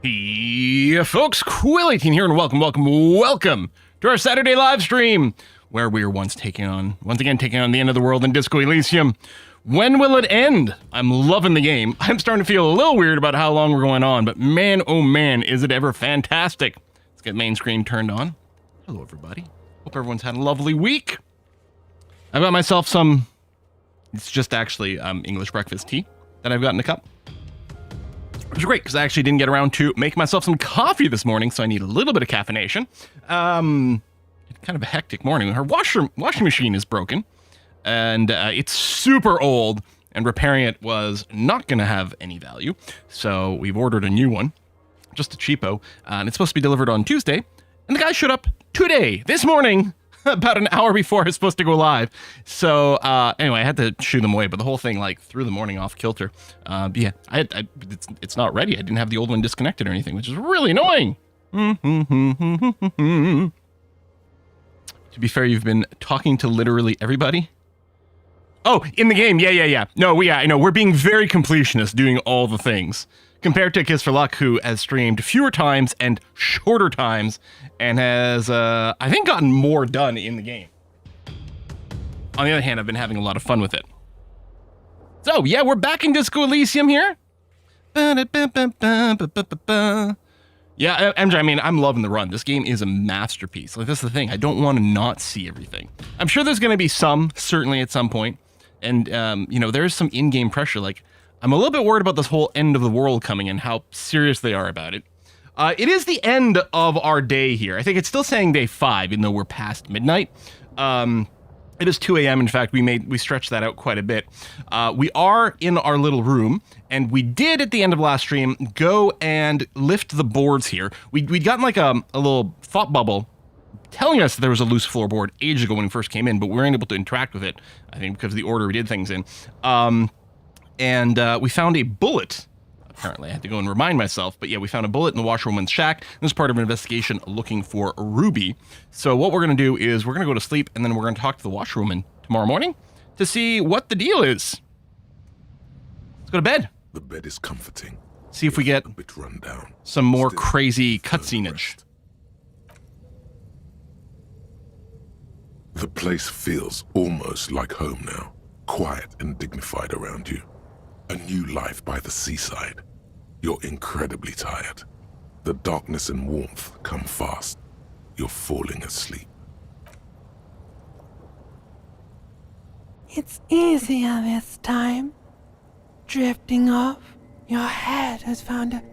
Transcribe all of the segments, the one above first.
Yeah, folks, Quill18 here, and welcome to our Saturday live stream, where we were once again taking on the end of the world in Disco Elysium. When will it end? I'm loving the game. I'm starting to feel a little weird about how long we're going on, but man, oh man, is it ever fantastic. Let's get main screen turned on. Hello, everybody. Hope everyone's had a lovely week. I've got myself some, it's just actually English breakfast tea that I've got in a cup. Which is great, because I actually didn't get around to make myself some coffee this morning, so I need a little bit of caffeination. Kind of a hectic morning. Her washing machine is broken, and it's super old, and repairing it was not going to have any value. So we've ordered a new one, just a cheapo, and it's supposed to be delivered on Tuesday. And the guy showed up today, this morning, about an hour before it's supposed to go live. So anyway, I had to shoo them away, but the whole thing like threw the morning off kilter. Yeah, it's not ready. I didn't have the old one disconnected or anything, which is really annoying. To be fair, you've been talking to literally everybody. Oh, in the game, yeah. No, I know we're being very completionist, doing all the things. Compared to Kiss for Luck, who has streamed fewer times and shorter times, and has, I think, gotten more done in the game. On the other hand, I've been having a lot of fun with it. So, yeah, we're back in Disco Elysium here. Yeah, MJ, I mean, I'm loving the run. This game is a masterpiece. Like, that's the thing. I don't want to not see everything. I'm sure there's going to be some, certainly at some point. And, you know, there's some in-game pressure, like, I'm a little bit worried about this whole end of the world coming and how serious they are about it. It is the end of our day here. I think it's still saying day 5, even though we're past midnight. It is 2 a.m. In fact, we stretched that out quite a bit. We are in our little room, and we did at the end of last stream go and lift the boards here. We'd gotten like a little thought bubble telling us that there was a loose floorboard ages ago when we first came in, but we weren't able to interact with it, I think because of the order we did things in. And we found a bullet. Apparently, I had to go and remind myself. But yeah, we found a bullet in the washerwoman's shack. This is part of an investigation looking for Ruby. So what we're going to do is we're going to go to sleep, and then we're going to talk to the washerwoman tomorrow morning to see what the deal is. Let's go to bed. The bed is comforting. See if we get a bit run down. Some more crazy cutscenage. The place feels almost like home now. Quiet and dignified around you. A new life by the seaside. You're incredibly tired. The darkness and warmth come fast. You're falling asleep. It's easier this time. Drifting off, your head has found a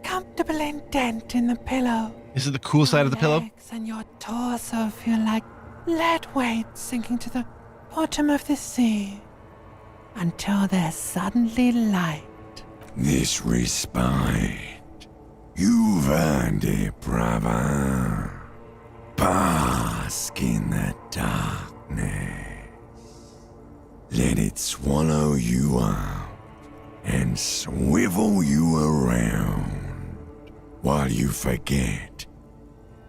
comfortable indent in the pillow. Is it the cool side of the pillow? Your legs and your torso feel like lead weights sinking to the bottom of the sea. Until they're suddenly light. This respite, you've earned it, brother. Bask in the darkness. Let it swallow you up and swivel you around while you forget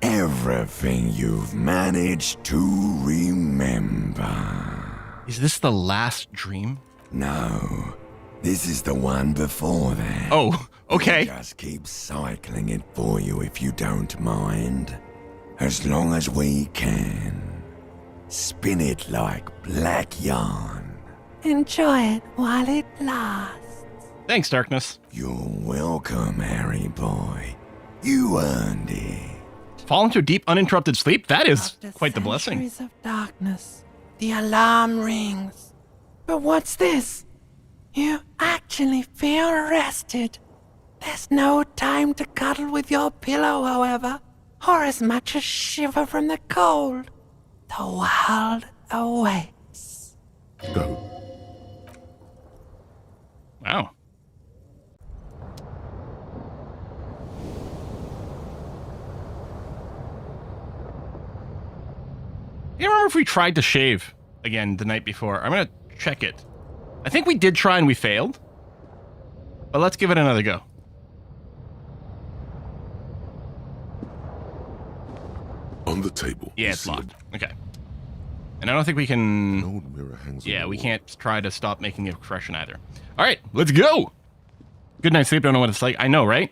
everything you've managed to remember. Is this the last dream? No, this is the one before that. Oh, okay. We'll just keep cycling it for you if you don't mind. As long as we can. Spin it like black yarn. Enjoy it while it lasts. Thanks, Darkness. You're welcome, Harry boy. You earned it. Fall into a deep, uninterrupted sleep? That is After quite the blessing. centuries of darkness, the alarm rings. But what's this? You actually feel rested. There's no time to cuddle with your pillow, however, or as much as shiver from the cold. The world awaits. Go. Wow. You remember if we tried to shave again the night before? I'm going to check it. I think we did try and we failed. But let's give it another go. On the table. Yeah, it's locked. Okay. And I don't think we can... An old mirror hangs on Yeah, the we wall. can't try to stop making the expression either. All right, let's go. Good night's sleep. Don't know what it's like. I know, right?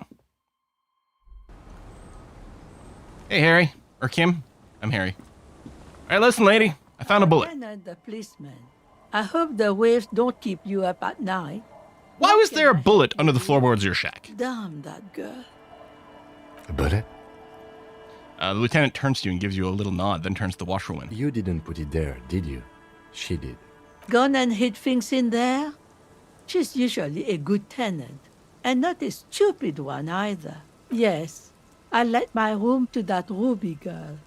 Hey, Harry. Or Kim. I'm Harry. All right, listen, lady. I found a bullet. Lieutenant, the policeman. I hope the waves don't keep you up at night. Why was there a bullet under the floorboards of your shack? Damn that girl. A bullet? The lieutenant turns to you and gives you a little nod, then turns to the washerwoman. You didn't put it there, did you? She did. Gone and hid things in there? She's usually a good tenant, and not a stupid one either. Yes, I let my room to that Ruby girl.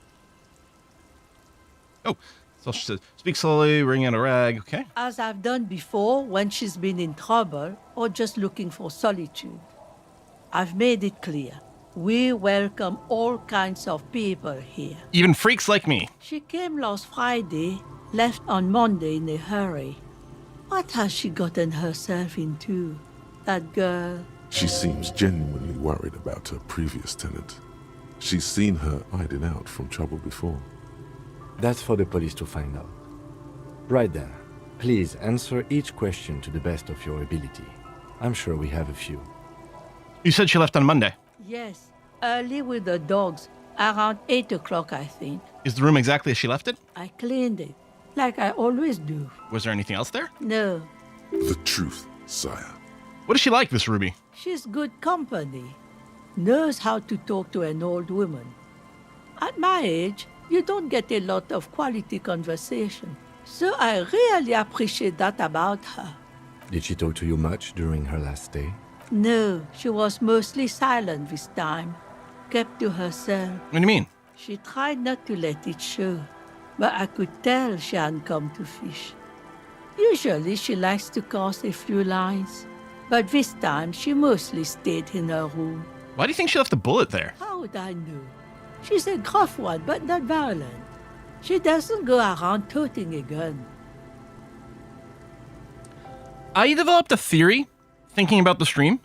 Oh, so she says, speak slowly, wring out a rag. Okay. As I've done before when she's been in trouble or just looking for solitude. I've made it clear. We welcome all kinds of people here. Even freaks like me. She came last Friday, left on Monday in a hurry. What has she gotten herself into, that girl? She seems genuinely worried about her previous tenant. She's seen her hiding out from trouble before. That's for the police to find out. Right then, please answer each question to the best of your ability. I'm sure we have a few. You said she left on Monday. Yes, early with the dogs, around 8 o'clock, I think. Is the room exactly as she left it? I cleaned it, like I always do. Was there anything else there? No, The truth, sire. What is she like, this Ruby? she's good company. Knows how to talk to an old woman. At my age, you don't get a lot of quality conversation. So I really appreciate that about her. Did she talk to you much during her last stay? No, she was mostly silent this time. Kept to herself. What do you mean? She tried not to let it show, but I could tell she hadn't come to fish. Usually she likes to cast a few lines, but this time she mostly stayed in her room. Why do you think she left a bullet there? How would I know? She's a gruff one, but not violent. She doesn't go around toting a gun. I developed a theory, thinking about the stream.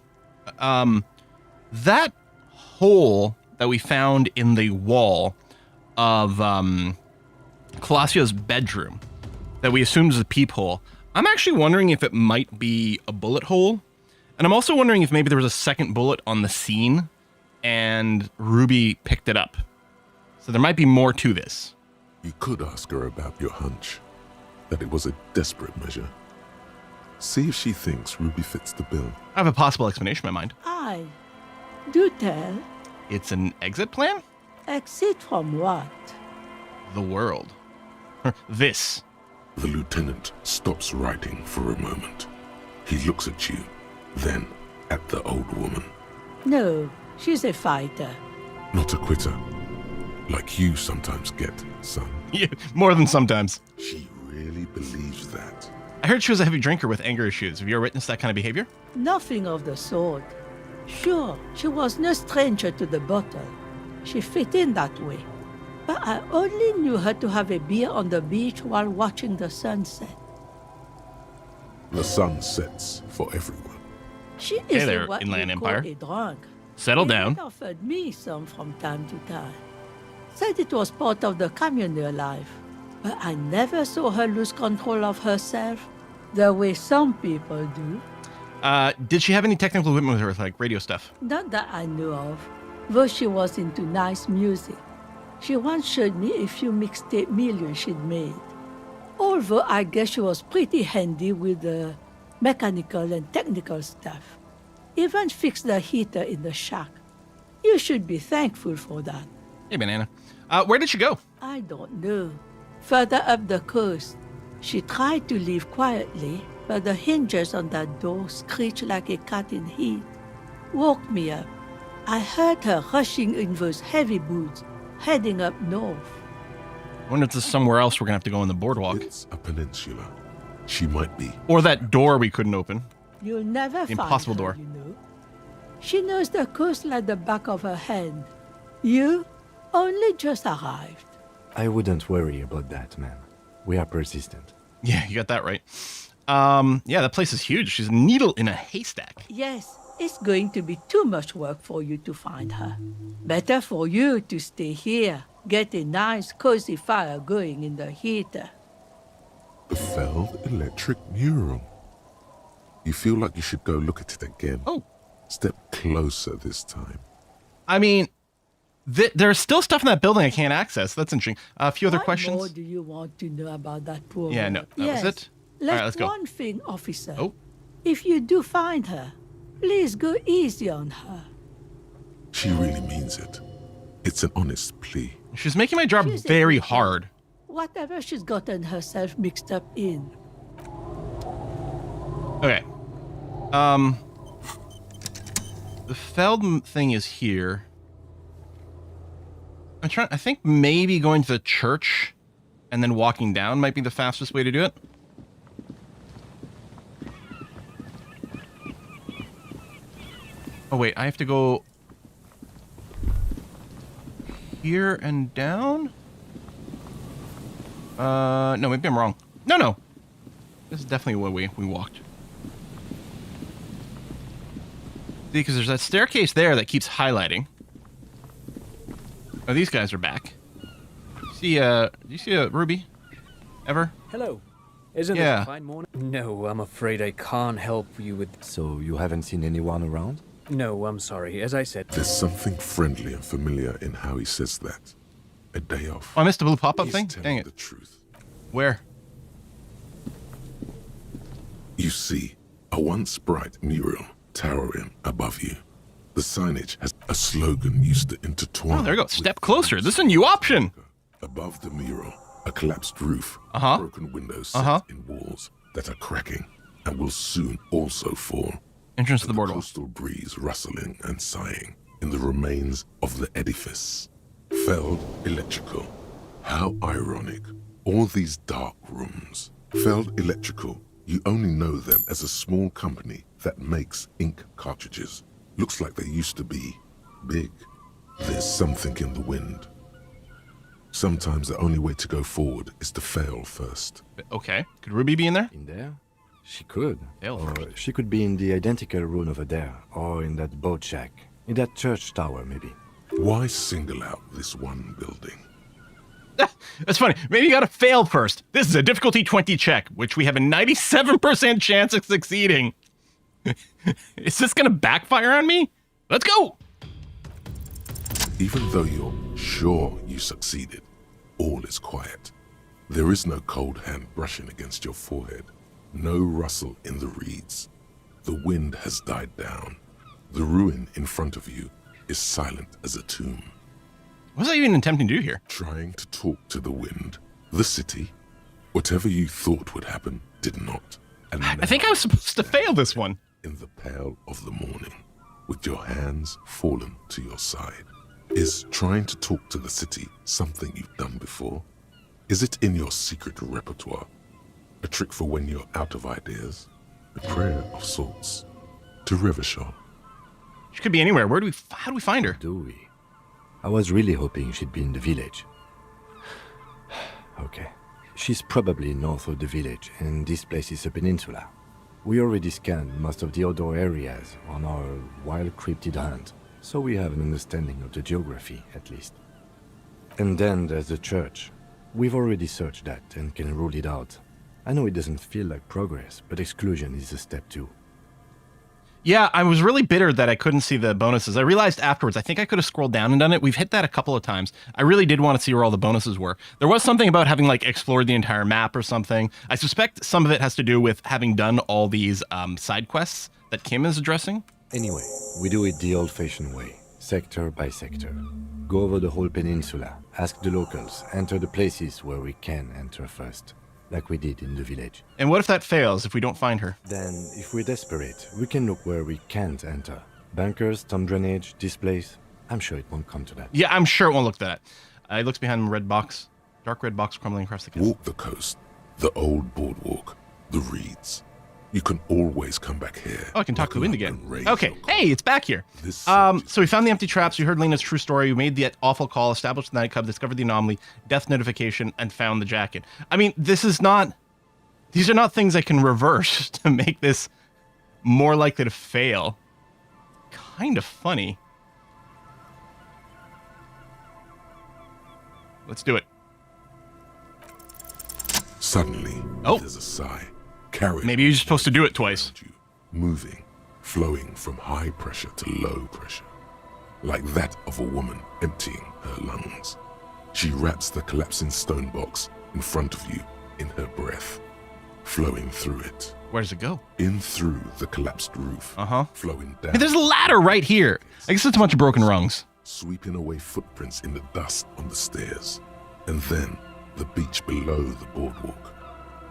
That hole that we found in the wall of Colossio's bedroom, that we assumed is a peephole, I'm actually wondering if it might be a bullet hole. And I'm also wondering if maybe there was a second bullet on the scene and Ruby picked it up. So there might be more to this. You could ask her about your hunch, that it was a desperate measure. See if she thinks Ruby fits the bill. I have a possible explanation in my mind. Aye. Do tell. It's an exit plan? Exit from what? The world. This. The lieutenant stops writing for a moment. He looks at you, then at the old woman. No, she's a fighter. Not a quitter. Like you sometimes get, son. Yeah, more than sometimes. She really believes that. I heard she was a heavy drinker with anger issues. Have you ever witnessed that kind of behavior? Nothing of the sort. Sure, she was no stranger to the bottle. She fit in that way. But I only knew her to have a beer on the beach while watching the sunset. The sun sets for everyone. She Hey isn't there, what Inland you call Empire. a drunk. Settle She down. offered me some from time to time. Said it was part of the communal life. But I never saw her lose control of herself the way some people do. Did she have any technical equipment with her, like radio stuff? Not that I know of, though she was into nice music. She once showed me a few mixtape millions she'd made. Although I guess she was pretty handy with the mechanical and technical stuff. Even fixed the heater in the shack. You should be thankful for that. Hey, Banana. Where did she go? I don't know. Further up the coast. She tried to leave quietly, but the hinges on that door screeched like a cat in heat. Woke me up. I heard her rushing in those heavy boots, heading up north. I wonder if there's somewhere else we're going to have to go on the boardwalk. It's a peninsula. She might be. Or that door we couldn't open. You'll never find impossible her, door. you know. She knows the coast like the back of her hand. You only just arrived. I wouldn't worry about that, man. We are persistent. Yeah, you got that right. Yeah, that place is huge. She's a needle in a haystack. Yes, it's going to be too much work for you to find her. Better for you to stay here. Get a nice, cozy fire going in the heater. The failed electric mural. You feel like you should go look at it again. Oh. Step closer this time. I mean, There's still stuff in that building I can't access. That's interesting. A few other What questions. more do you want to know about that poor Yeah, girl? no, that was it. All right, let's go. One thing, officer. Oh. If you do find her, please go easy on her. She really means it. It's an honest plea. She's making my job She's a very good girl. hard. Whatever she's gotten herself mixed up in. Okay. The Feld thing is here. I think maybe going to the church and then walking down might be the fastest way to do it. Oh wait, I have to go here and down? No, maybe I'm wrong. No. This is definitely where we walked. See, because there's that staircase there that keeps highlighting. Oh, these guys are back. Do you see a Ruby? Ever? Hello. Isn't it Yeah. a fine morning? No, I'm afraid I can't help you with... So you haven't seen anyone around? No, I'm sorry. As I said... There's something friendly and familiar in how he says that. A day off. Oh, I missed the blue pop-up He's thing? telling Dang it. the truth. Where? You see, a once bright mural towering above you. The signage has a slogan used to intertwine. Oh, there you go. with Step closer. This is a new option. Above the mural, a collapsed roof, Uh-huh. broken windows set in walls that are cracking and will soon also fall. Entrance to the And boardwalk. coastal breeze rustling and sighing in the remains of the edifice. Feld Electrical. How ironic. All these dark rooms. Feld Electrical. You only know them as a small company that makes ink cartridges. Looks like they used to be big. There's something in the wind. Sometimes the only way to go forward is to fail first. Okay. Could Ruby be in there? In there? She could. Fail Or first. she could be in the identical room over there, or in that boat shack. In that church tower, maybe. Why single out this one building? That's funny. Maybe you gotta fail first. This is a difficulty 20 check, which we have a 97% chance of succeeding. Is this gonna backfire on me? Let's go! Even though you're sure you succeeded, all is quiet. There is no cold hand brushing against your forehead, no rustle in the reeds. The wind has died down. The ruin in front of you is silent as a tomb. What was I even attempting to do here? Trying to talk to the wind, the city, whatever you thought would happen did not. And I now, think I was supposed to fail this one. in the pale of the morning, with your hands fallen to your side, is trying to talk to the city something you've done before? Is it in your secret repertoire? A trick for when you're out of ideas? A prayer of sorts? To Rivershaw? She could be anywhere. How do we find her? Do we? I was really hoping she'd be in the village. Okay. She's probably north of the village, and this place is a peninsula. We already scanned most of the outdoor areas on our wild cryptid hunt, so we have an understanding of the geography, at least. And then there's the church. We've already searched that and can rule it out. I know it doesn't feel like progress, but exclusion is a step too. Yeah, I was really bitter that I couldn't see the bonuses. I realized afterwards, I think I could have scrolled down and done it. We've hit that a couple of times. I really did want to see where all the bonuses were. There was something about having like explored the entire map or something. I suspect some of it has to do with having done all these side quests that Kim is addressing. Anyway, we do it the old-fashioned way, sector by sector. Go over the whole peninsula, ask the locals, enter the places where we can enter first, like we did in the village. And what if that fails, if we don't find her? Then, if we're desperate, we can look where we can't enter. Bunkers, storm drainage, displays. I'm sure it won't come to that. Yeah, I'm sure it won't look that. It looks behind the red box. Dark red box crumbling across the castle. Walk the coast, the old boardwalk, the reeds. You can always come back here. Oh, I can talk to the wind Buckle up again. and raise Okay, your hey, it's back here. This So we found the empty traps. We heard Lena's true story. We made the awful call, established the nightclub, discovered the anomaly, death notification, and found the jacket. I mean, these are not things I can reverse to make this more likely to fail. Kind of funny. Let's do it. Suddenly, Oh. there's a sigh. Carried Maybe you're supposed to do it twice. around you, moving, flowing from high pressure to low pressure. like that of a woman emptying her lungs. She wraps the collapsing stone box in front of you in her breath, flowing through it. Where does it go? In through the collapsed roof, flowing down. Hey, there's a ladder right here. I guess it's a bunch of broken rungs. Sweeping away footprints in the dust on the stairs. And then the beach below the boardwalk.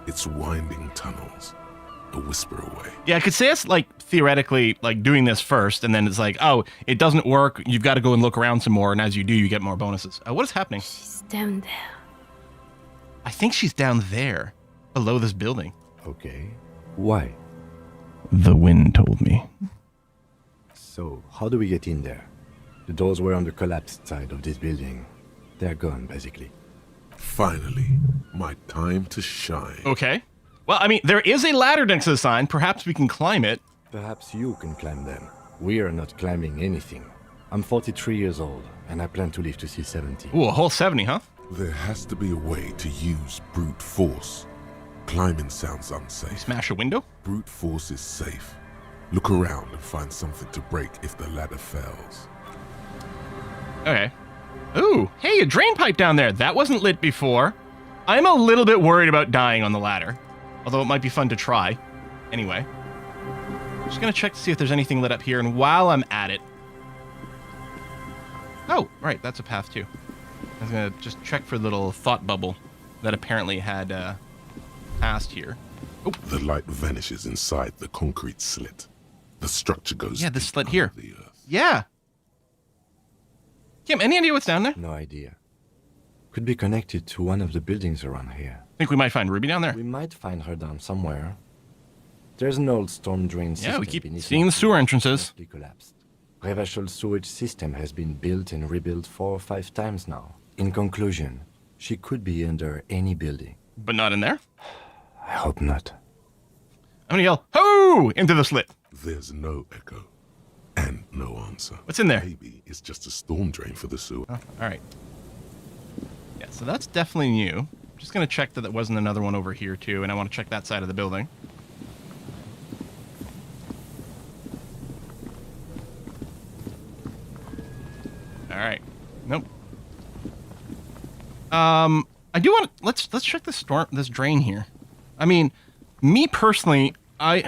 Its winding tunnels, a whisper away. Yeah, I could say it's like theoretically like doing this first, and then it's like, oh, it doesn't work. You've got to go and look around some more, and as you do, you get more bonuses. What is happening? She's down there. I think she's down there, below this building. Okay. Why? The wind told me. So, how do we get in there? The doors were on the collapsed side of this building. They're gone, basically. Finally, my time to shine. Okay. Well, I mean, there is a ladder next to the sign. Perhaps we can climb it. Perhaps you can climb them. We are not climbing anything. I'm 43 years old, and I plan to live to see 70. Ooh, a whole 70, huh? There has to be a way to use brute force. Climbing sounds unsafe. Smash a window? Brute force is safe. Look around and find something to break if the ladder fails. Okay. Ooh, hey, a drain pipe down there. That wasn't lit before. I'm a little bit worried about dying on the ladder, although it might be fun to try. Anyway, just gonna check to see if there's anything lit up here, and while I'm at it... Oh, right, that's a path too. I was gonna just check for the little thought bubble that apparently had passed here. Oh. The light vanishes inside the concrete slit. The structure goes... Yeah, this deep slit here. under the earth. Yeah. Kim, any idea what's down there? No idea. Could be connected to one of the buildings around here. Think we might find Ruby down there? We might find her down somewhere. There's an old storm drain system. Yeah, we keep beneath seeing the sewer entrances. Collapsed. Revachol sewage system has been built and rebuilt 4 or 5 times now. In conclusion, she could be under any building. But not in there? I hope not. I'm gonna yell, "Ho!" into the slit. There's no echo. And no answer. What's in there? Maybe it's just a storm drain for the sewer. Oh, all right. Yeah, so that's definitely new. Just gonna check that there wasn't another one over here too, and I want to check that side of the building. All right. Nope. I do want to let's check this drain here. I mean, me personally, I'm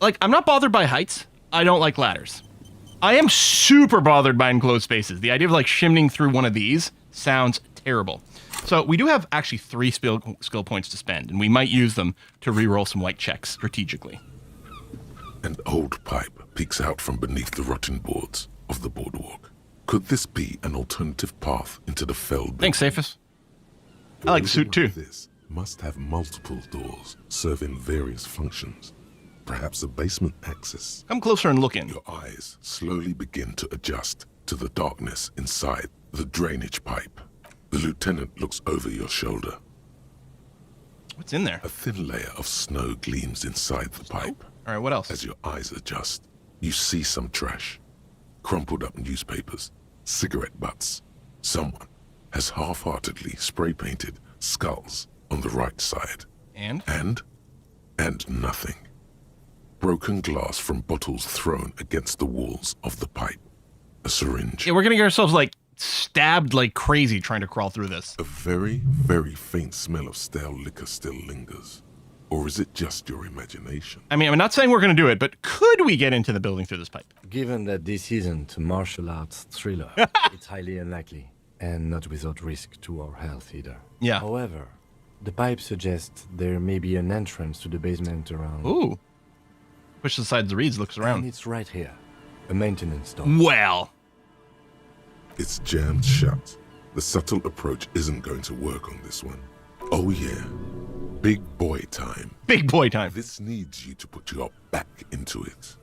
not bothered by heights. I don't like ladders. I am super bothered by enclosed spaces. The idea of like shimming through one of these sounds terrible. So we do have actually 3 skill points to spend, and we might use them to reroll some white checks strategically. An old pipe peeks out from beneath the rotten boards of the boardwalk. Could this be an alternative path into the fell building? Thanks, Safus. I like the suit too. This must have multiple doors serving various functions. Perhaps a basement access. Come closer and look in. Your eyes slowly begin to adjust to the darkness inside the drainage pipe. The lieutenant looks over your shoulder. What's in there? A thin layer of snow gleams inside the pipe. All right, what else? As your eyes adjust, you see some trash. Crumpled up newspapers, cigarette butts. Someone has half-heartedly spray-painted skulls on the right side. And nothing. Broken glass from bottles thrown against the walls of the pipe. A syringe. Yeah, we're gonna get ourselves like stabbed like crazy trying to crawl through this. A very, very faint smell of stale liquor still lingers. Or is it just your imagination? I mean, I'm not saying we're gonna do it, but could we get into the building through this pipe? Given that this isn't a martial arts thriller, it's highly unlikely, and not without risk to our health either. Yeah. However, the pipe suggests there may be an entrance to the basement around. Ooh. Push aside the reeds, looks And around. it's right here. A maintenance door. Well. It's jammed shut. The subtle approach isn't going to work on this one. Oh yeah. Big boy time. Big boy time. This needs you to put your back into it.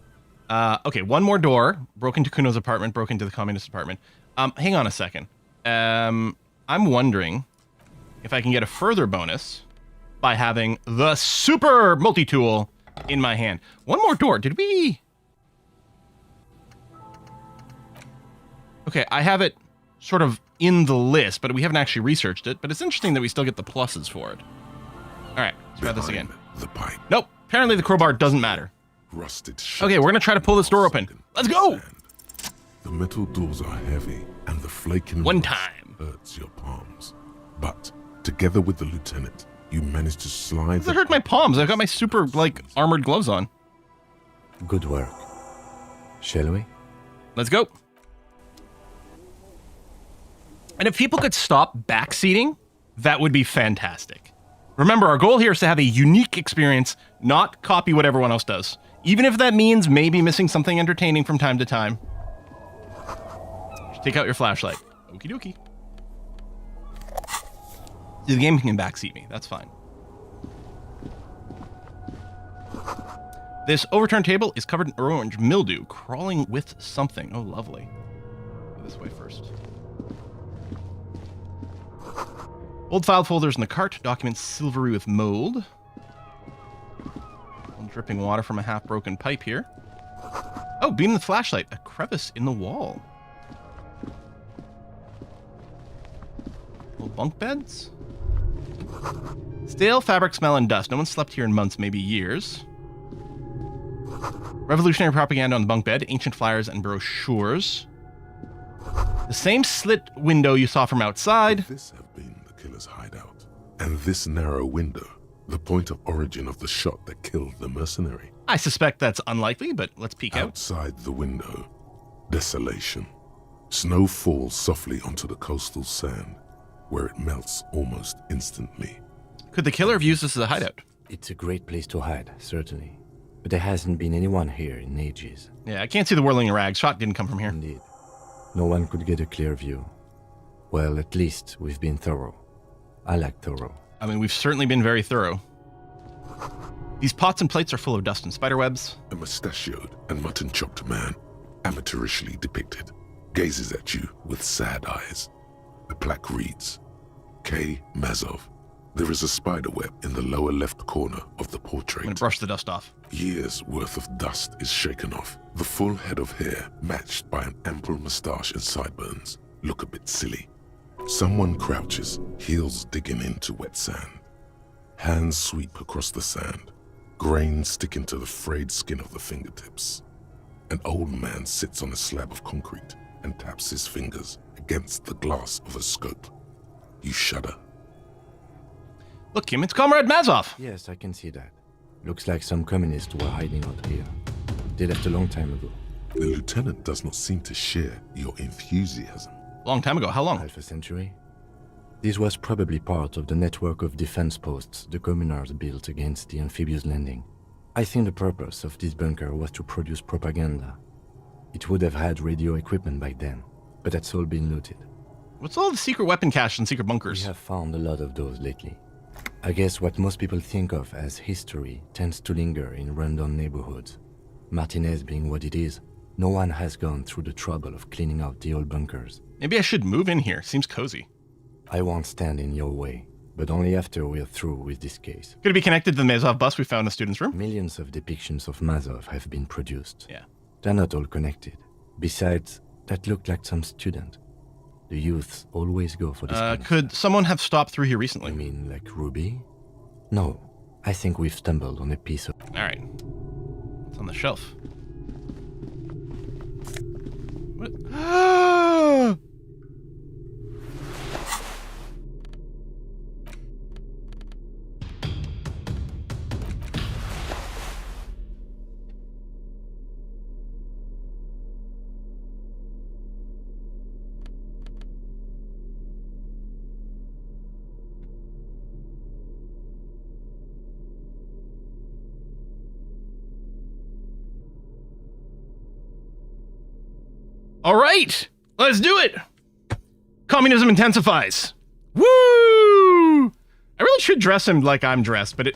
Okay, one more door. Broke into Kuno's apartment, broke into the communist apartment. Hang on a second. I'm wondering if I can get a further bonus by having the super multi-tool in my hand. One more door. Did we... Okay, I have it sort of in the list, but we haven't actually researched it. But it's interesting that we still get the pluses for it. All right, let's try this again. The pipe. Nope. Apparently the crowbar doesn't matter. Rusted shut. Okay, we're going to try to pull this door open. Let's go! The metal doors are heavy, and the flaking One rust time. hurts your palms. But together with the lieutenant, you manage to slide. Does it hurt my palms? I've got my super, armored gloves on. Good work. Shall we? Let's go. And if people could stop backseating, that would be fantastic. Remember, our goal here is to have a unique experience, not copy what everyone else does. Even if that means maybe missing something entertaining from time to time. Just take out your flashlight. Okie dokie. See, the game can backseat me. That's fine. This overturned table is covered in orange mildew, crawling with something. Oh, lovely. Go this way first. Old file folders in the cart, documents silvery with mold. Dripping water from a half-broken pipe here. Oh, beam the flashlight. A crevice in the wall. Little bunk beds. Stale fabric smell and dust. No one slept here in months, maybe years. Revolutionary propaganda on the bunk bed. Ancient flyers and brochures. The same slit window you saw from outside. This have been the killer's hideout. And this narrow window, the point of origin of the shot that killed the mercenary. I suspect that's unlikely, but let's peek out. Outside the window, desolation. Snow falls softly onto the coastal sand, where it melts almost instantly. Could the killer have used this as a hideout? It's a great place to hide, certainly. But there hasn't been anyone here in ages. Yeah, I can't see the whirling rags. Shot didn't come from here. Indeed. No one could get a clear view. Well, at least we've been thorough. I like thorough. I mean, we've certainly been very thorough. These pots and plates are full of dust and spiderwebs. A mustachioed and mutton-chopped man, amateurishly depicted, gazes at you with sad eyes. The plaque reads, K. Mazov. There is a spiderweb in the lower left corner of the I'm portrait. gonna brush the dust off. Years' worth of dust is shaken off. The full head of hair, matched by an ample moustache and sideburns, look a bit silly. Someone crouches, heels digging into wet sand. Hands sweep across the sand, grains sticking to the frayed skin of the fingertips. An old man sits on a slab of concrete and taps his fingers against the glass of a scope. You shudder. Look, Kim, it's Comrade Mazov. Yes, I can see that. Looks like some communists were hiding out here. They left a long time ago. The lieutenant does not seem to share your enthusiasm. Long time ago. How long? Half a century. This was probably part of the network of defense posts the communards built against the amphibious landing. I think the purpose of this bunker was to produce propaganda. It would have had radio equipment back then, but that's all been looted. What's all the secret weapon cache and secret We bunkers? have found a lot of those lately. I guess what most people think of as history tends to linger in rundown neighborhoods. Martinez being what it is, no one has gone through the trouble of cleaning out the old bunkers. Maybe I should move in here. Seems cozy. I won't stand in your way, but only after we're through with this case. Could it be connected to the Mazov bus we found in the student's room? Millions of depictions of Mazov have been produced. Yeah. They're not all connected. Besides, that looked like some student. The youths always go for this kind of Could stuff. someone have stopped through here I recently? mean, like Ruby? No, I think we've stumbled on a piece of... All right. It's on the shelf. What? All right, let's do it. Communism intensifies. Woo! I really should dress him like I'm dressed, but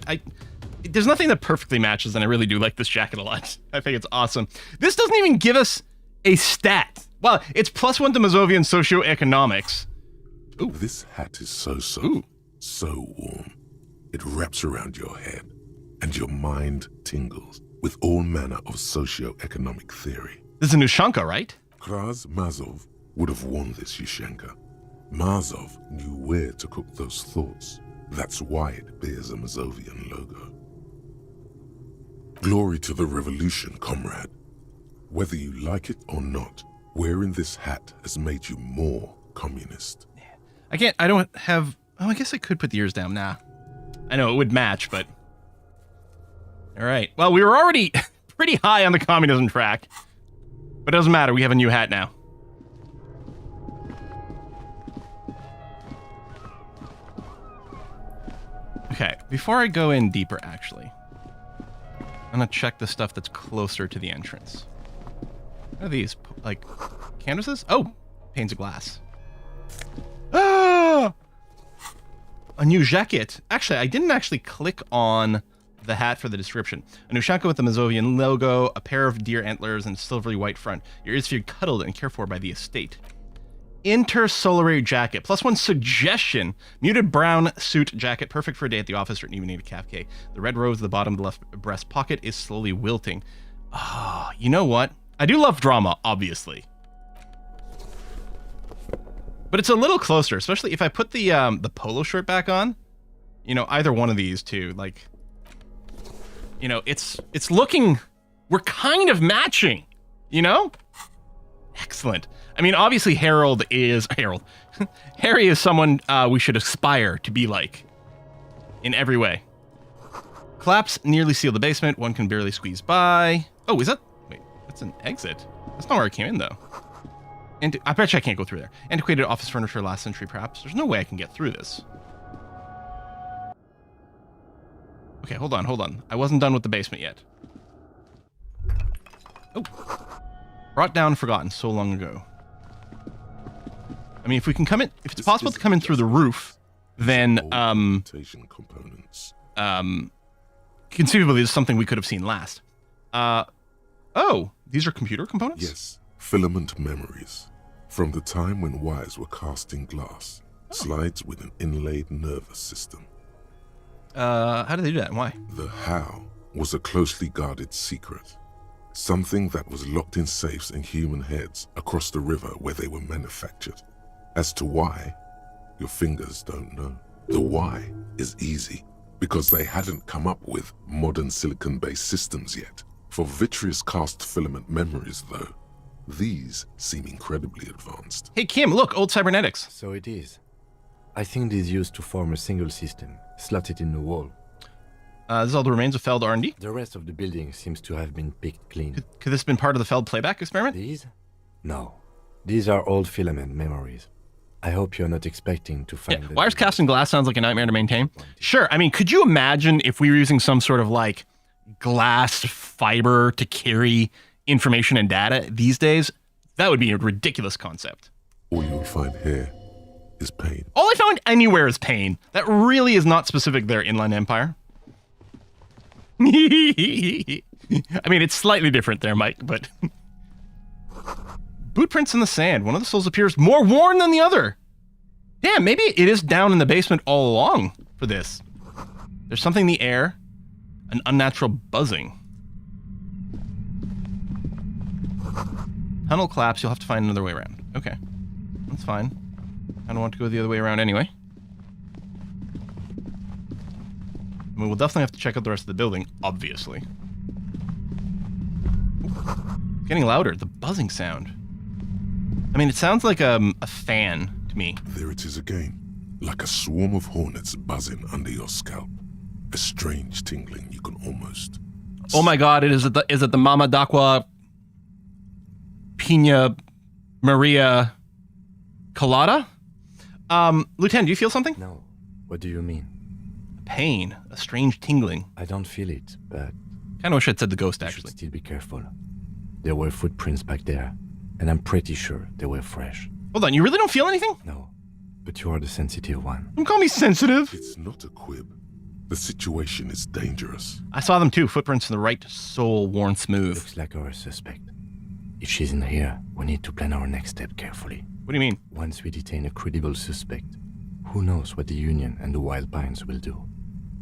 there's nothing that perfectly matches, and I really do like this jacket a lot. I think it's awesome. This doesn't even give us a stat. Well, it's +1 to Mazovian socioeconomics. Ooh. This hat is so soft, Ooh. so warm. It wraps around your head, and your mind tingles with all manner of socio-economic theory. This is a Nushanka, right? Kraz Mazov would have worn this Yushenka. Mazov knew where to cook those thoughts. That's why it bears a Mazovian logo. Glory to the revolution, comrade. Whether you like it or not, Wearing this hat has made you more communist. I don't have... Oh, I guess I could put the ears down. Nah. I know, it would match, but... All right. Well, we were already pretty high on the communism track. But it doesn't matter. We have a new hat now. Okay. Before I go in deeper, actually, I'm going to check the stuff that's closer to the entrance. What are these? Like, canvases? Oh! Panes of glass. Ah! A new jacket. Actually, I didn't actually click on the hat for the description. A new jacket with the Mazovian logo, a pair of deer antlers, and a silvery white front. Your ears feel cuddled and cared for by the estate. Intersolary jacket. +1 suggestion. Muted brown suit jacket. Perfect for a day at the office or even a café. The red rose at the bottom of the left breast pocket is slowly wilting. Ah, you know what? I do love drama, obviously. But it's a little closer, especially if I put the polo shirt back on. You know, either one of these two, like, you know, it's looking, we're kind of matching, you know? Excellent. I mean, obviously Harry is someone we should aspire to be like in every way. Claps nearly seal the basement. One can barely squeeze by. Oh, is that, wait, that's an exit. That's not where I came in though. And I bet you I can't go through there. Antiquated office furniture, last century perhaps. There's no way I can get through this. Okay, hold on. I wasn't done with the basement yet. Oh. Brought down, forgotten so long ago. I mean, if we can come in, if it's possible to come in through the roof, then, components. Conceivably, this is something we could have seen last. Oh, these are computer components? Yes. Filament memories, from the time when wires were cast in glass, slides with an inlaid nervous system. How did they do that and why? The how was a closely guarded secret, something that was locked in safes in human heads across the river where they were manufactured. As to why, your fingers don't know. The why is easy, because they hadn't come up with modern silicon-based systems yet. For vitreous cast filament memories, though, these seem incredibly advanced. Hey, Kim, look, old cybernetics. So it is. I think it is used to form a single system, slotted in the wall. This is all the remains of failed R&D? The rest of the building seems to have been picked clean. Could this have been part of the failed playback experiment? These? No. These are old filament memories. I hope you're not expecting to find... Yeah, wires cast in glass sounds like a nightmare to maintain. Sure, I mean, could you imagine if we were using some sort of, like, glass fiber to carry information and data these days? That would be a ridiculous concept. All you'll find here is pain. All I found anywhere is pain. That really is not specific there, Inland Empire. I mean, it's slightly different there, Mike, but... Boot prints in the sand. One of the souls appears more worn than the other. Damn, maybe it is down in the basement all along for this. There's something in the air. An unnatural buzzing. Tunnel collapse. You'll have to find another way around. Okay. That's fine. I don't want to go the other way around anyway. I mean, we'll definitely have to check out the rest of the building, obviously. It's getting louder. The buzzing sound. I mean, it sounds like a fan to me. There it is again, like a swarm of hornets buzzing under your scalp. A strange tingling you can almost... Oh my god, is it the Mama Daqua Pina Maria Colada? Lieutenant, do you feel something? No. What do you mean? Pain, a strange tingling. I don't feel it, but... Kind of wish I'd said the ghost, you actually. should still be careful. There were footprints back there, and I'm pretty sure they were fresh. Hold on, you really don't feel anything? No, but you are the sensitive one. Don't call me sensitive. It's not a quib. The situation is dangerous. I saw them too, footprints in the right sole worn smooth. Looks like our suspect. If she's in here, we need to plan our next step carefully. What do you mean? Once we detain a credible suspect, who knows what the Union and the Wild Pines will do?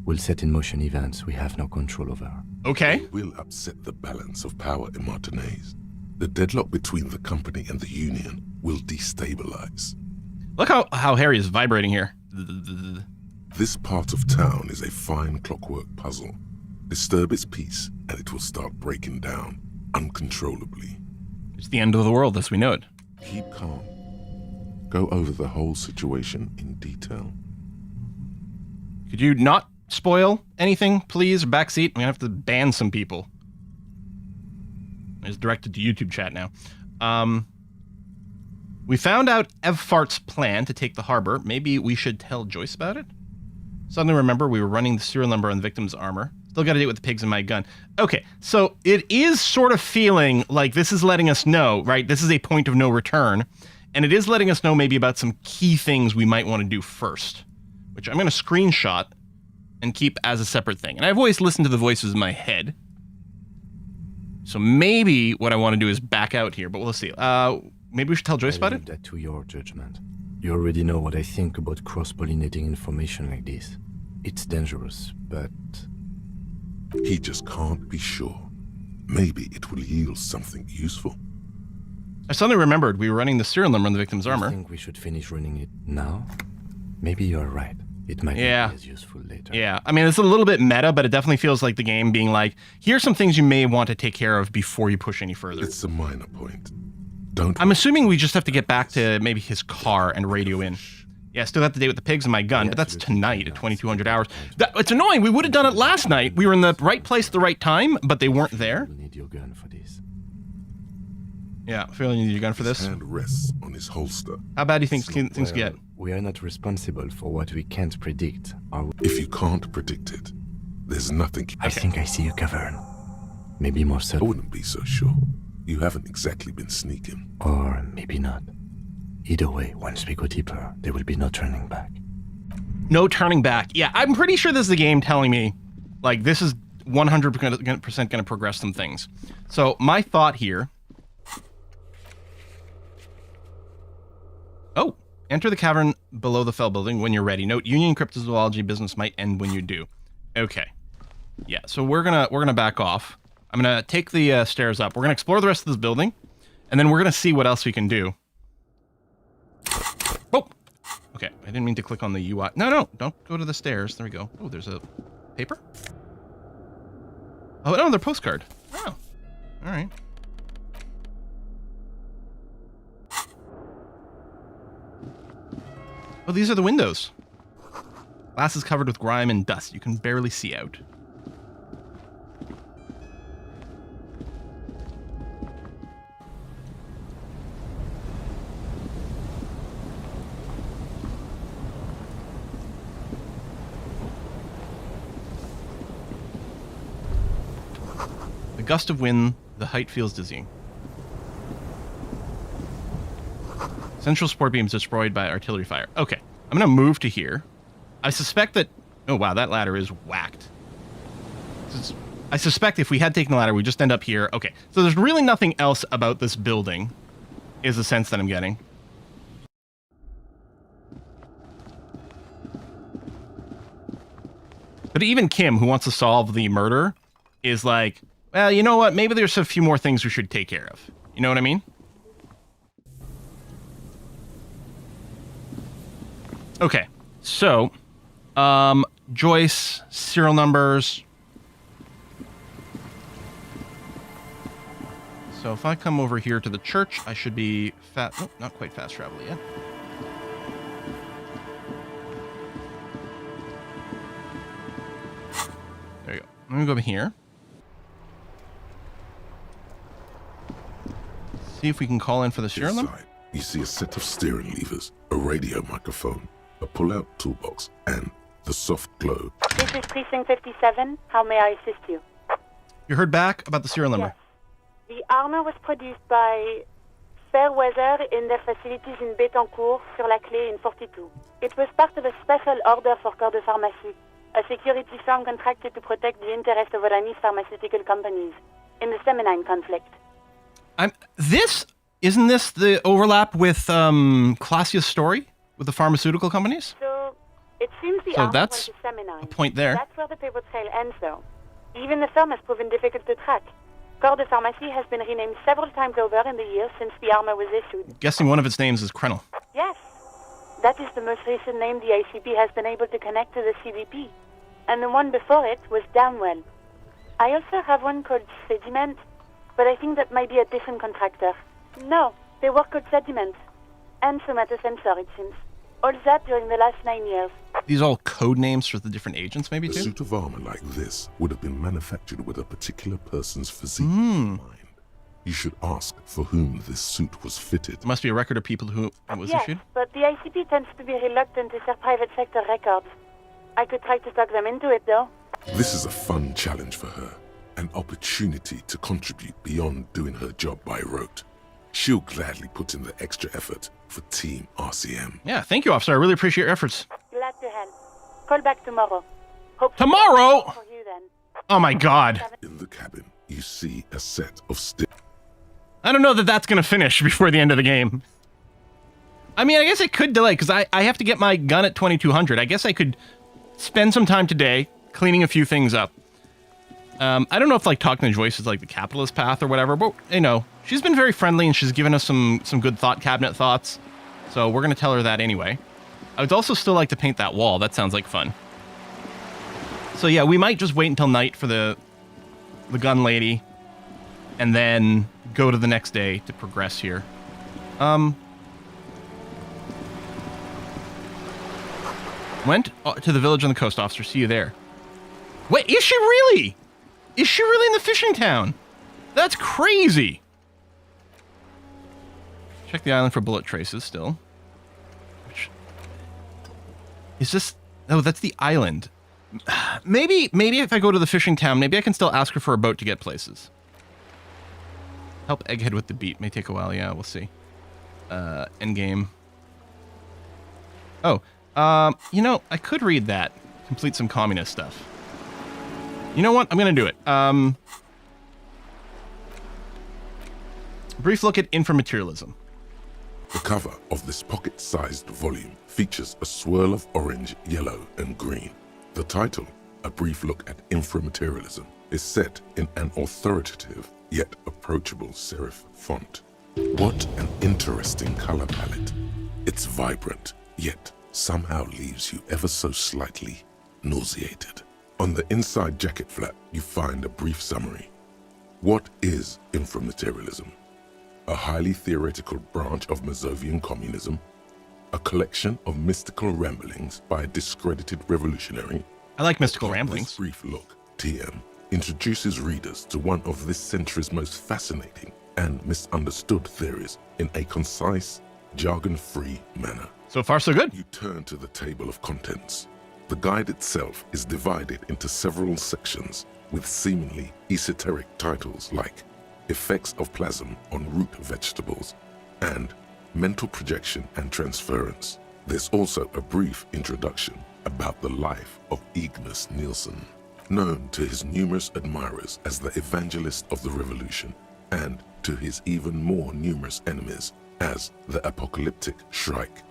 We'll set in motion events we have no control over. Okay. It will upset the balance of power in Martinez. The deadlock between the company and the Union will destabilize. Look how Harry is vibrating here. This part of town is a fine clockwork puzzle. Disturb its peace, and it will start breaking down uncontrollably. It's the end of the world as we know it. Keep calm. Go over the whole situation in detail. Could you not spoil anything, please? Or backseat? I'm gonna have to ban some people. It's directed to YouTube chat now. We found out Evfart's plan to take the harbor. Maybe we should tell Joyce about it? Suddenly remember we were running the serial number on the victim's armor. Still got to date with the pigs in my gun. Okay, so it is sort of feeling like this is letting us know, right? This is a point of no return. And it is letting us know maybe about some key things we might want to do first, which I'm going to screenshot and keep as a separate thing. And I've always listened to the voices in my head. So maybe what I want to do is back out here, but we'll see. Maybe we should tell Joyce about it? I leave that to your judgment. You already know what I think about cross-pollinating information like this. It's dangerous, but... He just can't be sure. Maybe it will yield something useful. I suddenly remembered we were running the serial number on the victim's armor. I think we should finish running it now? Maybe you're right. It might not be as useful later. Yeah, I mean, it's a little bit meta, but it definitely feels like the game being like, here's some things you may want to take care of before you push any further. It's a minor point. Don't. I'm assuming we just have to get back to maybe his car and radio in. Yeah, still have to date with the pigs and my gun, but that's tonight at 2200 hours. It's annoying. We would have done it last night. We were in the right place at the right time, but they weren't there. You'll need your gun for this. Yeah, I feel you need your gun for this. His hand rests on his holster. How bad do you think things get? We are not responsible for what we can't predict, are we? If you can't predict it, there's nothing. I think I see a cavern. Maybe more I subtle. wouldn't be so sure. You haven't exactly been sneaking. Or maybe not. Either way, once we go deeper, there will be no turning back. No turning back. Yeah, I'm pretty sure this is the game telling me, like, this is 100% going to progress some things. So my thought here... Oh, enter the cavern below the fell building when you're ready. Note, Union cryptozoology business might end when you do. Okay. Yeah, so we're gonna back off. I'm gonna take the stairs up. We're gonna explore the rest of this building, and then we're gonna see what else we can do. Oh, okay. I didn't mean to click on the UI. No, don't go to the stairs. There we go. Oh, there's a paper. Oh no, they're postcard. Oh, all right. Oh, these are the windows. Glass is covered with grime and dust. You can barely see out. The gust of wind, the height feels dizzying. Central support beams destroyed by artillery fire. Okay, I'm gonna move to here. I suspect that... Oh wow, that ladder is whacked. I suspect if we had taken the ladder, we'd just end up here. Okay, so there's really nothing else about this building, is the sense that I'm getting. But even Kim, who wants to solve the murder, is like, well, you know what? Maybe there's a few more things we should take care of. You know what I mean? Okay, so, Joyce, serial numbers. So if I come over here to the church, I should be oh, not quite fast travel yet. There you go. I'm gonna go over here. See if we can call in for the serial number. Inside, you see a set of steering levers, a radio microphone, a pull-out toolbox, and the soft glow. This is Precinct 57. How may I assist you? You heard back about the serial number? Yes. The armor was produced by Fairweather in their facilities in Bétancourt, sur la Clé in 42. It was part of a special order for Corps de Pharmacie, a security firm contracted to protect the interests of Oranese pharmaceutical companies in the Seminine conflict. Isn't this the overlap with Classia's story with the pharmaceutical companies? So, it seems the So armor that's went to Seminine. a point there. That's where the paper trail ends, though. Even the firm has proven difficult to track. Corps de Pharmacie has been renamed several times over in the years since the armor was issued. Guessing one of its names is Krenel. Yes. That is the most recent name the ACP has been able to connect to the CBP. And the one before it was Downwell. I also have one called Sediment. but I think that might be a different contractor. No, they work with sediment. And somatosensor, it seems. All that during the last 9 years. These are all code names for the different agents, maybe, A too? suit of armor like this would have been manufactured with a particular person's physique in mind. You should ask for whom this suit was fitted. There must be a record of people who it was Yes, issued. but the ICP tends to be reluctant to share private sector records. I could try to talk them into it, though. This is a fun challenge for her, an opportunity to contribute beyond doing her job by rote. She'll gladly put in the extra effort for Team RCM. Yeah, thank you, officer. I really appreciate your efforts. Glad to help. Call back tomorrow. Hope Tomorrow? for you then. Oh my god. In the cabin, you see a set of sticks. I don't know that that's going to finish before the end of the game. I mean, I guess it could delay, because I have to get my gun at 2200. I guess I could spend some time today cleaning a few things up. I don't know if, like, talking to Joyce is, like, the capitalist path or whatever, but, you know, she's been very friendly and she's given us some good thought cabinet thoughts. So we're going to tell her that anyway. I would also still like to paint that wall. That sounds like fun. So, yeah, we might just wait until night for the gun lady and then go to the next day to progress here. Went to the village on the coast, officer. See you there. Wait, is she really? Is she really in the fishing town? That's crazy. Check the island for bullet traces still. Which, is this... Oh, that's the island. Maybe if I go to the fishing town, maybe I can still ask her for a boat to get places. Help Egghead with the beat. May take a while. Yeah, we'll see. Endgame. Oh, you know, I could read that. Complete some communist stuff. You know what? I'm going to do it. Brief look at inframaterialism. The cover of this pocket-sized volume features a swirl of orange, yellow, and green. The title, A Brief Look at Inframaterialism, is set in an authoritative yet approachable serif font. What an interesting color palette. It's vibrant, yet somehow leaves you ever so slightly nauseated. On the inside jacket flap, you find a brief summary. What is inframaterialism? A highly theoretical branch of Mazovian communism, a collection of mystical ramblings by a discredited revolutionary. I like mystical This ramblings. brief look, TM, introduces readers to one of this century's most fascinating and misunderstood theories in a concise, jargon-free manner. So far, so good. You turn to the table of contents. The guide itself is divided into several sections with seemingly esoteric titles like Effects of Plasm on Root Vegetables and Mental Projection and Transference. There's also a brief introduction about the life of Ignas Nielsen, known to his numerous admirers as the evangelist of the revolution, and to his even more numerous enemies as the apocalyptic Shrike.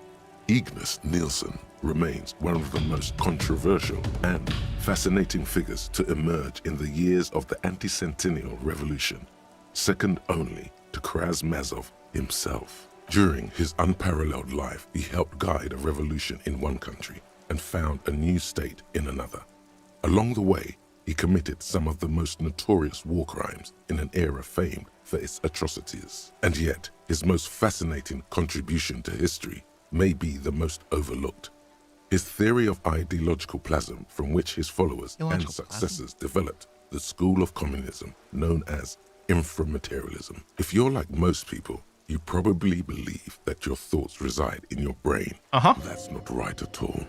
Ignas Nielsen remains one of the most controversial and fascinating figures to emerge in the years of the anti-centennial revolution, second only to Karamazov himself. During his unparalleled life, he helped guide a revolution in one country and found a new state in another. Along the way, he committed some of the most notorious war crimes in an era famed for its atrocities. And yet, his most fascinating contribution to history may be the most overlooked. His theory of ideological plasm, from which his followers and Ideological successors developed the school of communism known as inframaterialism. If you're like most people, you probably believe that your thoughts reside in your brain. That's not right at all.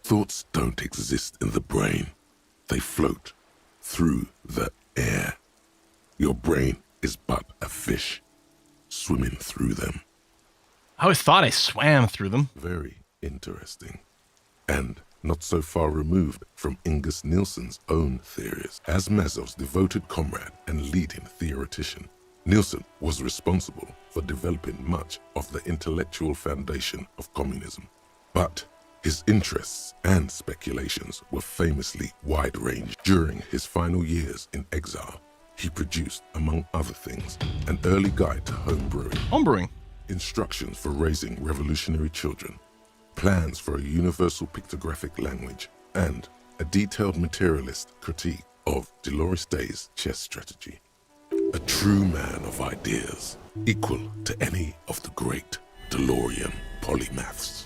Thoughts don't exist in the brain. They float through the air. Your brain is but a fish swimming through them. I always thought I swam through them. Very interesting. And not so far removed from Ignas Nielsen's own theories. As Mazov's devoted comrade and leading theoretician, Nielsen was responsible for developing much of the intellectual foundation of communism. But his interests and speculations were famously wide-ranged. During his final years in exile, he produced, among other things, an early guide to homebrewing, Homebrewing. instructions for raising revolutionary children, plans for a universal pictographic language, and a detailed materialist critique of Dolores Day's chess strategy. A true man of ideas, equal to any of the great DeLorean polymaths.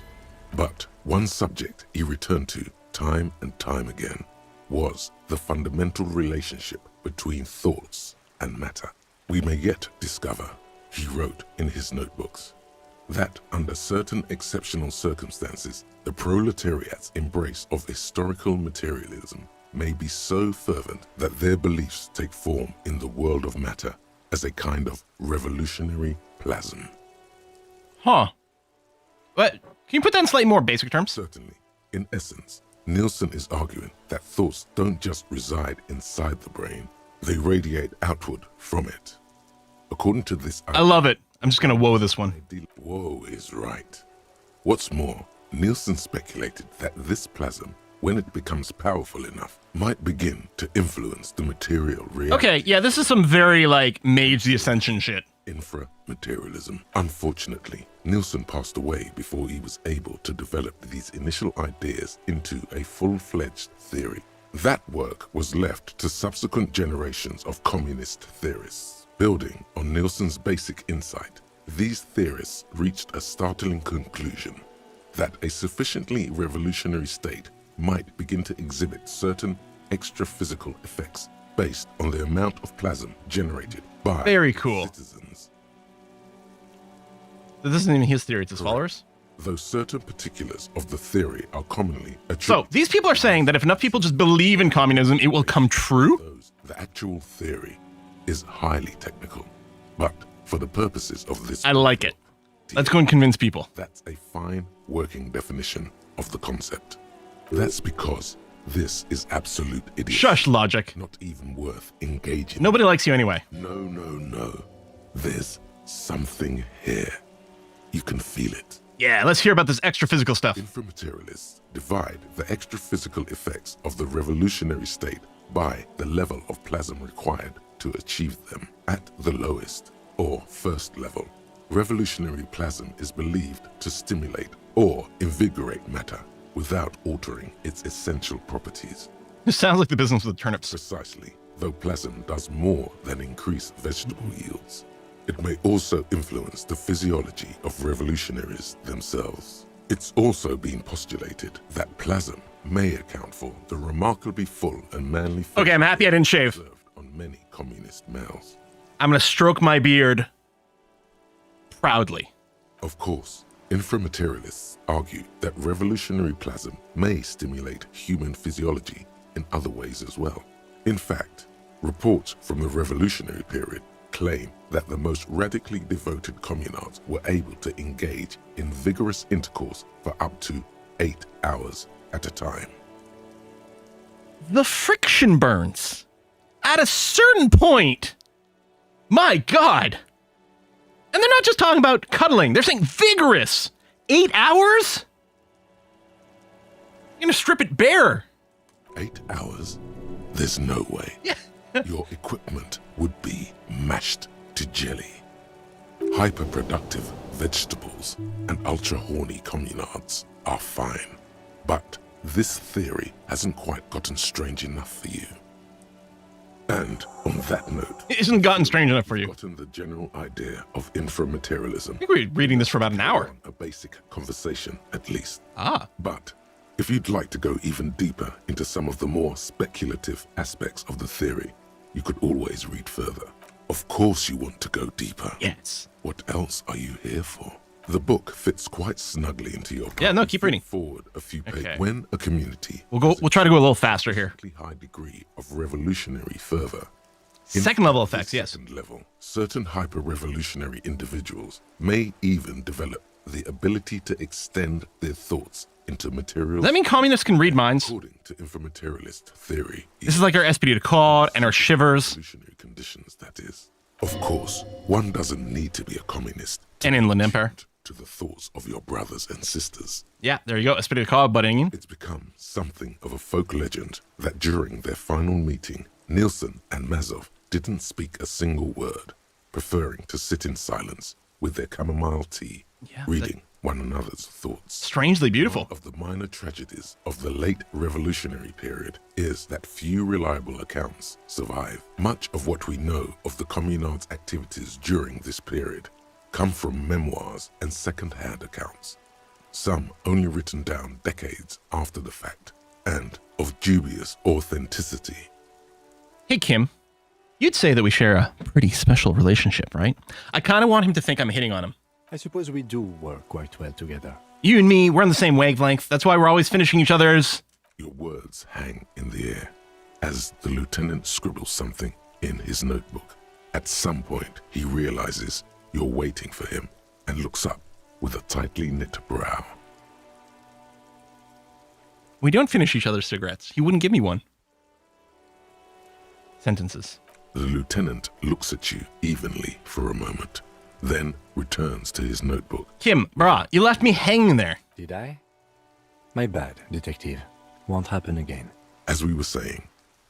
But one subject he returned to time and time again was the fundamental relationship between thoughts and matter. We may yet discover, he wrote in his notebooks, that under certain exceptional circumstances, the proletariat's embrace of historical materialism may be so fervent that their beliefs take form in the world of matter as a kind of revolutionary plasm. Huh. But can you put that in slightly more basic terms? Certainly. In essence, Nielsen is arguing that thoughts don't just reside inside the brain, they radiate outward from it. According to this I love it. I'm just going to whoa this one. Whoa is right. What's more, Nielsen speculated that this plasm, when it becomes powerful enough, might begin to influence the material reality. Okay, yeah, this is some very, like, Mage the Ascension shit. Infra-materialism. Unfortunately, Nielsen passed away before he was able to develop these initial ideas into a full-fledged theory. That work was left to subsequent generations of communist theorists. Building on Nielsen's basic insight, these theorists reached a startling conclusion that a sufficiently revolutionary state might begin to exhibit certain extra-physical effects based on the amount of plasm generated by Very cool. citizens. This isn't even his theory, it's his followers. Though certain particulars of the theory are commonly So, attributed these people are saying that if enough people just believe in communism, it will come true? to those, the actual theory is highly technical. But for the purposes of this, I like it. Let's go and convince people. that's a fine working definition of the concept. That's because this is absolute idiocy. Shush, logic. Not even worth engaging. Nobody likes you anyway. No. There's something here. You can feel it. Yeah, let's hear about this extra physical stuff. Inframaterialists divide the extra physical effects of the revolutionary state by the level of plasm required to achieve them. At the lowest, or first level, revolutionary plasm is believed to stimulate or invigorate matter without altering its essential properties. This sounds like the business with turnips. Precisely, though plasm does more than increase vegetable yields. It may also influence the physiology of revolutionaries themselves. It's also been postulated that plasm may account for the remarkably full and manly Okay, I'm happy I didn't shave. observed on many communist males. I'm gonna stroke my beard proudly. Of course, inframaterialists argue that revolutionary plasm may stimulate human physiology in other ways as well. In fact, reports from the revolutionary period claim that the most radically devoted communards were able to engage in vigorous intercourse for up to 8 hours at a time. The friction burns. At a certain point. My God. And they're not just talking about cuddling. They're saying vigorous. 8 hours? You're gonna strip it bare. 8 hours? There's no way. Yeah. Your equipment would be mashed to jelly. Hyperproductive vegetables and ultra-horny communards are fine. But this theory hasn't quite gotten strange enough for you. And on that note, It isn't gotten strange enough for you. gotten the general idea of inframaterialism. I think we were reading this for about an hour. On a basic conversation, at least. Ah. But if you'd like to go even deeper into some of the more speculative aspects of the theory, you could always read further. Of course you want to go deeper. Yes. What else are you here for? The book fits quite snugly into your Yeah, no, keep reading. Forward a few pages. Okay. When a community We'll try to go a little faster here. has a high degree of revolutionary fervor. Second level In effects, the yes. Second level, certain hyper-revolutionary individuals may even develop the ability to extend their thoughts into material. Does that mean communists can read minds? According to inframaterialist theory, This is like our SPD to call and our shivers revolutionary conditions, that is. Of course, one doesn't need to be a communist to and Inland Empire. to the thoughts of your brothers and sisters. Yeah, there you go. SPD to call, butting in. It's become something of a folk legend that during their final meeting, Nielsen and Mazov didn't speak a single word, preferring to sit in silence with their chamomile tea, Yeah, reading one another's thoughts. Strangely beautiful. One of the minor tragedies of the late revolutionary period is that few reliable accounts survive. Much of what we know of the communard's activities during this period come from memoirs and second-hand accounts, some only written down decades after the fact, and of dubious authenticity. Hey, Kim, you'd say that we share a pretty special relationship, right? I kind of want him to think I'm hitting on him. I suppose we do work quite well together. You and me, we're on the same wavelength. That's why we're always finishing each other's... Your words hang in the air as the lieutenant scribbles something in his notebook. At some point, he realizes you're waiting for him and looks up with a tightly knit brow. We don't finish each other's cigarettes. He wouldn't give me one. Sentences. The lieutenant looks at you evenly for a moment, then returns to his notebook. Kim, brah, you left me hanging there. Did I? My bad, detective. Won't happen again. As we were saying,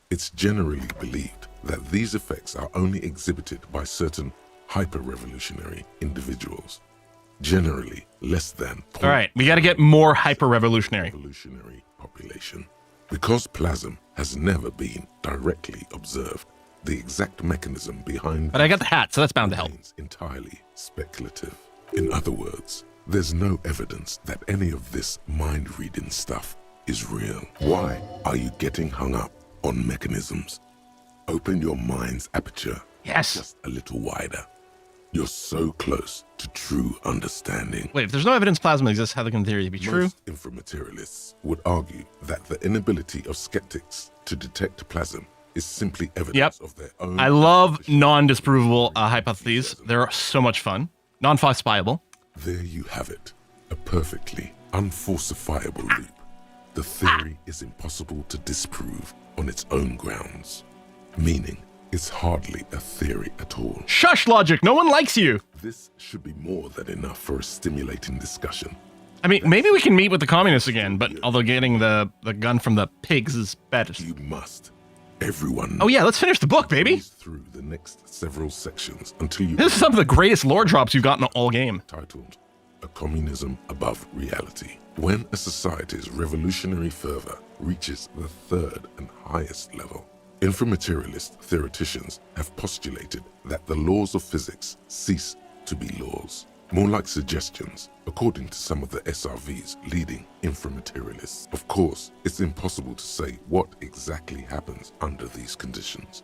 it's generally believed that these effects are only exhibited by certain hyper-revolutionary individuals. Generally less than... All right, we got to get more hyper-revolutionary. ...revolutionary population. Because plasm has never been directly observed, the exact mechanism behind... But I got the hat, so that's bound to help. ...remains entirely speculative. In other words, there's no evidence that any of this mind-reading stuff is real. Why are you getting hung up on mechanisms? Open your mind's aperture Yes. just a little wider. You're so close to true understanding. Wait, if there's no evidence plasma exists, how can the theory be true? Most inframaterialists would argue that the inability of skeptics to detect plasm is simply evidence of their own... I love non-disprovable hypotheses. They're so much fun. Non-falsifiable. There you have it. A perfectly unfalsifiable loop. The theory is impossible to disprove on its own grounds. Meaning, it's hardly a theory at all. Shush, logic. No one likes you. This should be more than enough for a stimulating discussion. I mean, maybe we can meet with the communists again, but although getting the gun from the pigs is better. You must. Everyone... Oh yeah, let's finish the book, baby. ...through the next several sections until you... This is some of the greatest lore drops you've gotten all game. ...titled A Communism Above Reality. When a society's revolutionary fervor reaches the third and highest level, inframaterialist theoreticians have postulated that the laws of physics cease to be laws, more like suggestions, according to some of the SRV's leading inframaterialists. Of course, it's impossible to say what exactly happens under these conditions.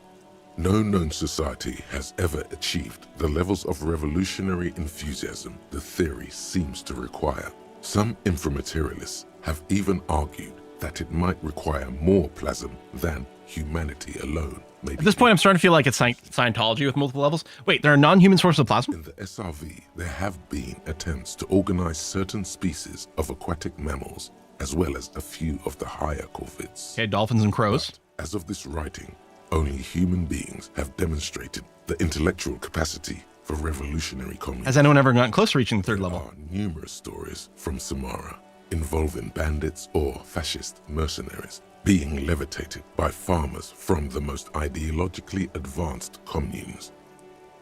No known society has ever achieved the levels of revolutionary enthusiasm the theory seems to require. Some inframaterialists have even argued that it might require more plasm than humanity alone. At this point, I'm starting to feel like it's Scientology with multiple levels. Wait, there are non-human sources of plasma? In the SRV, there have been attempts to organize certain species of aquatic mammals, as well as a few of the higher corvids. Okay, dolphins and crows. But as of this writing, only human beings have demonstrated the intellectual capacity for revolutionary communism. Has anyone ever gotten close to reaching the third There level? are numerous stories from Samara involving bandits or fascist mercenaries being levitated by farmers from the most ideologically advanced communes.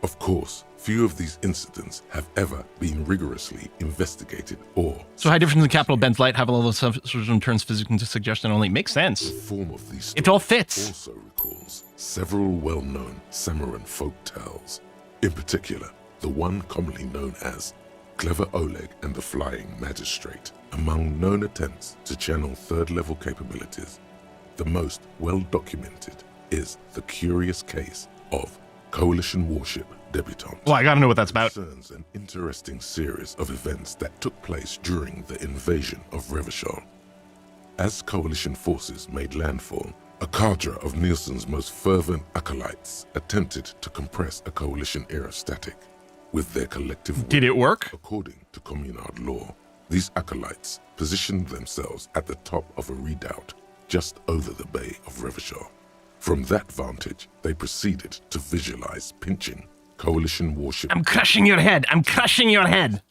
Of course, few of these incidents have ever been rigorously investigated or... So high difference in capital bends light, have a level of substitution turns physics into suggestion only. Makes sense. The form of these It all stories fits. also recalls several well-known Samaran folk tales. In particular, the one commonly known as Clever Oleg and the Flying Magistrate. Among known attempts to channel third-level capabilities, the most well-documented is the curious case of Coalition warship Debutante. Well, I gotta know what that's about. Concerns an interesting series of events that took place during the invasion of Revachol. As Coalition forces made landfall, a cadre of Nielsen's most fervent acolytes attempted to compress a Coalition-era static with their collective... Did it work? According to Communard law, these acolytes positioned themselves at the top of a redoubt just over the bay of Revachol. From that vantage, they proceeded to visualize pinching Coalition warship... I'm crushing your head. I'm crushing your head.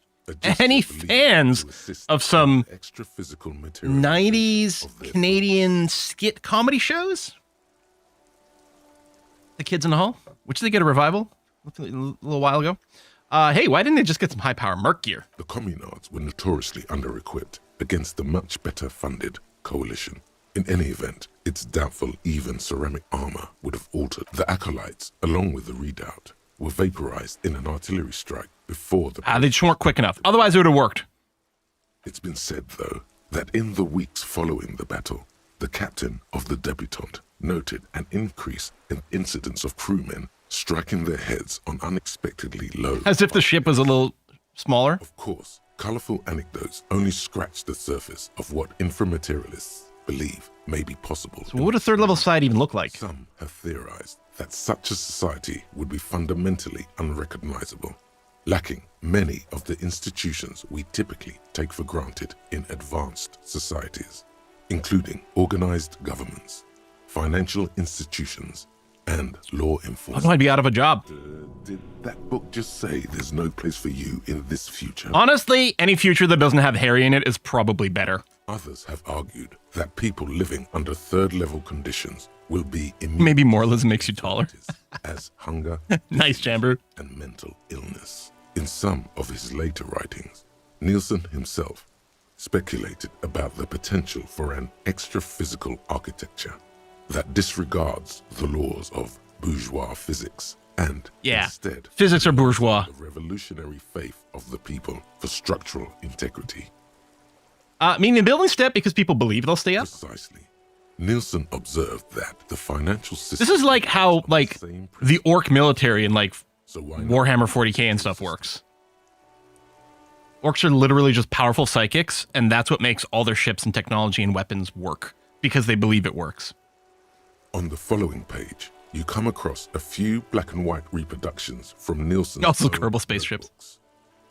Any fans of some extra physical material 90s Canadian skit comedy shows? The Kids in the Hall, which they get a revival a little while ago. Hey, why didn't they just get some high-power merc gear? The communards were notoriously under-equipped against the much better-funded coalition. In any event, it's doubtful even ceramic armor would have altered. The acolytes, along with the redoubt, were vaporized in an artillery strike before the... They just weren't quick enough. Otherwise, it would have worked. It's been said, though, that in the weeks following the battle, the captain of the debutante noted an increase in incidents of crewmen striking their heads on unexpectedly low... As if the ship was a little smaller. Of course, colorful anecdotes only scratch the surface of what inframaterialists believe may be possible. So what would a third-level society even look like? Some have theorized that such a society would be fundamentally unrecognizable, lacking many of the institutions we typically take for granted in advanced societies, including organized governments, financial institutions, and law enforcement. I'd be out of a job. Did that book just say there's no place for you in this future? Honestly, any future that doesn't have Harry in it is probably better. Others have argued that people living under third-level conditions will be immune Maybe moralism makes you taller. as hunger, Nice, Chamber. and mental illness. In some of his later writings, Nielsen himself speculated about the potential for an extra-physical architecture that disregards the laws of bourgeois physics and instead physics are bourgeois. the revolutionary faith of the people for structural integrity. Meaning the building step because people believe they'll stay up? Precisely. Nielsen observed that the financial system... This is like how, like, the orc military and, like, So why not? Warhammer 40k and stuff works. Orcs are literally just powerful psychics, and that's what makes all their ships and technology and weapons work, because they believe it works. On the following page, you come across a few black and white reproductions from Nielsen's Also own Kerbal spaceships. notebooks.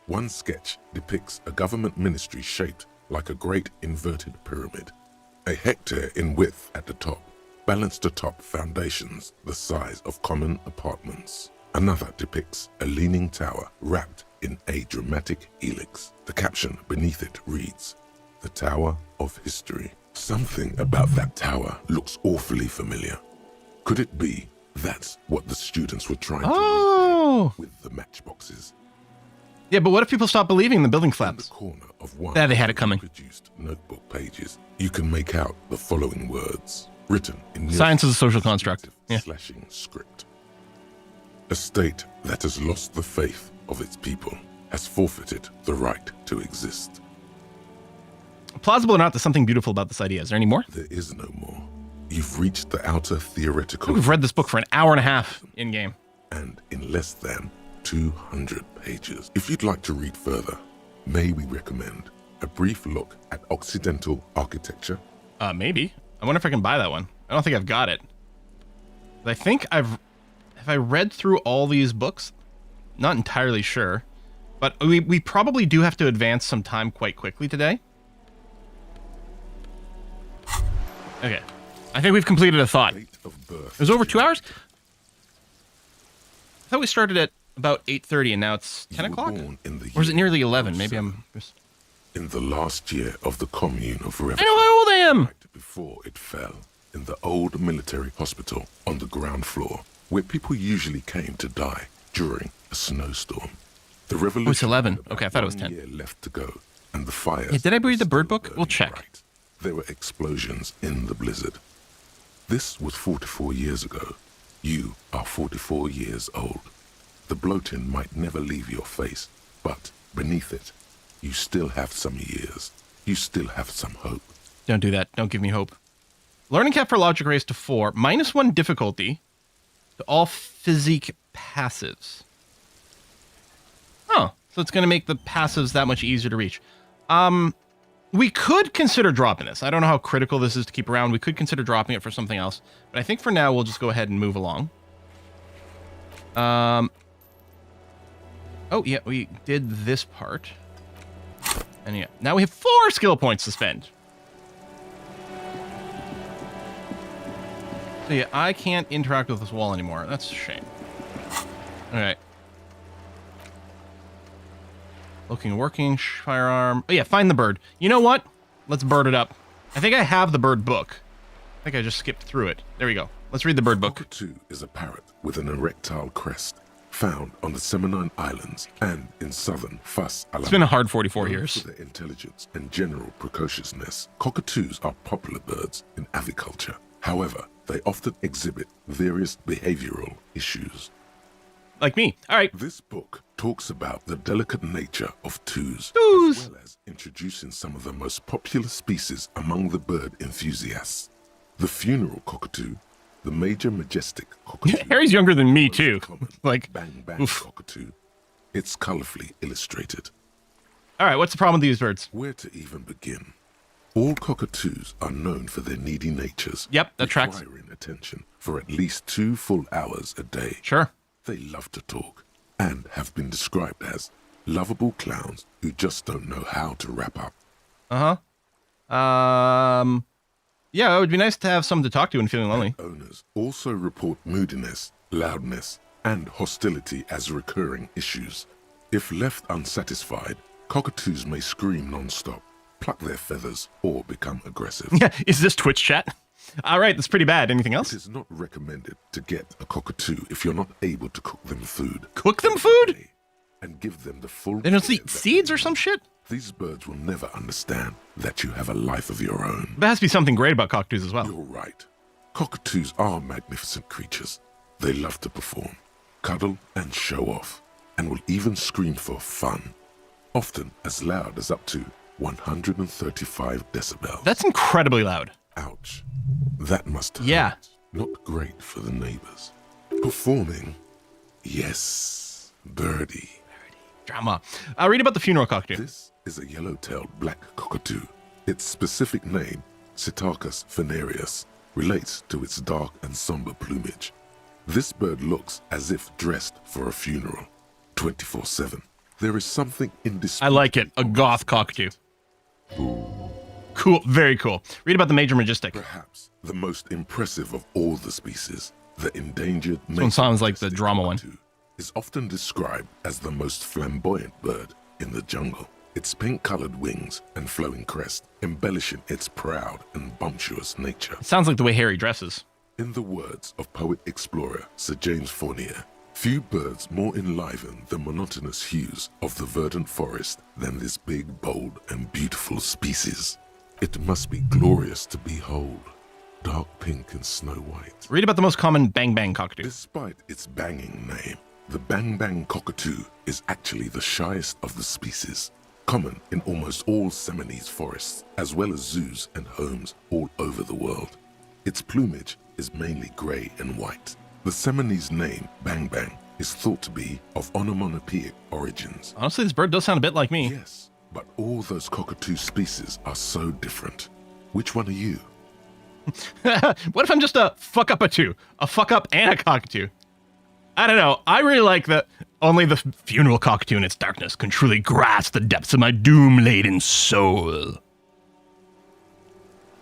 One sketch depicts a government ministry shaped like a great inverted pyramid, a hectare in width at the top, balanced atop foundations the size of common apartments. Another depicts a leaning tower wrapped in a dramatic helix. The caption beneath it reads, "The Tower of History." Something about that tower looks awfully familiar. Could it be that's what the students were trying to recreate with the matchboxes? Yeah, but what if people stop believing the building In the flaps? corner of one They had it coming. produced notebook pages, you can make out the following words written in Science is a social Nielsen's construct. Yeah. slashing script. A state that has lost the faith of its people has forfeited the right to exist. Plausible or not, there's something beautiful about this idea. Is there any more? There is no more. You've reached the outer theoretical... We've read this book for an hour and a half in-game. and in less than 200 pages. If you'd like to read further, may we recommend a brief look at Occidental architecture? Maybe. I wonder if I can buy that one. I don't think I've got it. But I think have I read through all these books? Not entirely sure. But we probably do have to advance some time quite quickly today. Okay. I think we've completed a thought. Date of birth. It was over 2 hours? I thought we started at about 8:30 and now it's 10 You were o'clock? born in the Or is it year nearly 11? Maybe I'm just... in the last year of the Commune of I Revolution. know how old I am! Right before it fell, in the old military hospital on the ground floor, where people usually came to die during a snowstorm. The revolution. Oh, it's 11. had about Okay, I thought it was 1 10. year left to go, and the fire. Yeah, did I read the Bird book? We'll check. There were explosions in the blizzard. This was 44 years ago. You are 44 years old. The bloating might never leave your face, but beneath it, you still have some years. You still have some hope. Don't do that. Don't give me hope. Learning cap for logic raised to 4. -1 difficulty to all physique passives. Oh, so it's going to make the passives that much easier to reach. We could consider dropping this. I don't know how critical this is to keep around. We could consider dropping it for something else. But I think for now, we'll just go ahead and move along. Oh, yeah, we did this part. And yeah, now we have 4 skill points to spend. So yeah, I can't interact with this wall anymore. That's a shame. Alright. Looking, working, firearm. Oh yeah, find the bird. You know what? Let's bird it up. I think I have the bird book. I think I just skipped through it. There we go. Let's read the bird book. Cockatoo is a parrot with an erectile crest, found on the Seminole Islands and in southern Fas Alamo. It's been a hard 44 Known years. For their intelligence and general precociousness, cockatoos are popular birds in aviculture. However, they often exhibit various behavioral issues. Like me. All right. This book talks about the delicate nature of twos, Twos. as well as introducing some of the most popular species among the bird enthusiasts. The funeral cockatoo, the major majestic cockatoo. Harry's younger than me, most too. common Like, bang bang oof. cockatoo. It's colorfully illustrated. All right, what's the problem with these birds? Where to even begin? All cockatoos are known for their needy natures. Yep, that tracks. Requiring attention for at least 2 full hours a day. Sure. They love to talk and have been described as lovable clowns who just don't know how to wrap up. Yeah, it would be nice to have someone to talk to when feeling lonely. Owners also report moodiness, loudness, and hostility as recurring issues. If left unsatisfied, cockatoos may scream non-stop, pluck their feathers, or become aggressive. Yeah, is this Twitch chat? All right, that's pretty bad. Anything It else? is not recommended to get a cockatoo if you're not able to cook them food. Cook them food? And give them the full They don't care eat that seeds they or some need. shit? These birds will never understand that you have a life of your own. There has to be something great about cockatoos as well. You're right. Cockatoos are magnificent creatures. They love to perform, cuddle, and show off, and will even scream for fun, often as loud as up to 135 decibels. That's incredibly loud. Ouch. That must hurt. Yeah. Not great for the neighbors. Performing? Yes, birdie. Drama. Read about the funeral cockatoo. This is a yellow-tailed black cockatoo. Its specific name, Psittacus venereus, relates to its dark and somber plumage. This bird looks as if dressed for a funeral, 24/7. There is something I indisputable. like it. A goth cockatoo. Cool. Very cool. Read about the major majestic. Perhaps the most impressive of all the species, the endangered one sounds like the majestic drama one. cockatoo, is often described as the most flamboyant bird in the jungle. Its pink-colored wings and flowing crest embellishing its proud and bumptious nature. It sounds like the way Harry dresses. In the words of poet-explorer Sir James Fournier, few birds more enliven the monotonous hues of the verdant forest than this big, bold, and beautiful species. It must be glorious to behold, dark pink and snow white. Read about the most common bang bang cockatoo. Despite its banging name, the bang bang cockatoo is actually the shyest of the species, common in almost all Seminoles forests, as well as zoos and homes all over the world. Its plumage is mainly gray and white. The Seminoles name, bang bang, is thought to be of onomatopoeic origins. Honestly, this bird does sound a bit like me. Yes, but all those cockatoo species are so different. Which one are you? What if I'm just a fuck up a fuck up and a cockatoo? I don't know. I really like that only the funeral cockatoo in its darkness can truly grasp the depths of my doom-laden soul.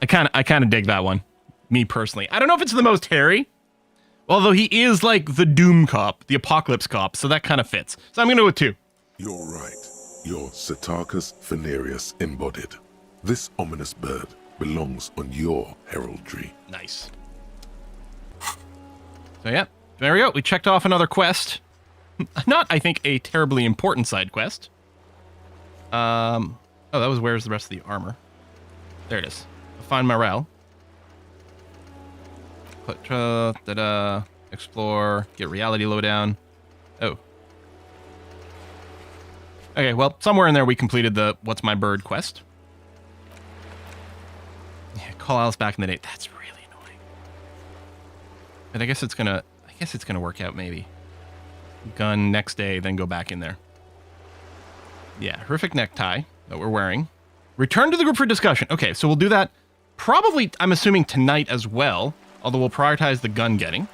I kind of dig that one, me personally. I don't know if it's the most hairy, although he is like the doom cop, the apocalypse cop, so that kind of fits. So I'm going to go with 2. You're right. You're Psittacus venereus embodied. This ominous bird belongs on your heraldry. Nice. So yeah, there we go. We checked off another quest. Not, I think, a terribly important side quest. Oh, that was where's the rest of the armor? There it is. Find morale. Explore. Get reality lowdown. Oh. Okay, well, somewhere in there we completed the What's My Bird quest. Yeah, call Alice back in the day. That's really annoying. But I guess it's gonna work out maybe. Gun next day, then go back in there. Yeah, horrific necktie that we're wearing. Return to the group for discussion. Okay, so we'll do that probably, I'm assuming, tonight as well, although we'll prioritize the gun getting.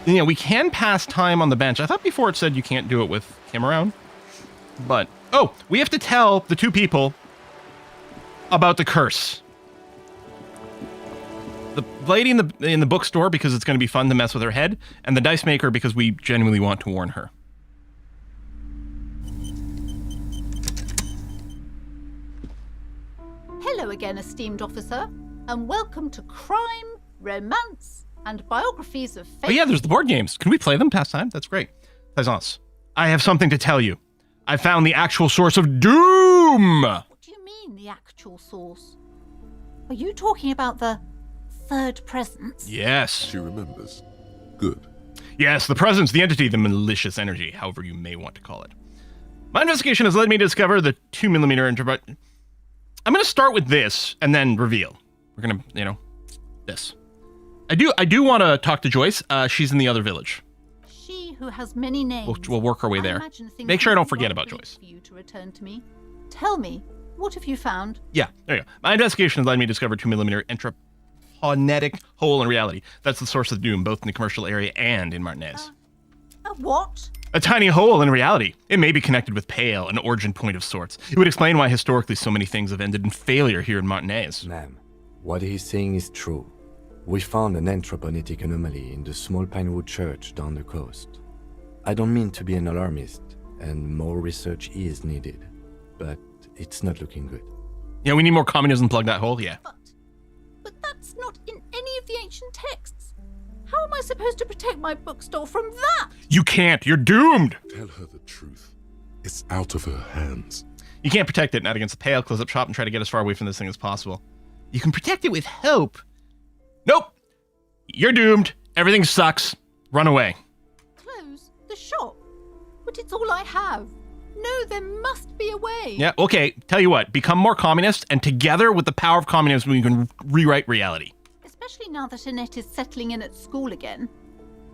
Yeah, we can pass time on the bench. I thought before it said you can't do it with him around. But, oh, we have to tell the 2 people about the curse. The lady in the bookstore, because it's going to be fun to mess with her head, and the dice maker, because we genuinely want to warn her. Hello again, esteemed officer, and welcome to Crime, Romance, And biographies of Oh yeah, there's the board games. Can we play them past time? That's great. Plaisance. I have something to tell you. I found the actual source of doom! What do you mean, the actual source? Are you talking about the third presence? Yes. She remembers. Good. Yes, the presence, the entity, the malicious energy, however you may want to call it. My investigation has led me to discover the 2mm I'm going to start with this and then reveal. We're going to, this. I do want to talk to Joyce. She's in the other village. She who has many names. We'll work our way there. Make sure I don't forget about Joyce. For you to return to me. Tell me, what have you found? Yeah, there you go. My investigation has led me to discover 2mm intraponetic hole in reality. That's the source of doom, both in the commercial area and in Martinez. A what? A tiny hole in reality. It may be connected with Pale, an origin point of sorts. It would explain why historically so many things have ended in failure here in Martinez. Ma'am, what he's saying is true. We found an anthroponetic anomaly in the small pinewood church down the coast. I don't mean to be an alarmist, and more research is needed, but it's not looking good. Yeah, we need more communism to plug that hole, yeah. But that's not in any of the ancient texts. How am I supposed to protect my bookstore from that? You can't. You're doomed. Tell her the truth. It's out of her hands. You can't protect it, not against the Pale. Close up shop and try to get as far away from this thing as possible. You can protect it with hope. Nope. You're doomed. Everything sucks. Run away. Close the shop? But it's all I have. No, there must be a way. Yeah, okay. Tell you what. Become more communist, and together with the power of communism, we can rewrite reality. Especially now that Annette is settling in at school again.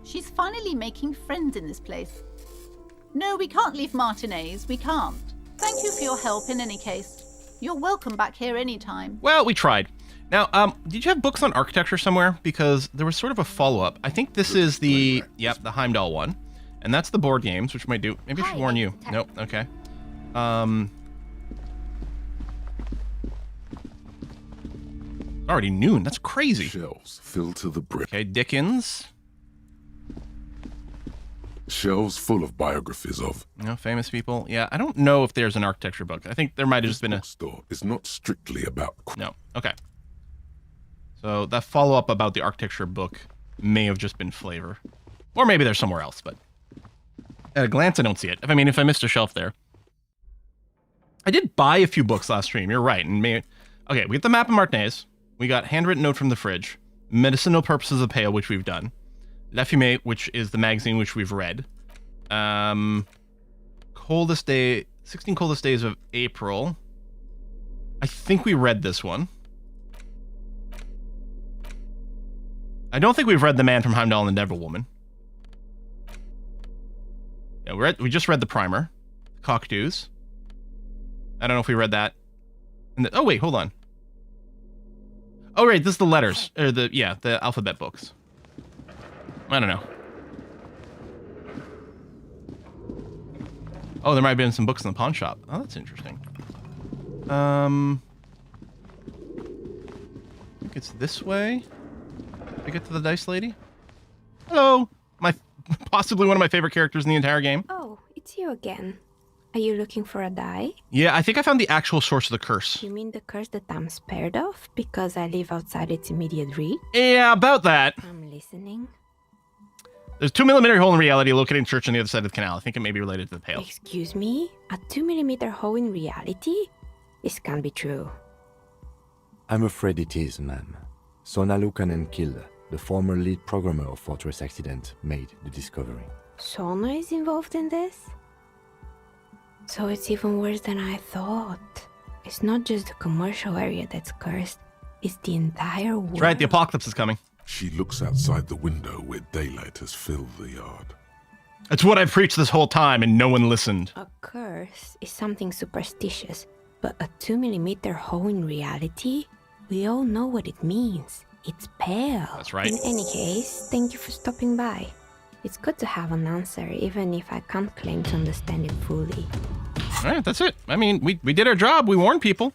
She's finally making friends in this place. No, we can't leave Martinez. We can't. Thank you for your help in any case. You're welcome back here anytime. Well, we tried. Now, did you have books on architecture somewhere? Because there was sort of a follow-up. I think this is the Heimdall one. And that's the board games, which might do... Maybe I should warn you. Nope, okay. Already noon. That's crazy. Shelves filled to the brim. Okay, Dickens. Shelves full of biographies of... famous people. Yeah, I don't know if there's an architecture book. I think there might have just been a... Bookstore is not strictly about... No, okay. So that follow-up about the architecture book may have just been flavor. Or maybe there's somewhere else, but... At a glance, I don't see it. If I missed a shelf there. I did buy a few books last stream, you're right. And okay, we got the Map of Martinez. We got Handwritten Note from the Fridge. Medicinal Purposes of Pale, which we've done. La Fumée, which is the magazine which we've read. 16 Coldest Days of April. I think we read this one. I don't think we've read The Man from Heimdall and the Devil Woman. Yeah, we just read the primer. Cockatoos. I don't know if we read that. Oh wait, hold on. Oh right, this is the letters. Or the alphabet books. I don't know. Oh, there might have been some books in the pawn shop. Oh, that's interesting. I think it's this way. Did I get to the dice lady? Hello! Possibly one of my favorite characters in the entire game. Oh, it's you again. Are you looking for a die? Yeah, I think I found the actual source of the curse. You mean the curse that I'm spared of because I live outside its immediate reach? Yeah, about that. I'm listening. There's a 2mm hole in reality located in church on the other side of the canal. I think it may be related to the Pale. Excuse me? A 2mm hole in reality? This can't be true. I'm afraid it is, ma'am. Sona Lukanen-Kill, the former lead programmer of Fortress Accident, made the discovery. Sona is involved in this? So it's even worse than I thought. It's not just the commercial area that's cursed, it's the entire world. That's right, the apocalypse is coming. She looks outside the window where daylight has filled the yard. It's what I've preached this whole time and no one listened. A curse is something superstitious, but a 2mm hole in reality? We all know what it means. It's pale. That's right. In any case, thank you for stopping by. It's good to have an answer, even if I can't claim to understand it fully. All right, that's it. I mean, we did our job. We warned people.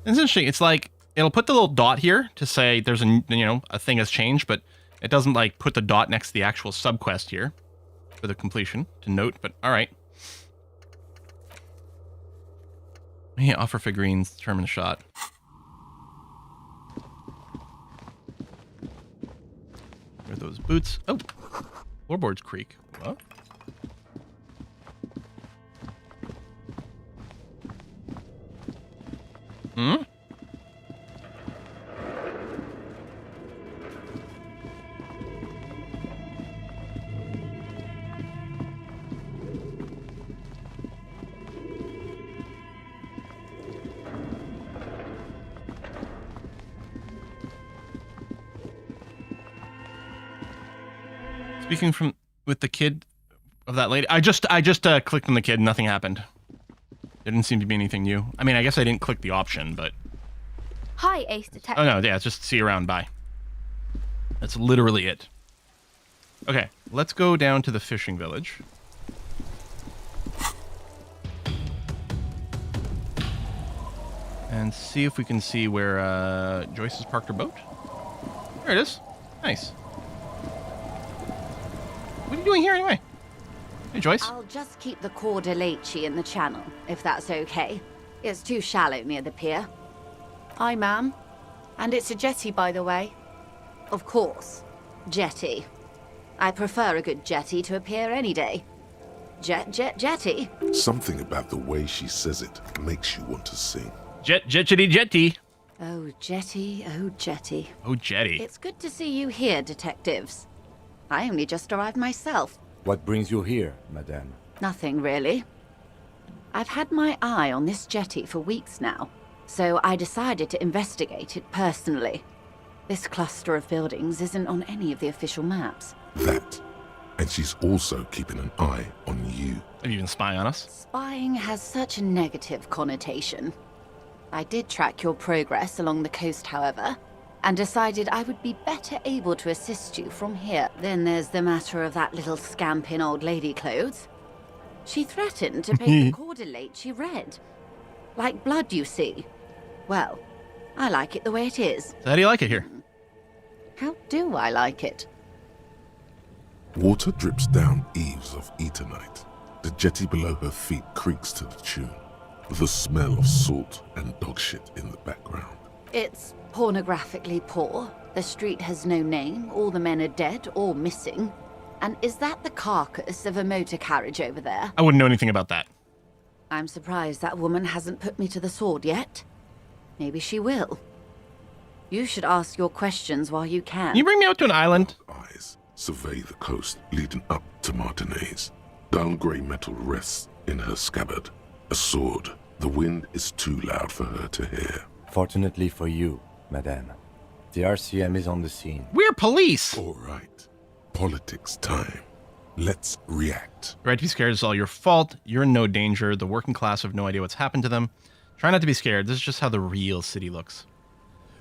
It's interesting. It's like, it'll put the little dot here to say there's a thing has changed, but it doesn't like put the dot next to the actual subquest here for the completion to note, but all right. Yeah, offer figurines, determine the shot. boots. Oh, floorboards creak. What? Hmm? Speaking with the kid of that lady, I just clicked on the kid. Nothing happened. There didn't seem to be anything new. I mean, I guess I didn't click the option, but. Hi, Ace Detective. Oh no, yeah, it's just see you around. Bye. That's literally it. Okay, let's go down to the fishing village. And see if we can see where Joyce has parked her boat. There it is. Nice. What are you doing here anyway? Hey, Joyce. I'll just keep the Cordeleche in the channel, if that's okay. It's too shallow near the pier. Hi, ma'am. And it's a jetty, by the way. Of course. Jetty. I prefer a good jetty to a pier any day. Jetty. Something about the way she says it makes you want to sing. Jetty. Oh, Jetty, oh, Jetty. Oh, Jetty. It's good to see you here, detectives. I only just arrived myself. What brings you here, madame? Nothing, really. I've had my eye on this jetty for weeks now, so I decided to investigate it personally. This cluster of buildings isn't on any of the official maps. That. And she's also keeping an eye on you. Have you been spying on us? Spying has such a negative connotation. I did track your progress along the coast, however, and decided I would be better able to assist you from here. Then there's the matter of that little scamp in old lady clothes. She threatened to paint the Cordeleche red. Like blood, you see. Well, I like it the way it is. So how do you like it here? How do I like it? Water drips down eaves of Eternite. The jetty below her feet creaks to the tune. The smell of salt and dog shit in the background. It's pornographically poor. The street has no name. All the men are dead or missing. And is that the carcass of a motor carriage over there? I wouldn't know anything about that. I'm surprised that woman hasn't put me to the sword yet. Maybe she will. You should ask your questions while you can. Can you bring me out to an island? Eyes survey the coast leading up to Martinez. Dull grey metal rests in her scabbard. A sword. The wind is too loud for her to hear. Fortunately for you, madame, the RCM is on the scene. We're police! All right. Politics time. Let's react. Right to be scared is all your fault. You're in no danger. The working class have no idea what's happened to them. Try not to be scared. This is just how the real city looks.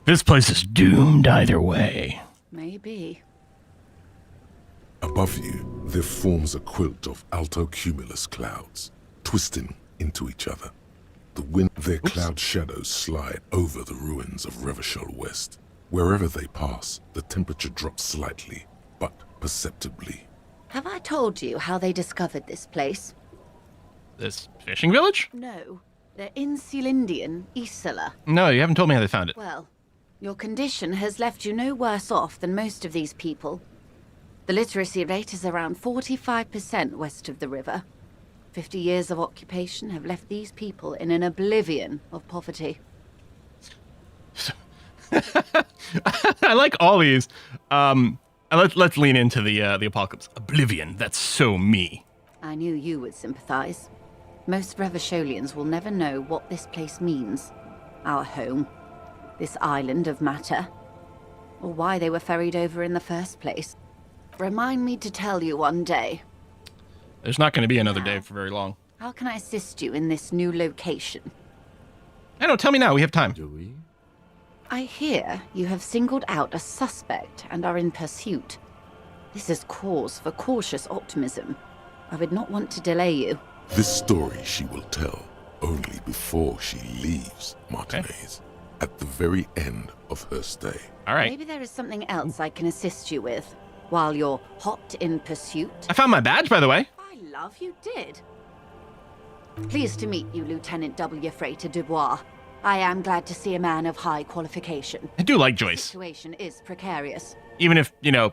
This place is doomed either way. Maybe. Above you, there forms a quilt of altocumulus clouds, twisting into each other. The wind, their cloud shadows slide over the ruins of Revachol West. Wherever they pass, the temperature drops slightly, but perceptibly. Have I told you how they discovered this place? This fishing village? No. The Insulindian Isola. No, you haven't told me how they found it. Well, your condition has left you no worse off than most of these people. The literacy rate is around 45% west of the river. 50 years of occupation have left these people in an oblivion of poverty. I like all these. Let's lean into the apocalypse. Oblivion, that's so me. I knew you would sympathize. Most Revacholians will never know what this place means. Our home. This island of matter. Or why they were ferried over in the first place. Remind me to tell you one day. There's not going to be another day for very long. How can I assist you in this new location? I know, tell me now, we have time. Do we? I hear you have singled out a suspect and are in pursuit. This is cause for cautious optimism. I would not want to delay you. This story she will tell only before she leaves Martinez, at the very end of her stay. All right. Maybe there is something else I can assist you with, while you're hot in pursuit. I found my badge, by the way. I love you did. Pleased to meet you, Lieutenant W. Freighter Dubois. I am glad to see a man of high qualification. I do like The Joyce. situation is precarious. Even if, you know,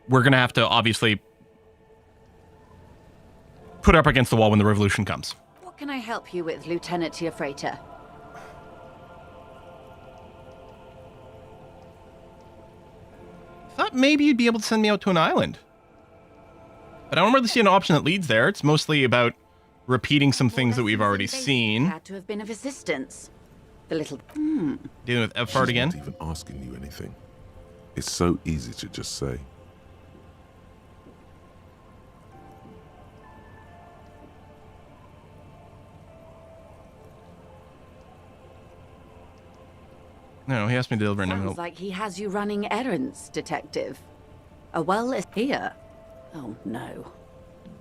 we're going to have to obviously put up against the wall when the revolution comes. What can I help you with, Lieutenant Tiafreta? Thought maybe you'd be able to send me out to an island. But I don't really see an option that leads there. It's mostly about repeating some things that we've already seen. Had to have been of assistance. The little... Dealing with F-Fart again. She's not even asking you anything. It's so easy to just say. No, he asked me to deliver a Sounds note. like he has you running errands, Detective. Here. Oh no.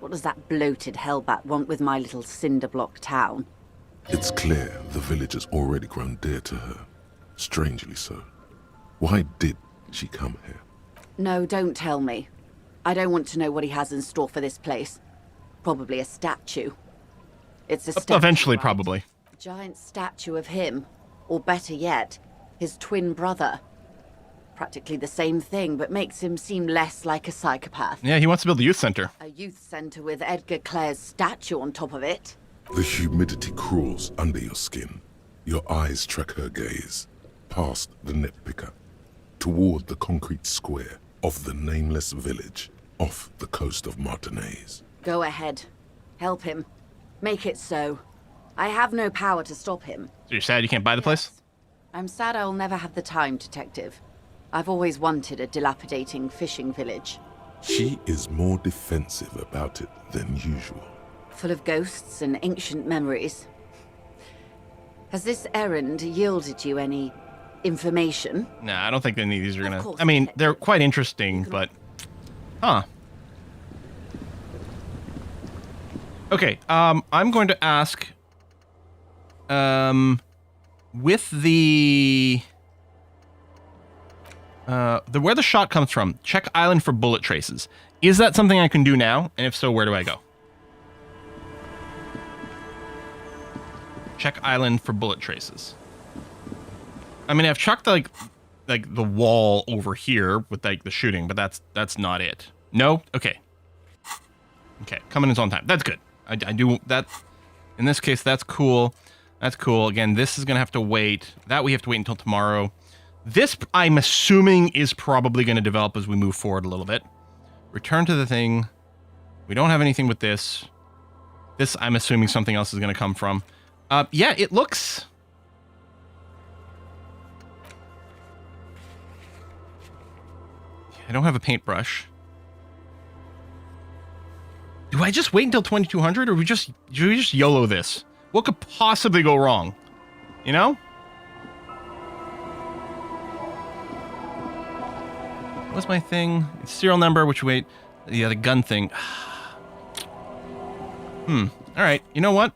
What does that bloated hellbat want with my little cinder block town? It's clear the village has already grown dear to her. Strangely so. Why did she come here? No, don't tell me. I don't want to know what he has in store for this place. Probably a statue. It's a statue. Eventually, right? probably. A giant statue of him. Or better yet, his twin brother. Practically the same thing, but makes him seem less like a psychopath. Yeah, he wants to build a youth center. A youth center with Edgar Clare's statue on top of it. The humidity crawls under your skin. Your eyes track her gaze, past the nitpicker, toward the concrete square of the nameless village off the coast of Martinaise. Go ahead. Help him. Make it so. I have no power to stop him. So you're sad you can't buy the place? I'm sad I'll never have the time, Detective. I've always wanted a dilapidating fishing village. She is more defensive about it than usual. Full of ghosts and ancient memories. Has this errand yielded you any information? Nah, I don't think any of these are gonna... course, I mean, they're quite interesting, but... Huh. Okay, I'm going to ask... with the where the shot comes from, check island for bullet traces. Is that something I can do now? And if so, where do I go? Check island for bullet traces. I mean, I've checked like the wall over here with like the shooting, but that's not it. No? Okay. Okay, coming in on time. That's good. I do that. In this case, that's cool. That's cool. Again, this is going to have to wait. That we have to wait until tomorrow. This, I'm assuming, is probably going to develop as we move forward a little bit. Return to the thing. We don't have anything with this. This, I'm assuming something else is going to come from. Yeah, it looks... I don't have a paintbrush. Do I just wait until 2200 or do we just YOLO this? What could possibly go wrong? You know? What's my thing? It's serial number, which wait. Yeah, the gun thing. Alright, you know what?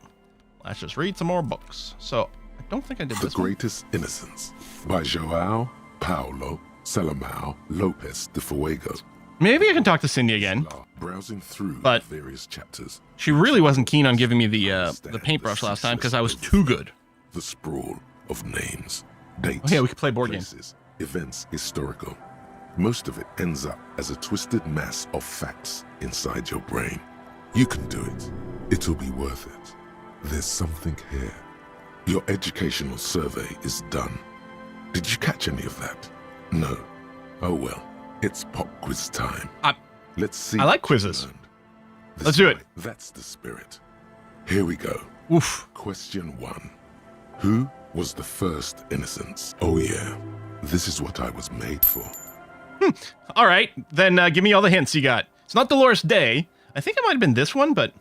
Let's just read some more books. So, I don't think I did this The Greatest Innocence by João Paulo Salomão Lopes de Fuego. Maybe I can talk to Cindy again. Browsing through but various chapters. She really wasn't keen on giving me the paintbrush last time because I was too good. The sprawl of names, dates, oh, yeah, we could play board places, events, historical. Most of it ends up as a twisted mass of facts inside your brain. You can do it. It'll be worth it. There's something here. Your educational survey is done. Did you catch any of that? No. Oh well. It's pop quiz time. Let's see. I like quizzes. Let's do it. That's the spirit. Here we go. Oof. Question 1. Who was the first innocence? Oh yeah. This is what I was made for. All right. Then give me all the hints you got. It's not Dolores Day. I think it might have been this one, but...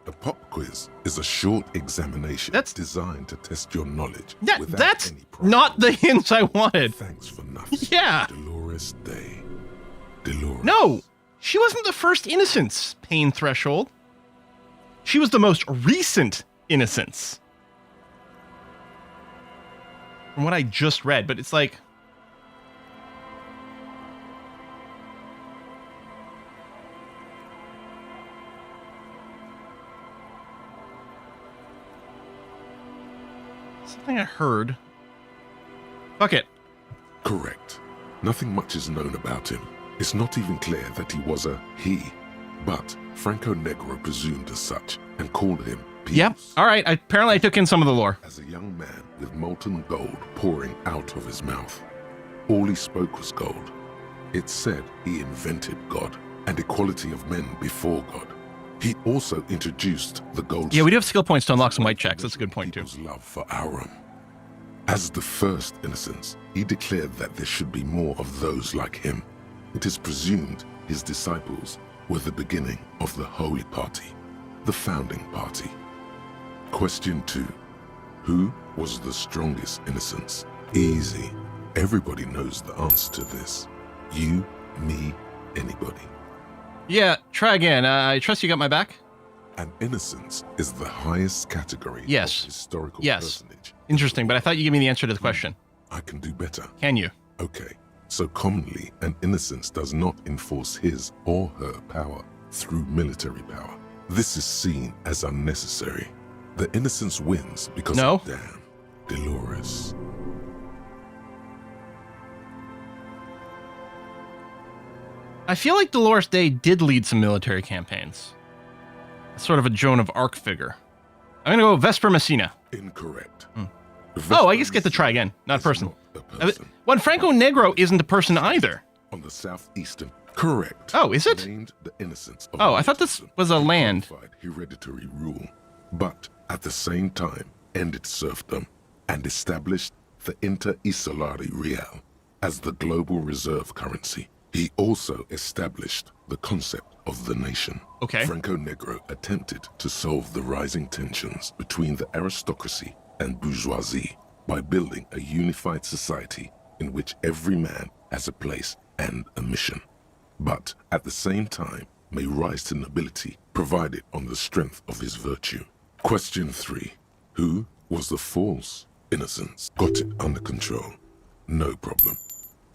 A pop quiz is a short examination that's designed to test your knowledge. Yeah, that's not the hints I wanted. Thanks for nothing. Yeah. Dolores Day. Dolores. No, she wasn't the first innocence, pain threshold. She was the most recent innocence. From what I just read, but it's like... Something I heard. Fuck it. Correct. Nothing much is known about him. It's not even clear that he was a he, but Franco Negro presumed as such and called him Pius. Yep. All right. Apparently I took in some of the lore. As a young man with molten gold pouring out of his mouth. All he spoke was gold. It said he invented God and equality of men before God. He also introduced the gold. Yeah, we do have skill points to unlock some white checks. That's a good point, too. People's love for Aurum. As the first innocence, he declared that there should be more of those like him. It is presumed his disciples were the beginning of the Holy Party, the founding party. Question 2. Who was the strongest innocence? Easy. Everybody knows the answer to this. You, me, anybody. Yeah, try again. I trust you got my back? An innocence is the highest category of historical personage. Interesting, but I thought you gave me the answer to the question. I can do better. Can you? Okay, so commonly an innocence does not enforce his or her power through military power. This is seen as unnecessary. The innocence wins because of damn Dolores. I feel like Dolores Day did lead some military campaigns. Sort of a Joan of Arc figure. I'm gonna go Vesper Messina. Incorrect. Oh, I guess get to try again. Not a person. Well, Franco Negro isn't a person either. On the southeastern. Correct. Oh, is it? Named the innocence of I thought this was a land. Hereditary rule, but at the same time ended serfdom and established the Inter-Isolari Real as the global reserve currency. He also established the concept of the nation. Okay. Franco Negro attempted to solve the rising tensions between the aristocracy and bourgeoisie by building a unified society in which every man has a place and a mission, but at the same time may rise to nobility provided on the strength of his virtue. Question 3. Who was the false innocence? Got it under control. No problem.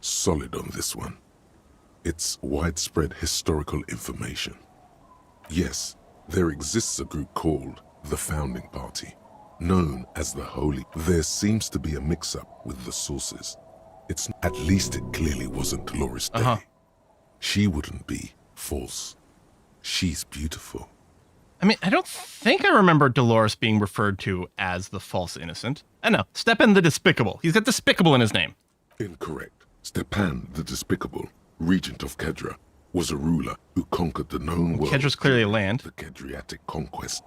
Solid on this one. It's widespread historical information. Yes, there exists a group called the Founding Party, known as the Holy. There seems to be a mix-up with the sources. At least it clearly wasn't Dolores Day. She wouldn't be false. She's beautiful. I mean, I don't think I remember Dolores being referred to as the false innocent. I know. Stepan the Despicable. He's got Despicable in his name. Incorrect. Stepan the Despicable, regent of Kedra, was a ruler who conquered the known world. Kedra's clearly a land. The Kedriatic conquest,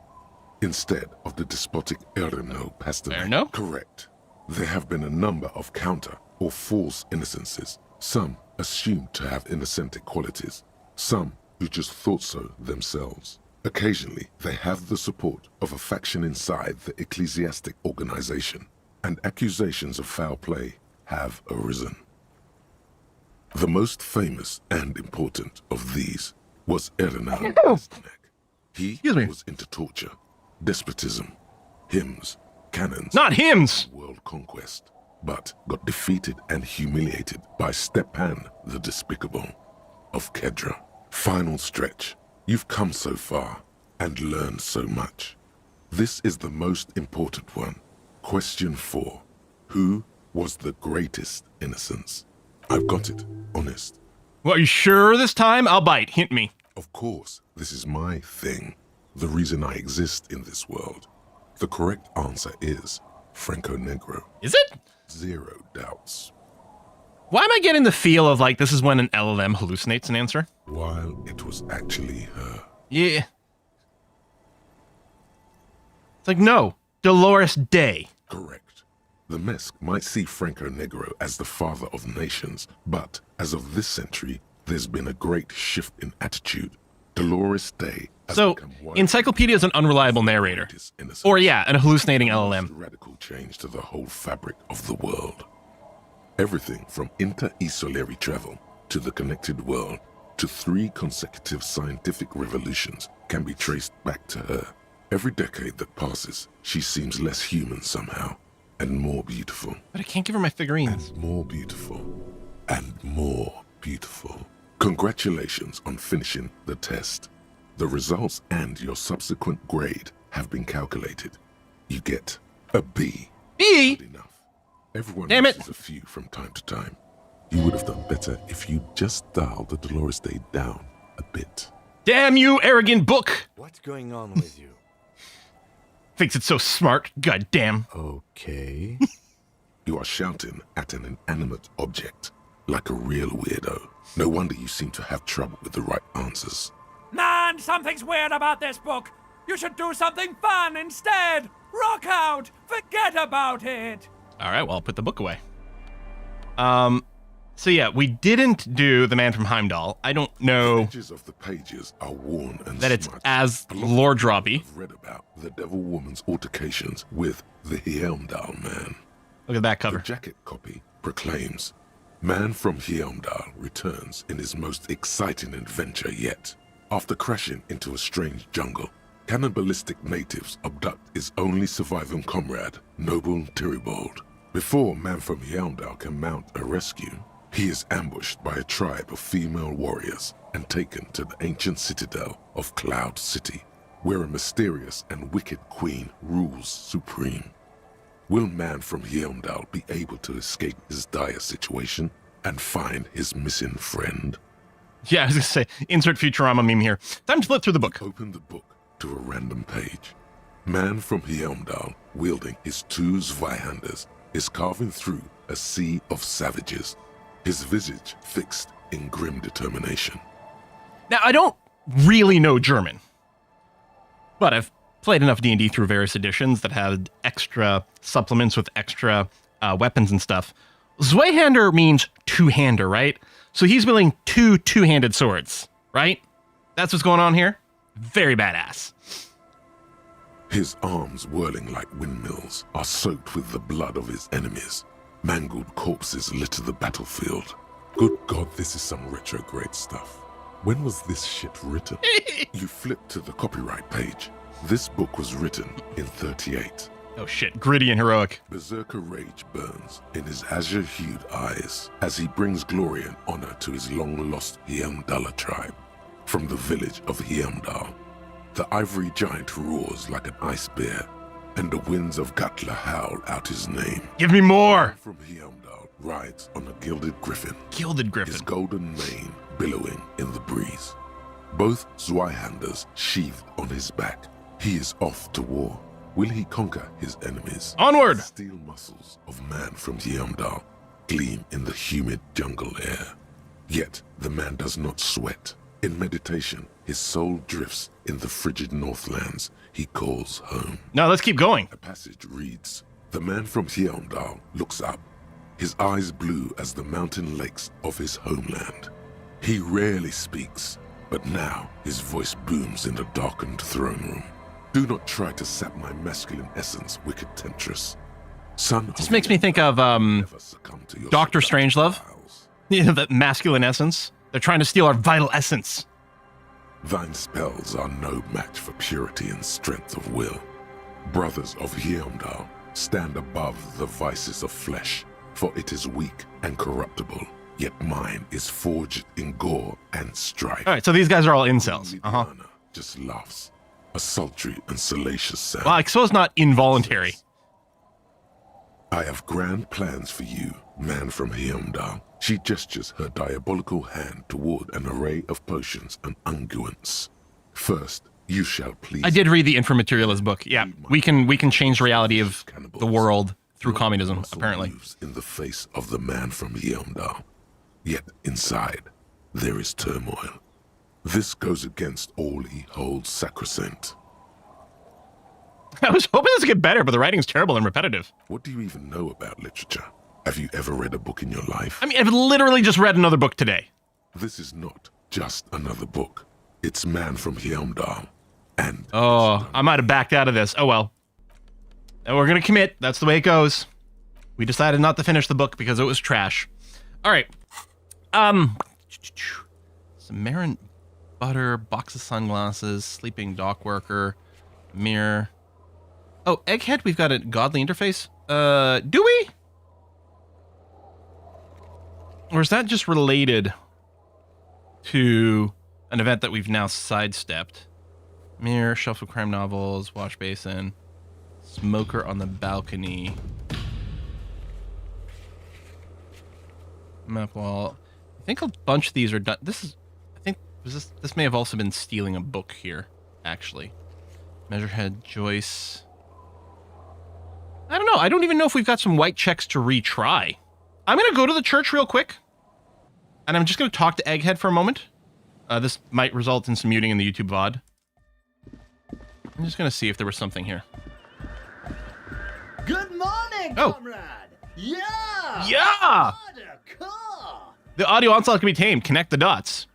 instead of the despotic Erno Pasternak. Erno? Correct. There have been a number of counter or false innocences. Some assumed to have innocentic qualities. Some who just thought so themselves. Occasionally, they have the support of a faction inside the ecclesiastic organization, and accusations of foul play have arisen. The most famous and important of these was Erno Pasternak. He was into torture, despotism, hymns, cannons. Not hymns! World conquest, but got defeated and humiliated by Stepan the Despicable of Kedra. Final stretch. You've come so far and learned so much. This is the most important one. Question 4. Who was the greatest innocence? I've got it. Honest. Well, are you sure this time? I'll bite. Hint me. Of course, this is my thing. The reason I exist in this world. The correct answer is Franco Negro. Is it? Zero doubts. Why am I getting the feel of like this is when an LLM hallucinates an answer? While it was actually her. Yeah. It's like, no, Dolores Day. Correct. The Mesk might see Franco Negro as the father of nations, but as of this century, there's been a great shift in attitude. Dolores Day has so, become Encyclopedia is an unreliable narrator. Or yeah, an hallucinating LLM. Radical change to the whole fabric of the world. Everything from inter-isolary travel to the connected world to 3 consecutive scientific revolutions can be traced back to her. Every decade that passes, she seems less human somehow, and more beautiful. But I can't give her my figurines. And more beautiful. And more beautiful. Congratulations on finishing the test. The results and your subsequent grade have been calculated. You get a B. B? Good enough. Everyone Damn it. misses a few from time to time. You would have done better if you just dialed the Dolores Day down a bit. Damn you, arrogant book! What's going on with you? Thinks it's so smart. God damn. Okay. You are shouting at an inanimate object, like a real weirdo. No wonder you seem to have trouble with the right answers. Man, something's weird about this book. You should do something fun instead. Rock out. Forget about it. All right, well, I'll put the book away. So yeah, we didn't do The Man from Heimdall. I don't know The edges of the pages are worn and that it's smudged. as A lot of lore people droppy. have read about the Devil Woman's altercations with the Heimdall Man. Look at that The cover. jacket copy proclaims, Man from Heimdall returns in his most exciting adventure yet. After crashing into a strange jungle, cannibalistic natives abduct his only surviving comrade, Noble Tyribald. Before Man from Heimdall can mount a rescue, he is ambushed by a tribe of female warriors and taken to the ancient citadel of Cloud City, where a mysterious and wicked queen rules supreme. Will Man from Heimdall be able to escape his dire situation and find his missing friend? Yeah, I was gonna say, insert Futurama meme here. Time to flip through the book. Open the book to a random page. Man from Heimdall, wielding his two Zweihanders, is carving through a sea of savages, his visage fixed in grim determination. Now, I don't really know German, but I've played enough D&D through various editions that had extra supplements with extra weapons and stuff. Zweihander means two-hander, right? So he's wielding two two-handed swords, right? That's what's going on here? Very badass. His arms, whirling like windmills, are soaked with the blood of his enemies. Mangled corpses litter the battlefield. Good God, this is some retrograde stuff. When was this shit written? You flip to the copyright page. This book was written in 38. Oh shit, gritty and heroic. Berserker rage burns in his azure-hued eyes as he brings glory and honor to his long-lost Heimdall tribe. From the village of Heimdall, the ivory giant roars like an ice bear, and the winds of Gatla howl out his name. Give me more! From Heimdall rides on a gilded griffin, Gilded his Griffin. golden mane billowing in the breeze. Both Zweihanders sheathed on his back. He is off to war. Will he conquer his enemies? Onward! The steel muscles of Man from Heimdall gleam in the humid jungle air. Yet the man does not sweat. In meditation, his soul drifts in the frigid northlands he calls home. No, let's keep going. A passage reads, The man from Heimdall looks up, his eyes blue as the mountain lakes of his homeland. He rarely speaks, but now his voice booms in the darkened throne room. Do not try to sap my masculine essence, wicked temptress. Son, This makes me think of never succumb to your Dr. seductive Strangelove. wiles. You know, that masculine essence. They're trying to steal our vital essence. Thine spells are no match for purity and strength of will. Brothers of Heimdall, stand above the vices of flesh, for it is weak and corruptible, yet mine is forged in gore and strife. All right, so these guys are all incels. Uh-huh. Lidiana just laughs, a sultry and salacious sound. Well, I suppose not involuntary. I have grand plans for you, Man from Heimdall. She gestures her diabolical hand toward an array of potions and unguents. First, you shall please. I did read the Inframaterialist book. Yeah, we can change the reality of the world through communism, Muscle apparently. moves in the face of the man from Heimdall. Yet inside, there is turmoil. This goes against all he holds sacrosanct. I was hoping this would get better, but the writing's terrible and repetitive. What do you even know about literature? Have you ever read a book in your life? I mean, I've literally just read another book today. This is not just another book. It's Man from Heimdall. And Oh, I might have backed out of this. Oh well. And we're gonna commit. That's the way it goes. We decided not to finish the book because it was trash. All right. Samaran butter, box of sunglasses, sleeping dock worker, mirror. Oh, Egghead, we've got a godly interface. Do we? Or is that just related to an event that we've now sidestepped? Mirror, shelf of crime novels, wash basin, smoker on the balcony. Map wall. I think a bunch of these are done. This is, I think, this may have also been stealing a book here, actually. Measurehead, Joyce. I don't know. I don't even know if we've got some white checks to retry. I'm going to go to the church real quick. And I'm just going to talk to Egghead for a moment. This might result in some muting in the YouTube VOD. I'm just going to see if there was something here. Good morning, comrade! Yeah! Yeah! The audio onslaught can be tamed. Connect the dots.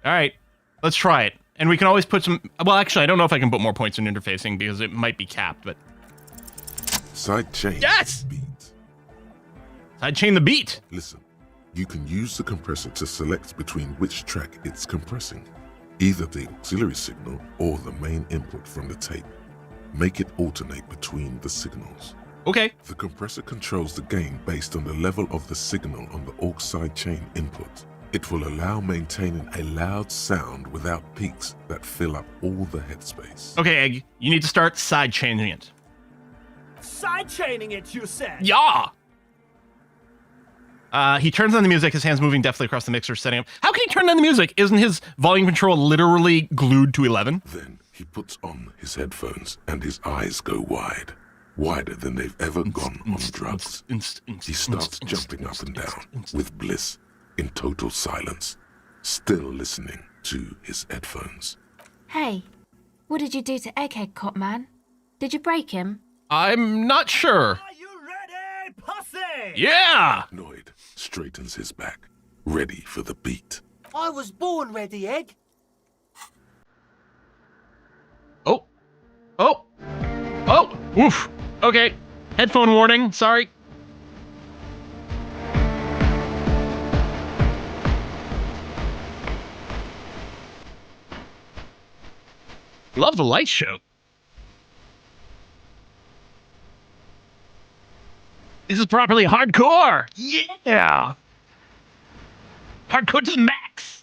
All right, let's try it. And we can always put some... Well, actually, I don't know if I can put more points in interfacing because it might be capped, but... Sidechain. Yes! Beat. Sidechain the beat. Listen, you can use the compressor to select between which track it's compressing. Either the auxiliary signal or the main input from the tape. Make it alternate between the signals. Okay. The compressor controls the gain based on the level of the signal on the aux sidechain input. It will allow maintaining a loud sound without peaks that fill up all the headspace. Okay, Egg, you need to start sidechaining it. Sidechaining it, you said? Yeah! He turns on the music, his hands moving deftly across the mixer, setting up. How can he turn on the music? Isn't his volume control literally glued to 11? Then he puts on his headphones and his eyes go wide. Wider than they've ever gone on drugs. He starts jumping up and down with bliss in total silence, still listening to his headphones. Hey, what did you do to Egghead, Cop Man? Did you break him? I'm not sure. Are you ready, pussy? Yeah! Noid straightens his back, ready for the beat. I was born ready, Egg. Oh. Oh. Oh. Oof. Okay. Headphone warning. Sorry. Love the light show. This is properly hardcore. Yeah. Hardcore to the max.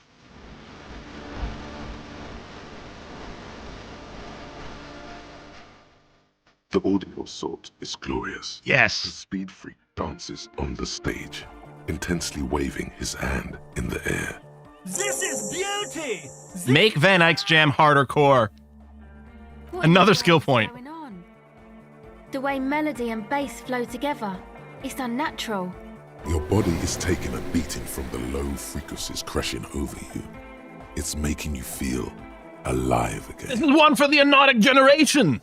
The audio assault is glorious. Yes. The speed freak dances on the stage, intensely waving his hand in the air. This is beauty! Make Van Eyck's jam harder core. Another skill point. Going on? The way melody and bass flow together, it's unnatural. Your body is taking a beating from the low frequencies crashing over you. It's making you feel alive again. This is one for the Anodic generation.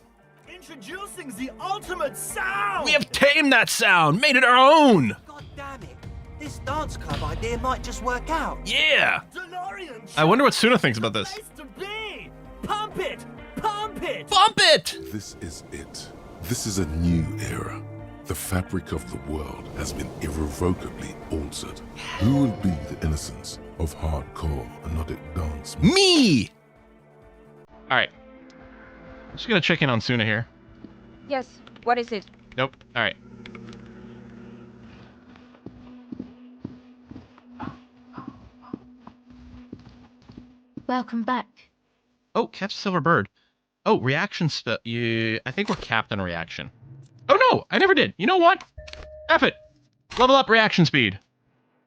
Introducing the ultimate sound! We have tamed that sound, made it our own. God damn it. This dance club idea might just work out. Yeah. DeLorean, I wonder what Suna thinks about this. place to be! Pump it! Pump it! Bump it! This is it. This is a new era. The fabric of the world has been irrevocably altered. Who will be the innocence of hardcore Anodic dance? Me! Alright. Just gonna check in on Suna here. Yes, what is it? Nope. Alright. Welcome back. Oh, catch a silver bird. Oh, reaction stuff. Yeah, I think we're capped on reaction. Oh no, I never did. You know what? F it. Level up reaction speed.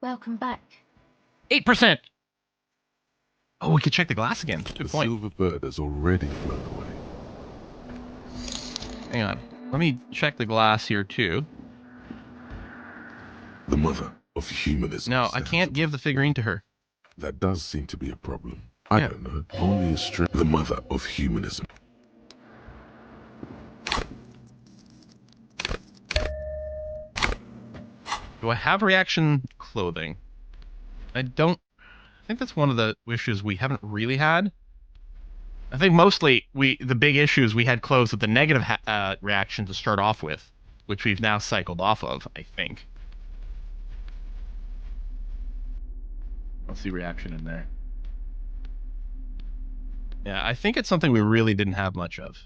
Welcome back. 8%. Oh, we could check the glass again. Good The point. silver bird has already flown away. Hang on. Let me check the glass here too. The mother of humanism. No, I can't give the figurine to her. That does seem to be a problem. I don't know. Only a strip. The mother of humanism. Do I have reaction clothing? I don't. I think that's one of the issues we haven't really had. I think mostly the big issues we had clothes with the negative reaction to start off with, which we've now cycled off of, I think. Let's see reaction in there. Yeah, I think it's something we really didn't have much of.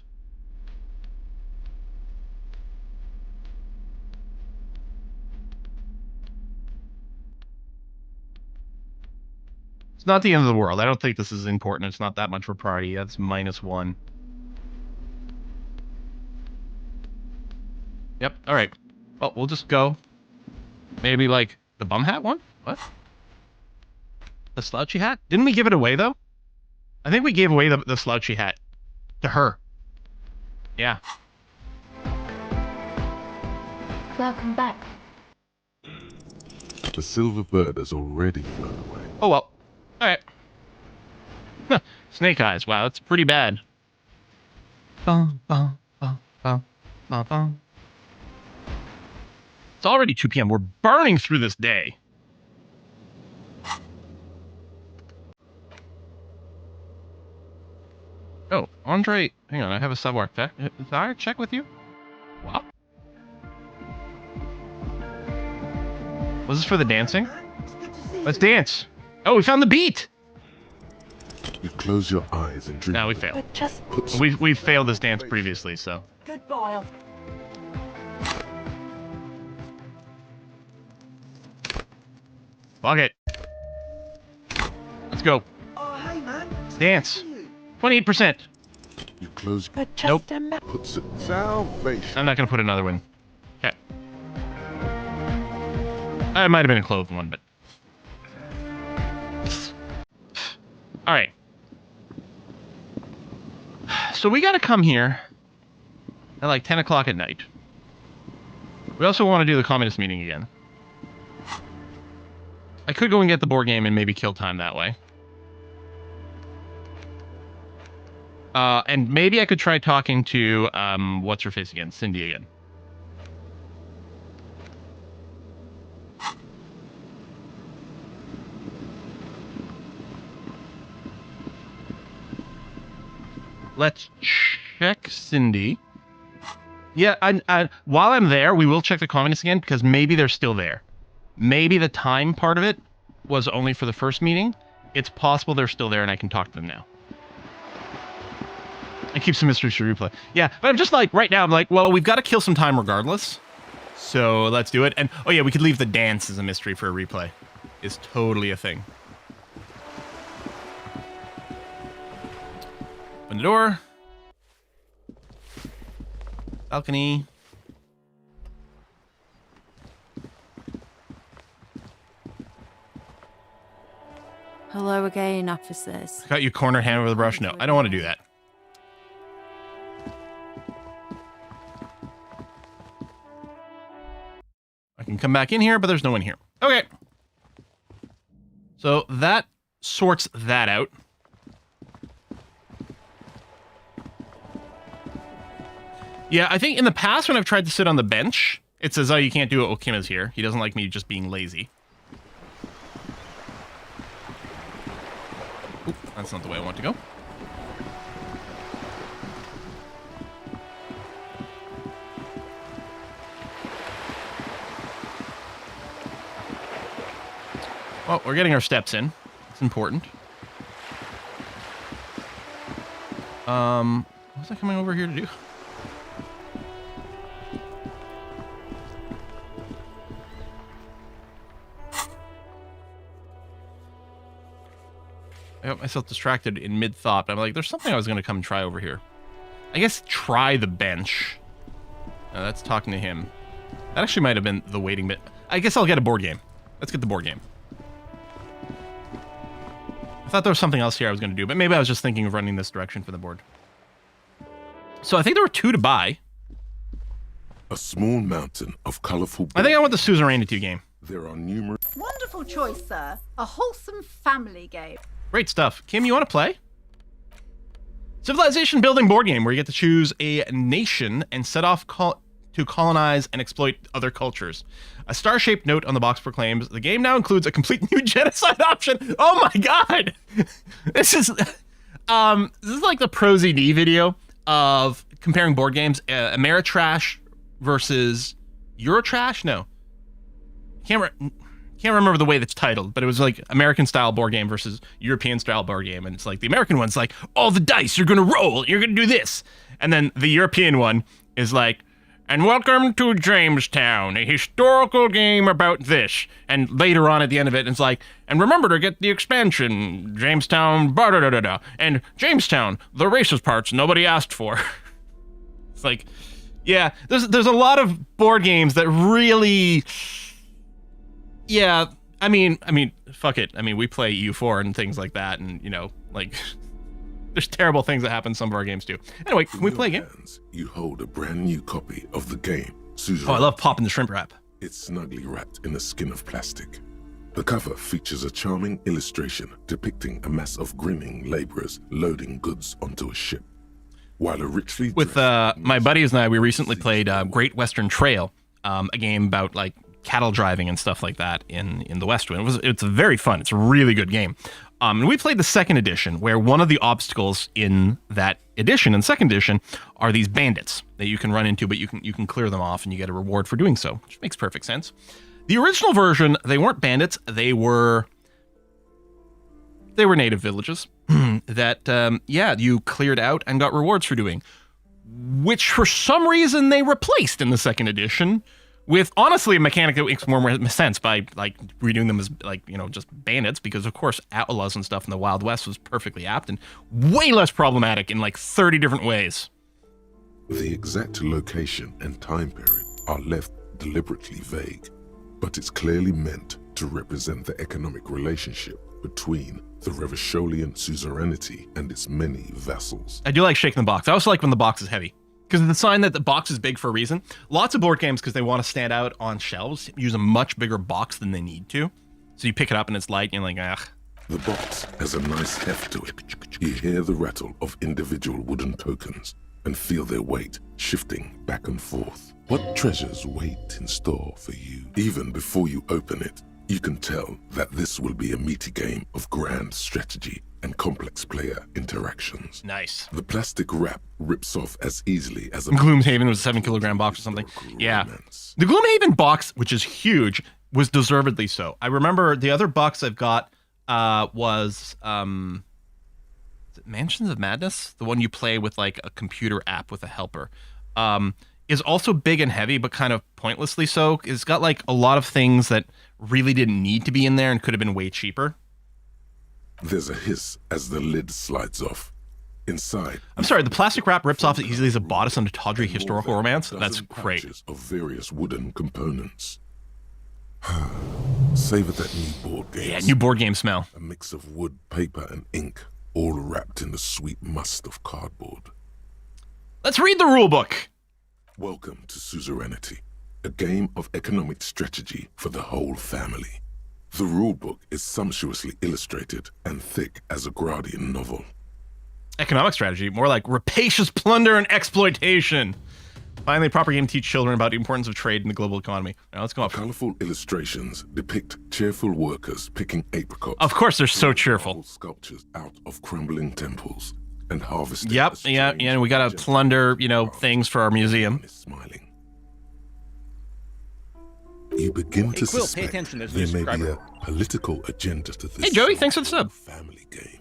It's not the end of the world. I don't think this is important. It's not that much of a priority. That's -1. Yep. All right. Well, we'll just go. Maybe like the bum hat one? What? The slouchy hat? Didn't we give it away, though? I think we gave away the slouchy hat to her. Yeah. Welcome back. The silver bird has already flown away. Oh, well. Alright. Snake eyes. Wow, that's pretty bad. Bum, bum, bum, bum, bum, bum. It's already 2 p.m. We're burning through this day. Oh, Andre, hang on, I have a savoir faire check with you? Wow. Was this for the dancing? Let's dance. Oh, we found the beat. You close your eyes and dream. No, we failed. We failed this dance previously, so. Goodbye. Fuck it. Let's go. Oh, hey, man. Dance. 28%. You close. Nope. Puts it salvation. I'm not gonna put another one. Okay. I might have been a clothed one, but. All right. So we gotta come here at like 10 o'clock at night. We also want to do the communist meeting again. I could go and get the board game and maybe kill time that way. And maybe I could try talking to, what's her face again? Cindy again. Let's check Cindy. Yeah, while I'm there, we will check the communists again, because maybe they're still there. Maybe the time part of it was only for the first meeting. It's possible they're still there and I can talk to them now. And keep some mysteries for replay. Yeah, but I'm just like, right now, I'm like, well, we've got to kill some time regardless. So let's do it. And, oh yeah, we could leave the dance as a mystery for a replay. It's totally a thing. Open the door. Balcony. Hello again, officers. Got you cornered hand over the brush? No, I don't want to do that. I can come back in here, but there's no one here. Okay. So that sorts that out. Yeah, I think in the past when I've tried to sit on the bench, it says, oh, you can't do it while Kim is here. He doesn't like me just being lazy. Oop, that's not the way I want to go. Well, we're getting our steps in. It's important. What was I coming over here to do? I got myself distracted in mid-thought. I'm like, there's something I was going to come and try over here. I guess try the bench. That's talking to him. That actually might have been the waiting bit. I guess I'll get a board game. Let's get the board game. I thought there was something else here I was going to do, but maybe I was just thinking of running this direction for the board. So I think there were 2 to buy. A small mountain of colorful. I think I want the Suzerain 2 game. There are numerous. Wonderful choice, sir. A wholesome family game. Great stuff. Kim, you want to play? Civilization building board game where you get to choose a nation and set off to colonize and exploit other cultures. A star-shaped note on the box proclaims, the game now includes a complete new genocide option. Oh my god! This is like the ProZD video of comparing board games. Ameritrash versus Eurotrash? No. Can't remember the way that's titled, but it was like American-style board game versus European-style board game. And it's like, the American one's like, all the dice, you're gonna roll, you're gonna do this. And then the European one is like, and welcome to Jamestown, a historical game about this. And later on at the end of it, it's like, and remember to get the expansion, Jamestown, da-da-da-da-da. And Jamestown, the racist parts nobody asked for. It's like, yeah, there's a lot of board games that really... Yeah, I mean, fuck it. I mean, we play EU4 and things like that, and you know, like there's terrible things that happen in some of our games too. Anyway, can we play a game? You hold a brand new copy of the game. Oh, I love popping the shrimp wrap. It's snugly wrapped in a skin of plastic. The cover features a charming illustration depicting a mass of grinning laborers loading goods onto a ship. While a richly with my buddies and I, we recently played Great Western Trail, a game about like cattle driving and stuff like that in the Westwind. It's very fun. It's a really good game. And we played the second edition, where one of the obstacles in that edition, in second edition, are these bandits that you can run into, but you can clear them off and you get a reward for doing so, which makes perfect sense. The original version, they weren't bandits. They were native villages that, you cleared out and got rewards for doing, which for some reason they replaced in the second edition with, honestly, a mechanic that makes more sense by, like, redoing them as, like, you know, just bandits, because, of course, outlaws and stuff in the Wild West was perfectly apt and way less problematic in, like, 30 different ways. The exact location and time period are left deliberately vague, but it's clearly meant to represent the economic relationship between the Revacholian suzerainty and its many vassals. I do like shaking the box. I also like when the box is heavy, because it's a sign that the box is big for a reason. Lots of board games, because they want to stand out on shelves, use a much bigger box than they need to. So you pick it up and it's light and you're like, ugh. The box has a nice heft to it. You hear the rattle of individual wooden tokens and feel their weight shifting back and forth. What treasures wait in store for you? Even before you open it, you can tell that this will be a meaty game of grand strategy and complex player interactions. Nice. The plastic wrap rips off as easily as a... Gloomhaven was a 7-kilogram box or something. Yeah. The Gloomhaven box, which is huge, was deservedly so. I remember the other box I've got was Mansions of Madness? The one you play with like a computer app with a helper. Is also big and heavy, but kind of pointlessly so. It's got like a lot of things that really didn't need to be in there and could have been way cheaper. There's a hiss as the lid slides off. Inside, I'm sorry, the plastic wrap rips off as easily as a bodice on a tawdry historical romance? That's great. Of various wooden components. Savor that new board game. Yeah, new board game smell. A mix of wood, paper, and ink, all wrapped in the sweet must of cardboard. Let's read the rule book. Welcome to Suzerainty, a game of economic strategy for the whole family. The rulebook is sumptuously illustrated and thick as a Gradian novel. Economic strategy, more like rapacious plunder and exploitation. Finally, proper game to teach children about the importance of trade in the global economy. Now let's go off. Colorful illustrations depict cheerful workers picking apricots. Of course, they're so cheerful. Sculptures out of crumbling temples and harvesting. Yep, yeah, and we gotta plunder, you know, things for our museum. Smiling. You begin to suspect there may be a political agenda to this. Hey, Joey, thanks for the sub. Family game.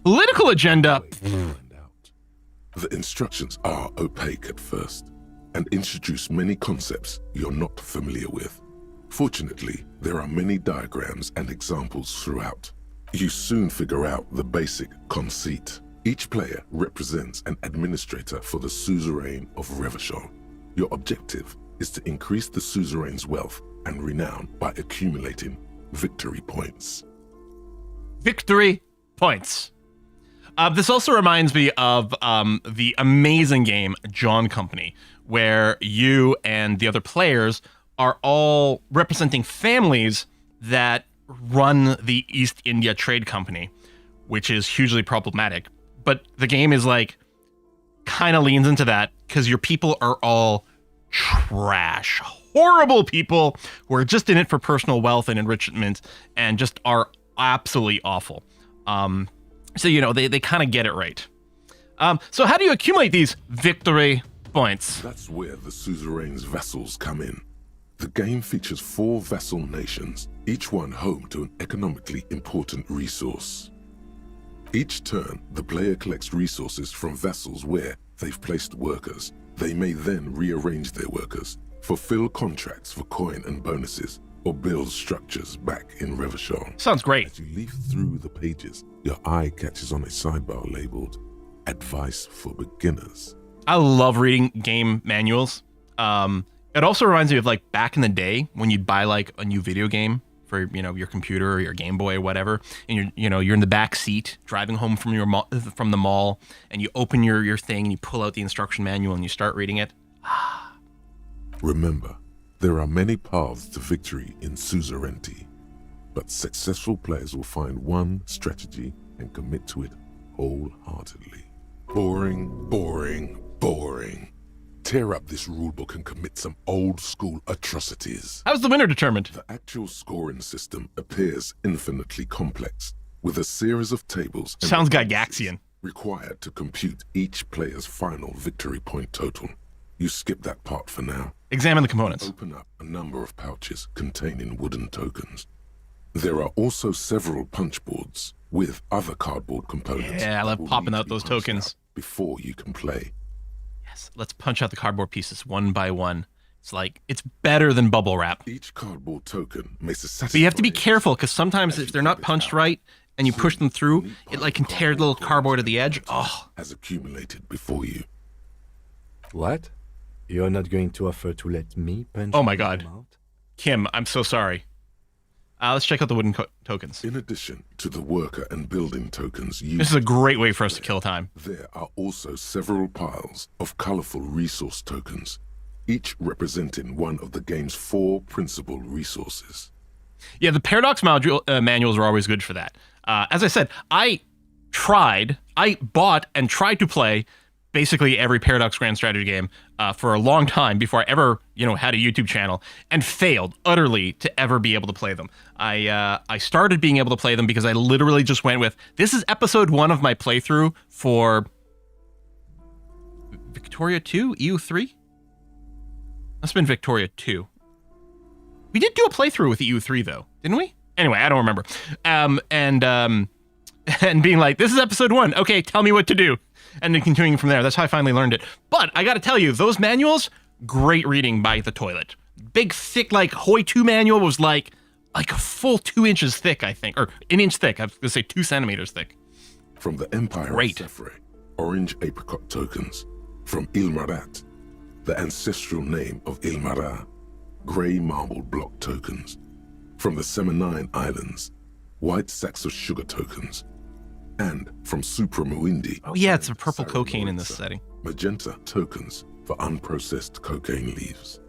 Political agenda. The instructions are opaque at first and introduce many concepts you're not familiar with. Fortunately, there are many diagrams and examples throughout. You soon figure out the basic conceit. Each player represents an administrator for the suzerain of Revachol. Your objective is to increase the suzerain's wealth and renown by accumulating victory points. Victory points. This also reminds me of the amazing game John Company, where you and the other players are all representing families that run the East India Trade Company, which is hugely problematic. But the game is like, kind of leans into that because your people are all trash, horrible people who are just in it for personal wealth and enrichment and just are absolutely awful. So, you know, they kind of get it right. So how do you accumulate these victory points? That's where the suzerain's vassals come in. The game features 4 vassal nations, each one home to an economically important resource. Each turn, the player collects resources from vassals where they've placed workers. They may then rearrange their workers, fulfill contracts for coin and bonuses, or build structures back in Revachol. Sounds great. As you leaf through the pages, your eye catches on a sidebar labeled Advice for Beginners. I love reading game manuals. It also reminds me of like back in the day when you'd buy like a new video game for your computer or your Game Boy or whatever, and you're in the back seat driving home from from the mall, and you open your thing and you pull out the instruction manual and you start reading it. Remember, there are many paths to victory in suzerainty, but successful players will find one strategy and commit to it wholeheartedly. Boring, boring, boring. Tear up this rulebook and commit some old-school atrocities. How's the winner determined? The actual scoring system appears infinitely complex, with a series of tables Sounds Gygaxian. required to compute each player's final victory point total. You skip that part for now. Examine the components. Open up a number of pouches containing wooden tokens. There are also several punch boards with other cardboard components. Yeah, I love popping out those tokens. Before you can play. Yes, let's punch out the cardboard pieces one by one. It's better than bubble wrap. Each cardboard token makes a But you have to be careful, because sometimes if they're not punched right and you push them through, it can tear the little cardboard at the edge. Oh. Has accumulated before you. What? You're not going to offer to let me punch Oh my them god. out? Kim, I'm so sorry. Let's check out the wooden tokens. In addition to the worker and building tokens used, This is a great way for us to kill time. there are also several piles of colorful resource tokens, each representing one of the game's 4 principal resources. Yeah, the Paradox manuals are always good for that. As I said, I bought and tried to play basically every Paradox Grand Strategy game for a long time before I ever, had a YouTube channel, and failed utterly to ever be able to play them. I started being able to play them because I literally just went with, this is episode 1 of my playthrough for Victoria 2, EU3? Must have been Victoria 2. We did do a playthrough with EU3 though, didn't we? Anyway, I don't remember. And being like, this is episode 1. Okay, tell me what to do. And then continuing from there. That's how I finally learned it. But I got to tell you, those manuals, great reading by the toilet. Big, thick, Hoi 2 manual was like a full 2 inches thick, I think. Or an inch thick. I was going to say 2 centimeters thick. From the Empire of Sefre, orange apricot tokens. From Ilmarat, the ancestral name of Ilmara, grey marble block tokens. From the Seminine Islands, white sacks of sugar tokens. And from Supramuindi. Oh yeah, it's a purple cocaine in this setting. Magenta tokens for unprocessed cocaine leaves.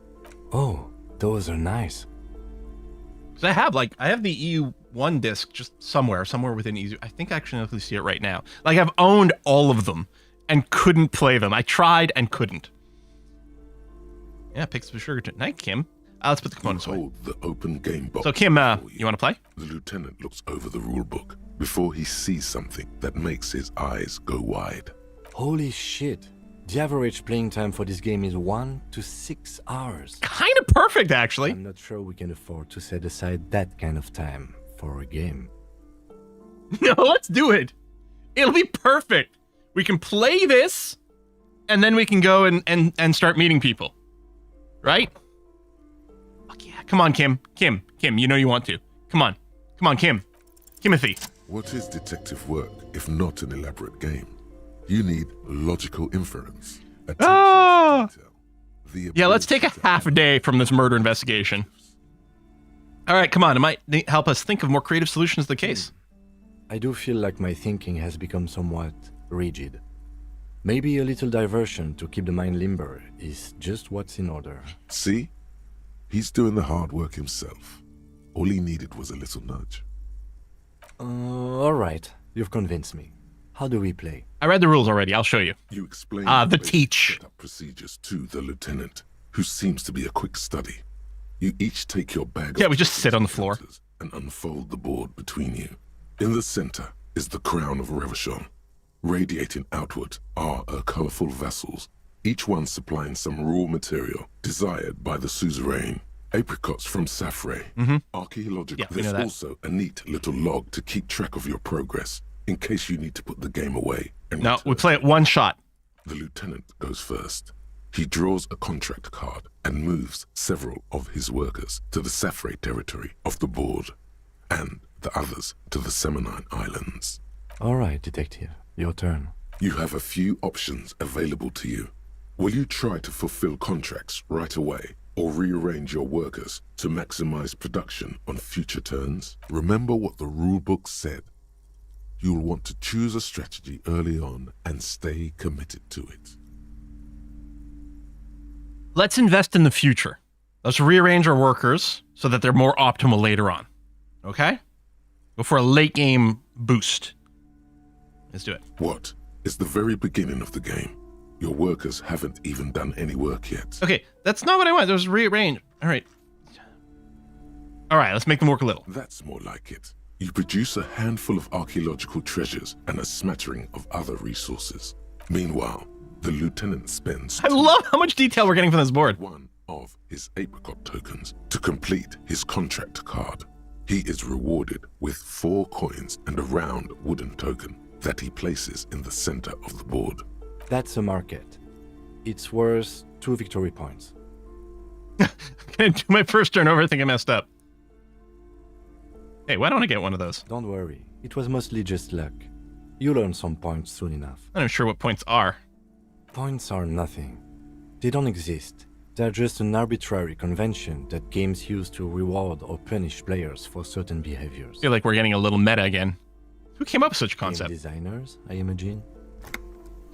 Oh, those are nice. So I have the EU1 disc just somewhere within EU. I think I actually see it right now. I've owned all of them and couldn't play them. I tried and couldn't. Yeah, picks of sugar. Night, Kim. Let's put the components away. Hold the open game box. So Kim, you want to play? The lieutenant looks over the rulebook before he sees something that makes his eyes go wide. Holy shit. The average playing time for this game is 1 to 6 hours. Kind of perfect, actually. I'm not sure we can afford to set aside that kind of time for a game. No, let's do it. It'll be perfect. We can play this, and then we can go and start meeting people. Right? Fuck yeah. Come on, Kim. Kim, you know you want to. Come on, Kim. Timothy. What is detective work if not an elaborate game? You need logical inference. Yeah, let's take a half a day from this murder investigation. All right, come on. It might help us think of more creative solutions to the case. I do feel like my thinking has become somewhat rigid. Maybe a little diversion to keep the mind limber is just what's in order. See? He's doing the hard work himself. All he needed was a little nudge. All right. You've convinced me. How do we play? I read the rules already. I'll show you. You explain the teach procedures to the lieutenant, who seems to be a quick study. You each take your bag. Yeah, we just sit on the floor and unfold the board between you. In the center is the crown of Revachon. Radiating outward are her colorful vessels, each one supplying some raw material desired by the suzerain. Apricots from Safre. Archaeological. Yeah, There's also a neat little log to keep track of your progress in case you need to put the game away. No, we play it one shot. The lieutenant goes first. He draws a contract card and moves several of his workers to the Safre territory of the board, and the others to the Seminine Islands. All right, detective. Your turn. You have a few options available to you. Will you try to fulfill contracts right away, or rearrange your workers to maximize production on future turns? Remember what the rulebook said. You'll want to choose a strategy early on and stay committed to it. Let's invest in the future. Let's rearrange our workers so that they're more optimal later on. Okay? Go for a late game boost. Let's do it. What? It's the very beginning of the game. Your workers haven't even done any work yet. Okay, that's not what I want. There's rearrange. All right. All right, let's make them work a little. That's more like it. You produce a handful of archaeological treasures and a smattering of other resources. Meanwhile, the lieutenant spends... I love how much detail we're getting from this board. ...one of his apricot tokens to complete his contract card. He is rewarded with 4 coins and a round wooden token that he places in the center of the board. That's a market. It's worth 2 victory points. Gonna do my first turn over. I think I messed up. Hey, why don't I get one of those? Don't worry. It was mostly just luck. You'll earn some points soon enough. I'm not sure what points are. Points are nothing. They don't exist. They're just an arbitrary convention that games use to reward or punish players for certain behaviors. I feel like we're getting a little meta again. Who came up with such a concept? Game designers, I imagine.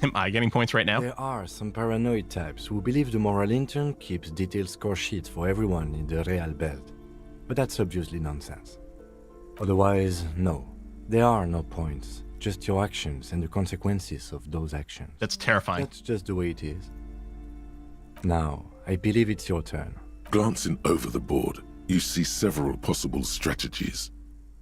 Am I getting points right now? There are some paranoid types who believe the moral intern keeps detailed score sheets for everyone in the Real Belt. But that's obviously nonsense. Otherwise, no. There are no points, just your actions and the consequences of those actions. That's terrifying. That's just the way it is. Now, I believe it's your turn. Glancing over the board, you see several possible strategies.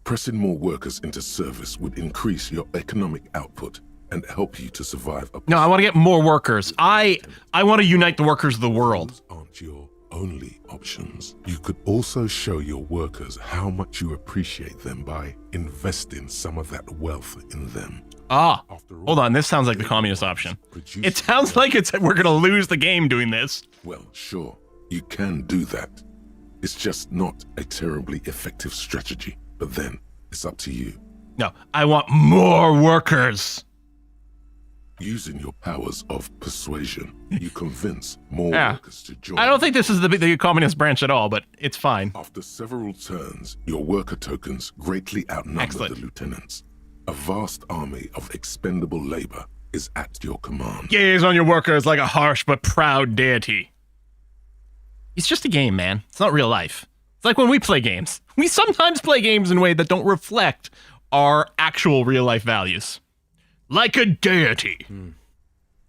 Pressing more workers into service would increase your economic output and help you to survive. No, I want to get more workers. I want to unite the workers of the world. Those aren't your only options. You could also show your workers how much you appreciate them by investing some of that wealth in them. Ah, hold on. This sounds like the communist option. It sounds like we're going to lose the game doing this. Well, sure, you can do that. It's just not a terribly effective strategy. But then, it's up to you. No, I want more workers. Using your powers of persuasion, you convince more workers to join. I don't think this is the communist branch at all, but it's fine. After several turns, your worker tokens greatly outnumber the lieutenants. A vast army of expendable labor is at your command. Gaze on your workers like a harsh but proud deity. It's just a game, man. It's not real life. It's like when we play games. We sometimes play games in a way that don't reflect our actual real life values. Like a deity.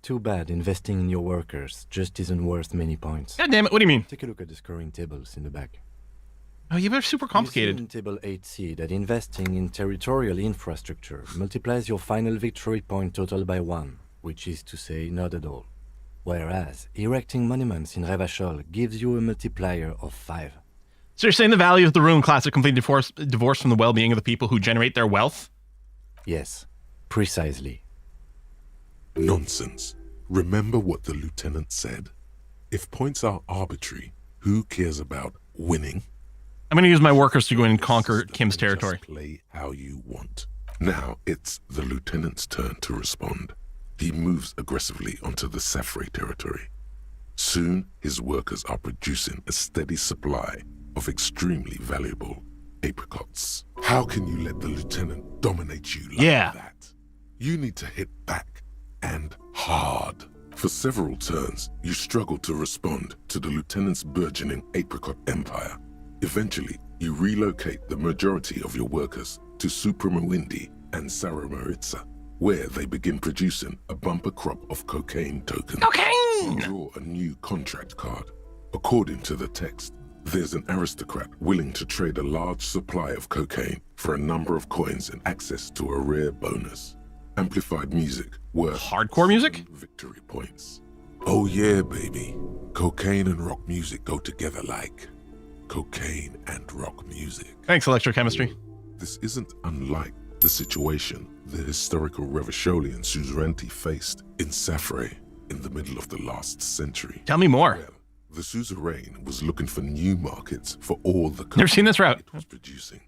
Too bad investing in your workers just isn't worth many points. God damn it, what do you mean? Take a look at the scoring tables in the back. Oh, you are super complicated. You see in table 8C that investing in territorial infrastructure multiplies your final victory point total by 1, which is to say not at all. Whereas erecting monuments in Revachol gives you a multiplier of 5. So you're saying the value of the ruling class are completely divorced from the well-being of the people who generate their wealth? Yes, precisely. Nonsense. Remember what the lieutenant said. If points are arbitrary, who cares about winning? I'm going to use my workers to go in and conquer Kim's territory. Just play how you want. Now it's the lieutenant's turn to respond. He moves aggressively onto the Safre territory. Soon, his workers are producing a steady supply of extremely valuable apricots. How can you let the lieutenant dominate you like that? You need to hit back, and hard. For several turns, you struggle to respond to the lieutenant's burgeoning apricot empire. Eventually, you relocate the majority of your workers to Supremawindi and Saramaritsa, where they begin producing a bumper crop of cocaine tokens. Cocaine! Draw a new contract card. According to the text, there's an aristocrat willing to trade a large supply of cocaine for a number of coins and access to a rare bonus. Amplified music worth hardcore music? Victory points. Oh yeah, baby. Cocaine and rock music go together like cocaine and rock music. Thanks, electrochemistry. This isn't unlike the situation the historical Revacholian suzerainty faced in Safre in the middle of the last century. Tell me more. Well, the suzerain was looking for new markets for all the Never seen this route. It was producing,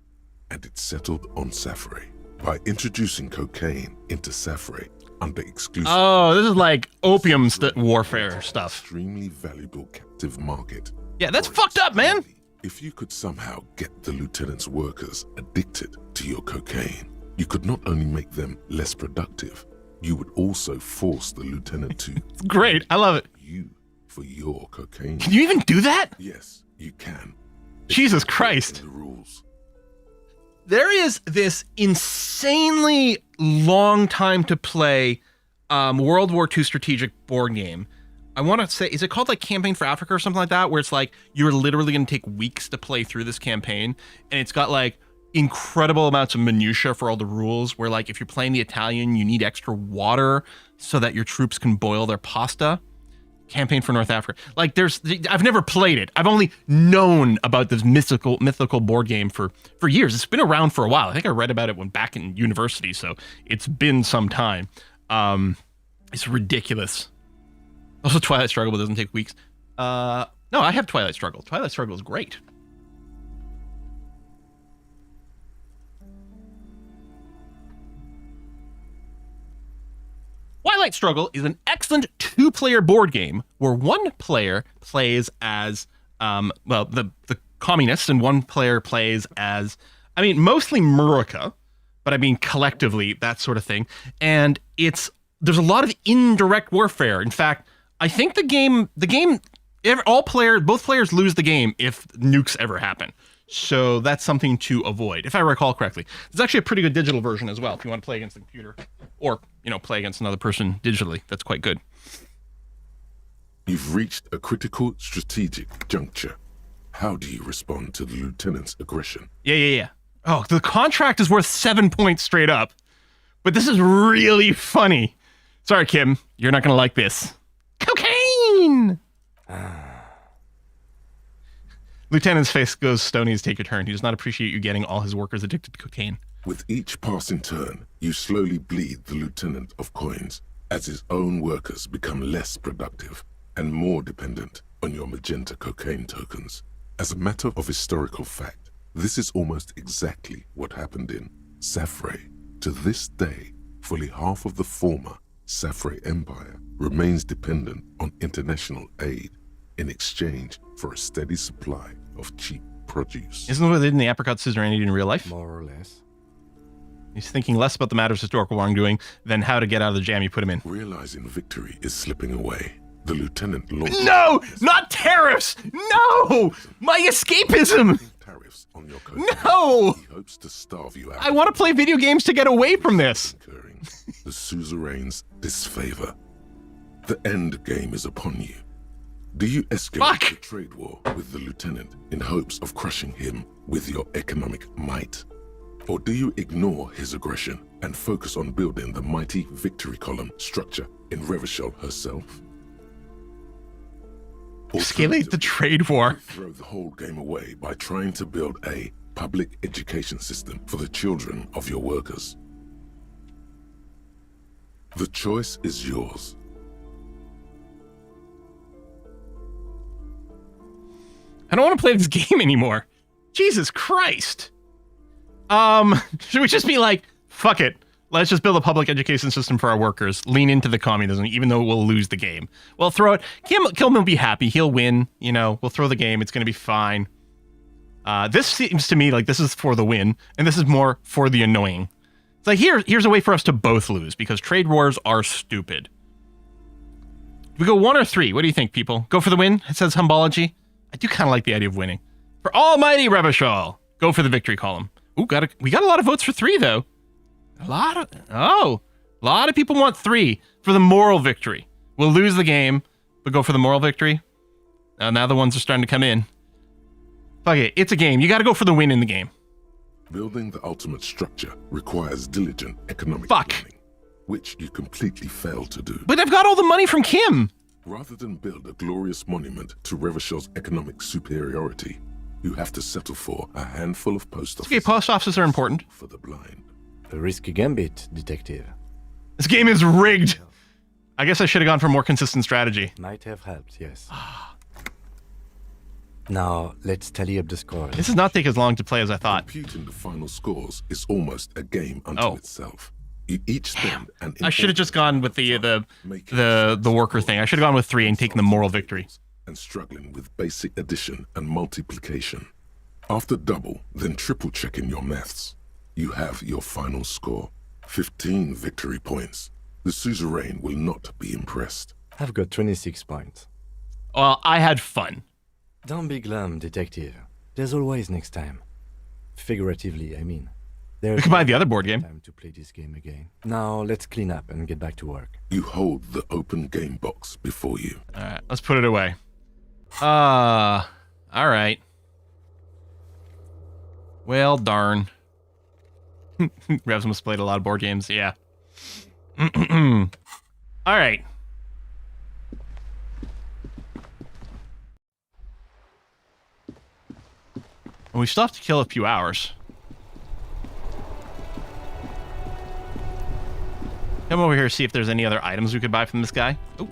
and it settled on Safre. By introducing cocaine into Safre under exclusive... Oh, this is like opium warfare stuff. Extremely valuable captive market Yeah, that's fucked up, man. If you could somehow get the lieutenant's workers addicted to your cocaine, you could not only make them less productive, you would also force the lieutenant to... Great, I love it. ...you for your cocaine. Can you even do that? Yes, you can. Jesus Christ. The rules. There is this insanely long time to play World War II strategic board game. I want to say, is it called like Campaign for Africa or something like that? Where it's like, you're literally going to take weeks to play through this campaign. And it's got like incredible amounts of minutia for all the rules, where like if you're playing the Italian, you need extra water so that your troops can boil their pasta. Campaign for North Africa. Like I've never played it. I've only known about this mythical board game for years. It's been around for a while. I think I read about it when back in university, so it's been some time. It's ridiculous. Also, Twilight Struggle, but it doesn't take weeks. No, I have Twilight Struggle. Twilight Struggle is great. Twilight Struggle is an excellent two-player board game where one player plays as, the communists, and one player plays as, mostly Murica, but collectively, that sort of thing. And there's a lot of indirect warfare. In fact, I think both players lose the game if nukes ever happen. So that's something to avoid, if I recall correctly. There's actually a pretty good digital version as well, if you want to play against the computer, or, play against another person digitally. That's quite good. You've reached a critical strategic juncture. How do you respond to the lieutenant's aggression? Yeah. Oh, the contract is worth 7 points straight up, but this is really funny. Sorry, Kim, you're not going to like this. Cocaine! Lieutenant's face goes stony as take a turn. He does not appreciate you getting all his workers addicted to cocaine. With each passing turn, you slowly bleed the lieutenant of coins as his own workers become less productive and more dependent on your magenta cocaine tokens. As a matter of historical fact, this is almost exactly what happened in Safre. To this day, fully half of the former Safre Empire remains dependent on international aid in exchange for a steady supply of cheap produce. Isn't what they did in the apricot suzerainty in real life? More or less. He's thinking less about the matters of historical wrongdoing than how to get out of the jam you put him in. Realizing victory is slipping away, the lieutenant launched... No! Not tariffs! No! My escapism! Tariffs on your cocaine. No! He hopes to starve you out. I want to play video games to get away from this. Incurring the suzerain's disfavor. The end game is upon you. Do you escalate the trade war with the lieutenant in hopes of crushing him with your economic might? Or do you ignore his aggression and focus on building the mighty victory column structure in Revachol herself? Escalate the trade war. Throw the whole game away by trying to build a public education system for the children of your workers. The choice is yours. I don't want to play this game anymore. Jesus Christ. Should we just be like, fuck it. Let's just build a public education system for our workers. Lean into the communism, even though we'll lose the game. We'll throw it. Kim will be happy. He'll win. We'll throw the game. It's going to be fine. This seems to me like this is for the win, and this is more for the annoying. It's like, here's a way for us to both lose, because trade wars are stupid. We go 1 or 3. What do you think, people? Go for the win? It says Humbology. I do kind of like the idea of winning. For almighty Revachol, go for the victory column. Ooh, we got a lot of votes for 3, though. A lot of people want 3 for the moral victory. We'll lose the game, but go for the moral victory. Now the ones are starting to come in. Fuck it, it's a game. You got to go for the win in the game. Building the ultimate structure requires diligent economic planning, which you completely failed to do. But I've got all the money from Kim. Rather than build a glorious monument to Revachol's economic superiority, you have to settle for a handful of post offices. Okay, post offices are important. For the blind. A risky gambit, detective. This game is rigged. I guess I should have gone for more consistent strategy. Might have helped, yes. Now, let's tally up the scores. This does not take as long to play as I thought. Computing the final scores is almost a game unto itself. You each spend an I should have just gone with the worker thing. I should have gone with 3 and taken the moral victory. and struggling with basic addition and multiplication. After double, then triple checking your maths, you have your final score. 15 victory points. The suzerain will not be impressed. I've got 26 points. Well, I had fun. Don't be glum, detective. There's always next time. Figuratively, I mean. There's We can buy the other board game. time to play this game again. Now, let's clean up and get back to work. You hold the open game box before you. Alright, let's put it away. Alright. Well, darn. Revs must have played a lot of board games, yeah. Alright. Well, we still have to kill a few hours. Come over here, see if there's any other items we could buy from this guy. Oh.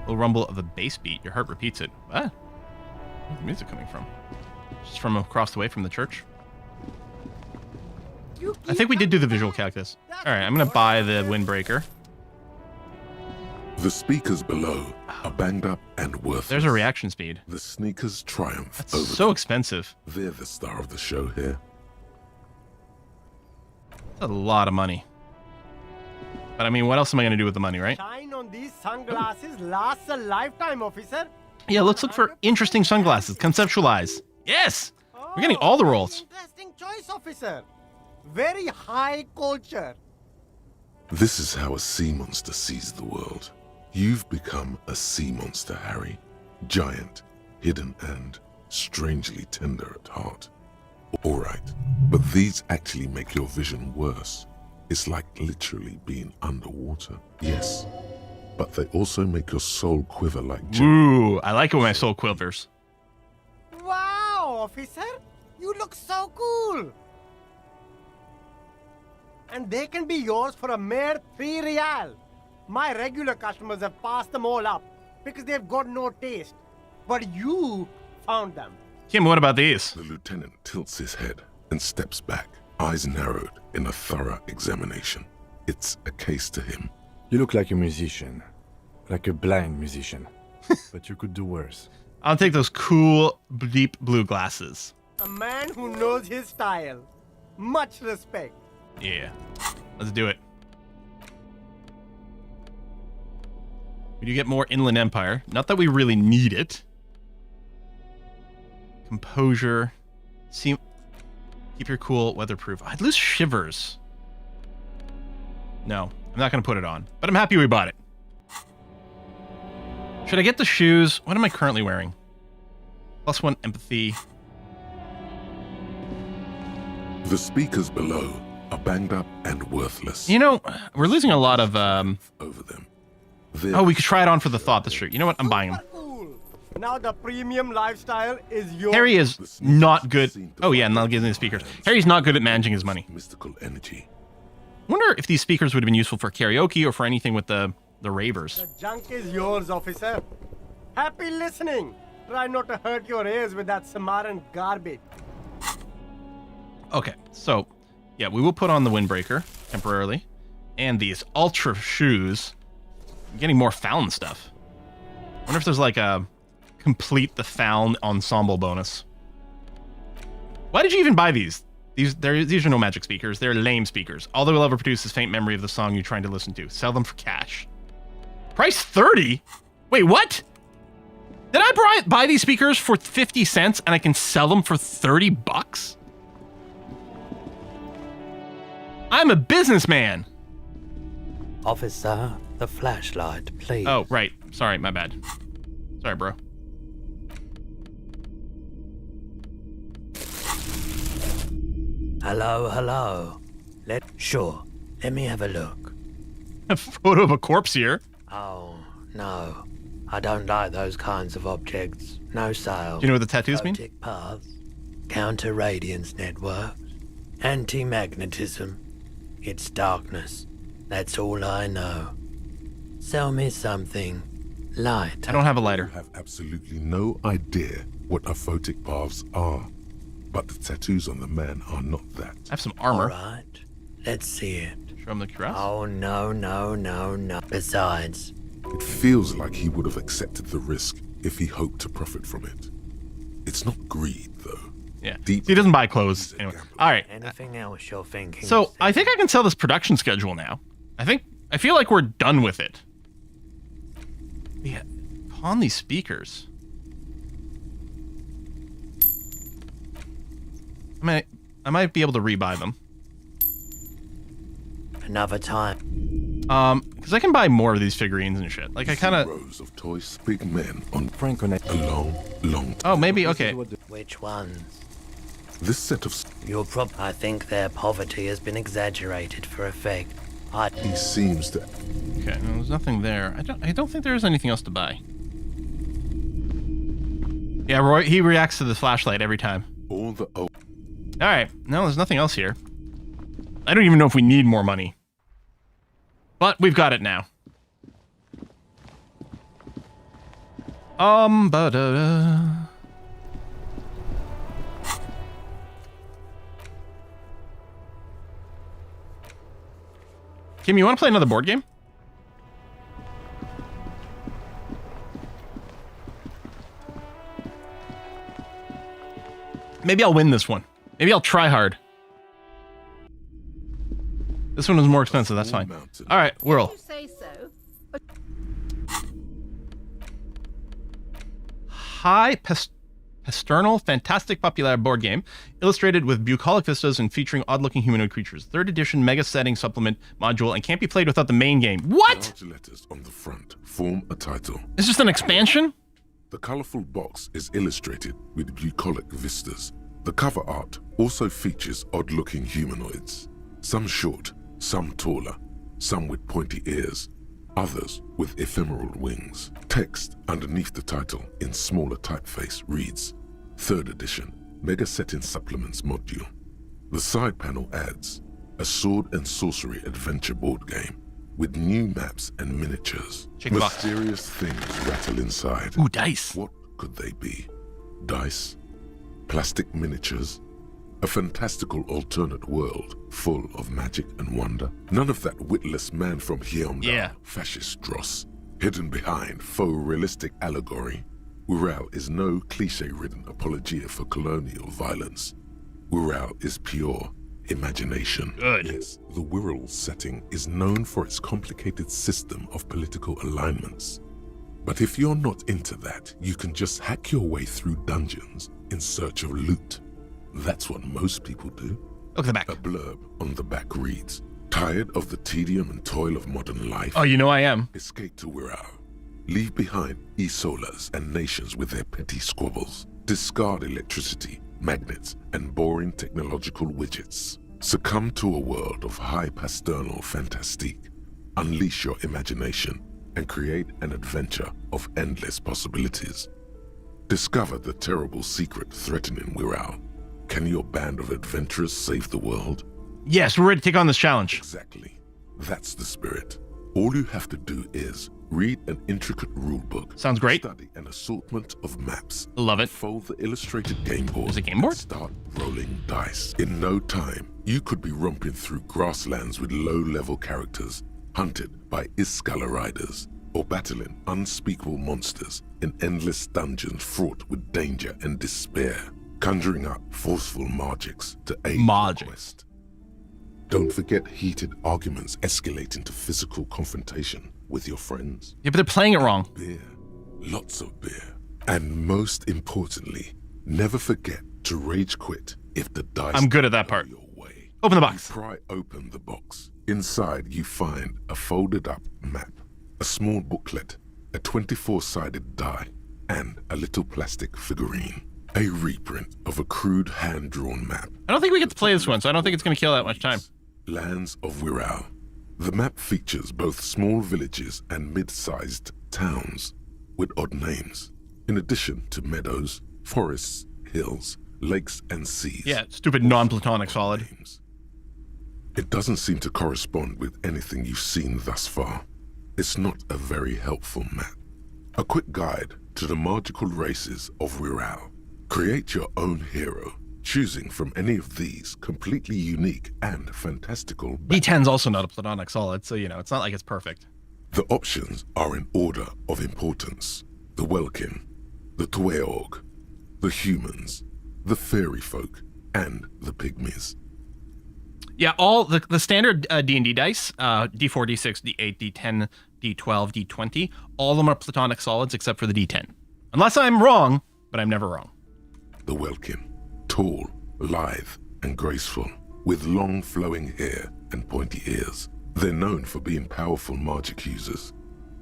Little rumble of a bass beat. Your heart repeats it. Ah. Where's the music coming from? Just from across the way from the church. I think we did do the visual calculus. Alright, I'm gonna buy the windbreaker. The speakers below are banged up and worthless. There's a reaction speed. The sneakers triumph That's over so expensive. They're the star of the show here. That's a lot of money. But I mean, what else am I going to do with the money, right? Shine on these sunglasses lasts a lifetime, officer. Yeah, let's look for interesting sunglasses. Conceptualize. Yes! We're getting all the rolls. Interesting choice, officer. Very high culture. This is how a sea monster sees the world. You've become a sea monster, Harry. Giant, hidden, and strangely tender at heart. Alright, but these actually make your vision worse. It's like literally being underwater. Yes, but they also make your soul quiver like Jetty. Ooh, I like it when my soul quivers. Wow, officer. You look so cool. And they can be yours for a mere 3 real. My regular customers have passed them all up because they've got no taste. But you found them. Kim, what about these? The lieutenant tilts his head and steps back, eyes narrowed in a thorough examination. It's a case to him. You look like a musician. Like a blind musician. But you could do worse. I'll take those cool, deep blue glasses. A man who knows his style. Much respect. Yeah. Let's do it. We do get more Inland Empire. Not that we really need it. Composure. Keep your cool, weatherproof. I'd lose shivers. No, I'm not going to put it on. But I'm happy we bought it. Should I get the shoes? What am I currently wearing? +1 empathy. The speakers below are banged up and worthless. You know, we're losing a lot of... over them. Oh, we could try it on for the thought. That's true. You know what? I'm buying them. Now the premium lifestyle is yours. Harry is not good. Oh yeah, and I'll give him the speakers. Harry's not good at managing his money. Mystical energy. Wonder if these speakers would have been useful for karaoke or for anything with the ravers. The junk is yours, officer. Happy listening. Try not to hurt your ears with that Samaran garbage. Okay, so yeah, we will put on the windbreaker temporarily, and these ultra shoes. I'm getting more Found stuff. Wonder if there's like a complete the Found ensemble bonus. Why did you even buy these? These are no magic speakers. They're lame speakers. All they will ever produce is faint memory of the song you're trying to listen to. Sell them for cash. Price 30? Wait, what? Did I buy these speakers for 50 cents and I can sell them for 30 bucks? I'm a businessman. Officer, the flashlight, please. Oh, right. Sorry, my bad. Sorry, bro. Hello. Sure. Let me have a look. A photo of a corpse here. Oh, no. I don't like those kinds of objects. No sale. Do you know what the tattoos mean? Photic paths, counter-radiance networks, anti-magnetism. It's darkness. That's all I know. Sell me something light. I don't have a lighter. You have absolutely no idea what aphotic paths are. But the tattoos on the man are not that. I have some armor. All right. Let's see it. Show him the cuirass. Oh, no. Besides, it feels like he would have accepted the risk if he hoped to profit from it. It's not greed, though. Yeah. He doesn't buy clothes. Anyway. All right. Anything else you're thinking? So I think I can sell this production schedule now. I feel like we're done with it. Yeah. Pawn these speakers. I might be able to rebuy them. Another time. Because I can buy more of these figurines and shit. Like I kind of. Rows of toys, big men on Franconet. a long. Oh, maybe okay. Which ones? This set of. I think their poverty has been exaggerated for effect. He seems to. Okay, no, there's nothing there. I don't think there's anything else to buy. Yeah, Roy. He reacts to the flashlight every time. All the. All right. No, there's nothing else here. I don't even know if we need more money. But we've got it now. Kim, you want to play another board game? Maybe I'll win this one. Maybe I'll try hard. This one was more expensive, that's fine. All right, Whirl. Say so. High Pasternal Fantastic Popular board game, illustrated with bucolic vistas and featuring odd-looking humanoid creatures. 3rd edition mega setting supplement module and can't be played without the main game. What? Large letters on the front form a title. Is this an expansion? The colorful box is illustrated with bucolic vistas. The cover art also features odd-looking humanoids. Some short, some taller, some with pointy ears, others with ephemeral wings. Text underneath the title in smaller typeface reads, 3rd edition, Mega Setting Supplements Module. The side panel adds, a sword and sorcery adventure board game with new maps and miniatures. Check the box. Mysterious things rattle inside. Ooh, dice. What could they be? Dice? Plastic miniatures? A fantastical alternate world full of magic and wonder? None of that witless man from Hyundai, fascist dross, hidden behind faux realistic allegory. Ural is no cliche-ridden apologia for colonial violence. Ural is pure imagination. Good. Yes, the Wirral setting is known for its complicated system of political alignments. But if you're not into that, you can just hack your way through dungeons in search of loot. That's what most people do. Look at the back. A blurb on the back reads, tired of the tedium and toil of modern life? Oh, you know I am. Escape to Wirral. Leave behind Isolas and nations with their petty squabbles. Discard electricity, magnets, and boring technological widgets. Succumb to a world of high pasternal fantastique. Unleash your imagination and create an adventure of endless possibilities. Discover the terrible secret threatening Wirral. Can your band of adventurers save the world? Yes, we're ready to take on this challenge. Exactly. That's the spirit. All you have to do is read an intricate rulebook. Sounds great. Study an assortment of maps. Love it. Fold the illustrated game board. There's a game board? And start rolling dice. In no time, you could be romping through grasslands with low-level characters, hunted by Iskala riders, or battling unspeakable monsters in endless dungeons fraught with danger and despair. Conjuring up forceful magics to aid your quest. Don't forget heated arguments escalating to physical confrontation with your friends. Yeah, but they're playing it wrong. Beer. Lots of beer. And most importantly, never forget to rage quit if the dice I'm good at that part. Open the box. You pry open the box. Inside you find a folded up map, a small booklet, a 24-sided die, and a little plastic figurine. A reprint of a crude hand-drawn map. I don't think we get to play this one, so I don't think it's going to kill that much time. Lands of Wirral. The map features both small villages and mid-sized towns with odd names, in addition to meadows, forests, hills, lakes, and seas. Yeah, stupid non-platonic solid. Names. It doesn't seem to correspond with anything you've seen thus far. It's not a very helpful map. A quick guide to the magical races of Wirral. Create your own hero, choosing from any of these completely unique and fantastical. D10's also not a platonic solid, so it's not like it's perfect. The options are in order of importance. The Welkin, The Tweog, the humans, the fairy folk, and the pygmies. Yeah, all the standard D&D dice, D4, D6, D8, D10, D12, D20, all of them are platonic solids except for the D10. Unless I'm wrong, but I'm never wrong. The Welkin, tall, lithe, and graceful, with long flowing hair and pointy ears. They're known for being powerful magic users,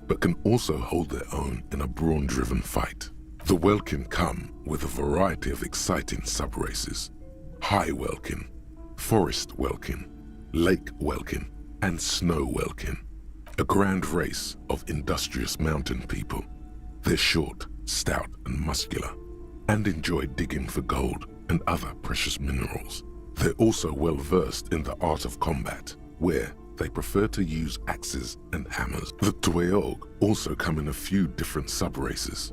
but can also hold their own in a brawn-driven fight. The Welkin come with a variety of exciting sub-races. High Welkin, Forest Welkin, Lake Welkin, and Snow Welkin. A grand race of industrious mountain people. They're short, stout, and muscular, and enjoy digging for gold and other precious minerals. They're also well versed in the art of combat, where they prefer to use axes and hammers. The Tweog also come in a few different sub-races.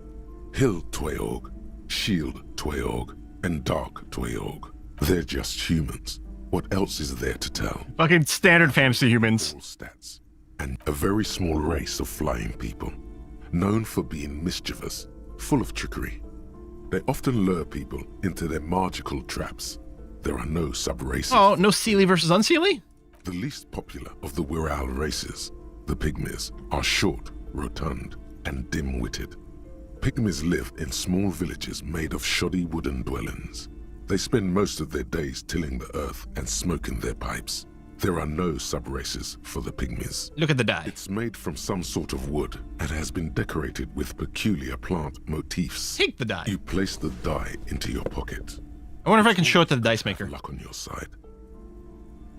Hill Tweog, Shield Tweog, and Dark Tweog. They're just humans. What else is there to tell? Fucking standard fantasy humans. Stats. And a very small race of flying people, known for being mischievous, full of trickery. They often lure people into their magical traps. There are no sub-races. Oh, no Seelie versus Unseelie? The least popular of the Wirral races, the Pygmies, are short, rotund, and dim-witted. Pygmies live in small villages made of shoddy wooden dwellings. They spend most of their days tilling the earth and smoking their pipes. There are no sub-races for the Pygmies. Look at the die. It's made from some sort of wood and has been decorated with peculiar plant motifs. Take the die. You place the die into your pocket. I wonder if I can show it to the dice maker. Luck on your side.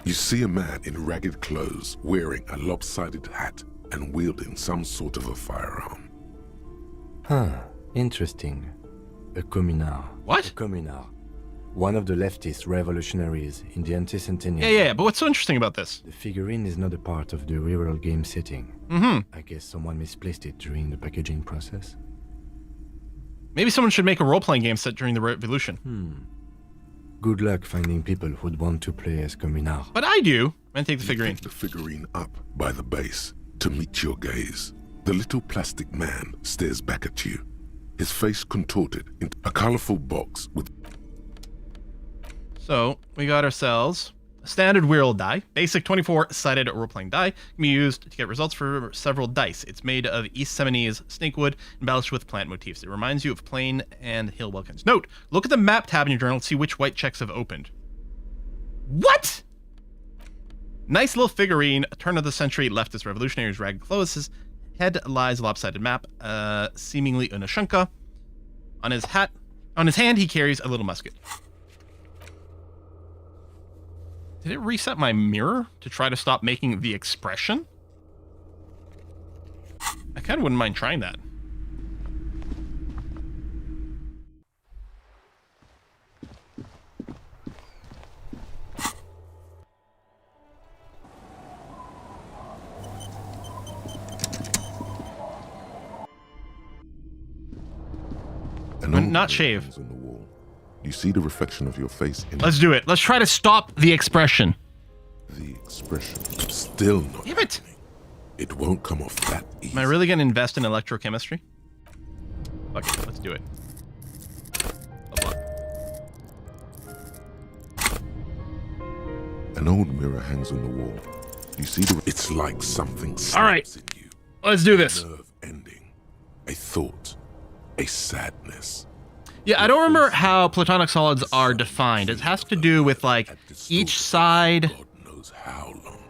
You see a man in ragged clothes wearing a lopsided hat and wielding some sort of a firearm. Huh, interesting. A communard. What? A communard. One of the leftist revolutionaries in the anti-centennial. Yeah, but what's so interesting about this? The figurine is not a part of the real game setting. I guess someone misplaced it during the packaging process. Maybe someone should make a role-playing game set during the revolution. Good luck finding people who'd want to play as communard. But I do. And take the figurine. Take the figurine up by the base to meet your gaze. The little plastic man stares back at you, his face contorted into a colorful box with... So, we got ourselves a standard Wirral die, basic 24-sided role-playing die, can be used to get results for several dice. It's made of East Seminoese snakewood, embellished with plant motifs. It reminds you of plain and hill Welkins. Note, look at the map tab in your journal to see which white checks have opened. What? Nice little figurine, a turn of the century leftist revolutionary's ragged clothes. His head lies a lopsided map, seemingly Unashunka. On his hand, he carries a little musket. Did it reset my mirror to try to stop making the expression? I kind of wouldn't mind trying that. Not shave. On the wall. You see the reflection of your face in... Let's do it. Let's try to stop the expression. The expression still not... Damn it! It won't come off that easy. Am I really going to invest in electrochemistry? Okay, let's do it. An old mirror hangs on the wall. You see the... It's like something snaps All right, in you. let's do this. A nerve ending. A thought. A sadness. Yeah, I don't remember how platonic solids are defined. It has to do with, like, each side... God knows how long.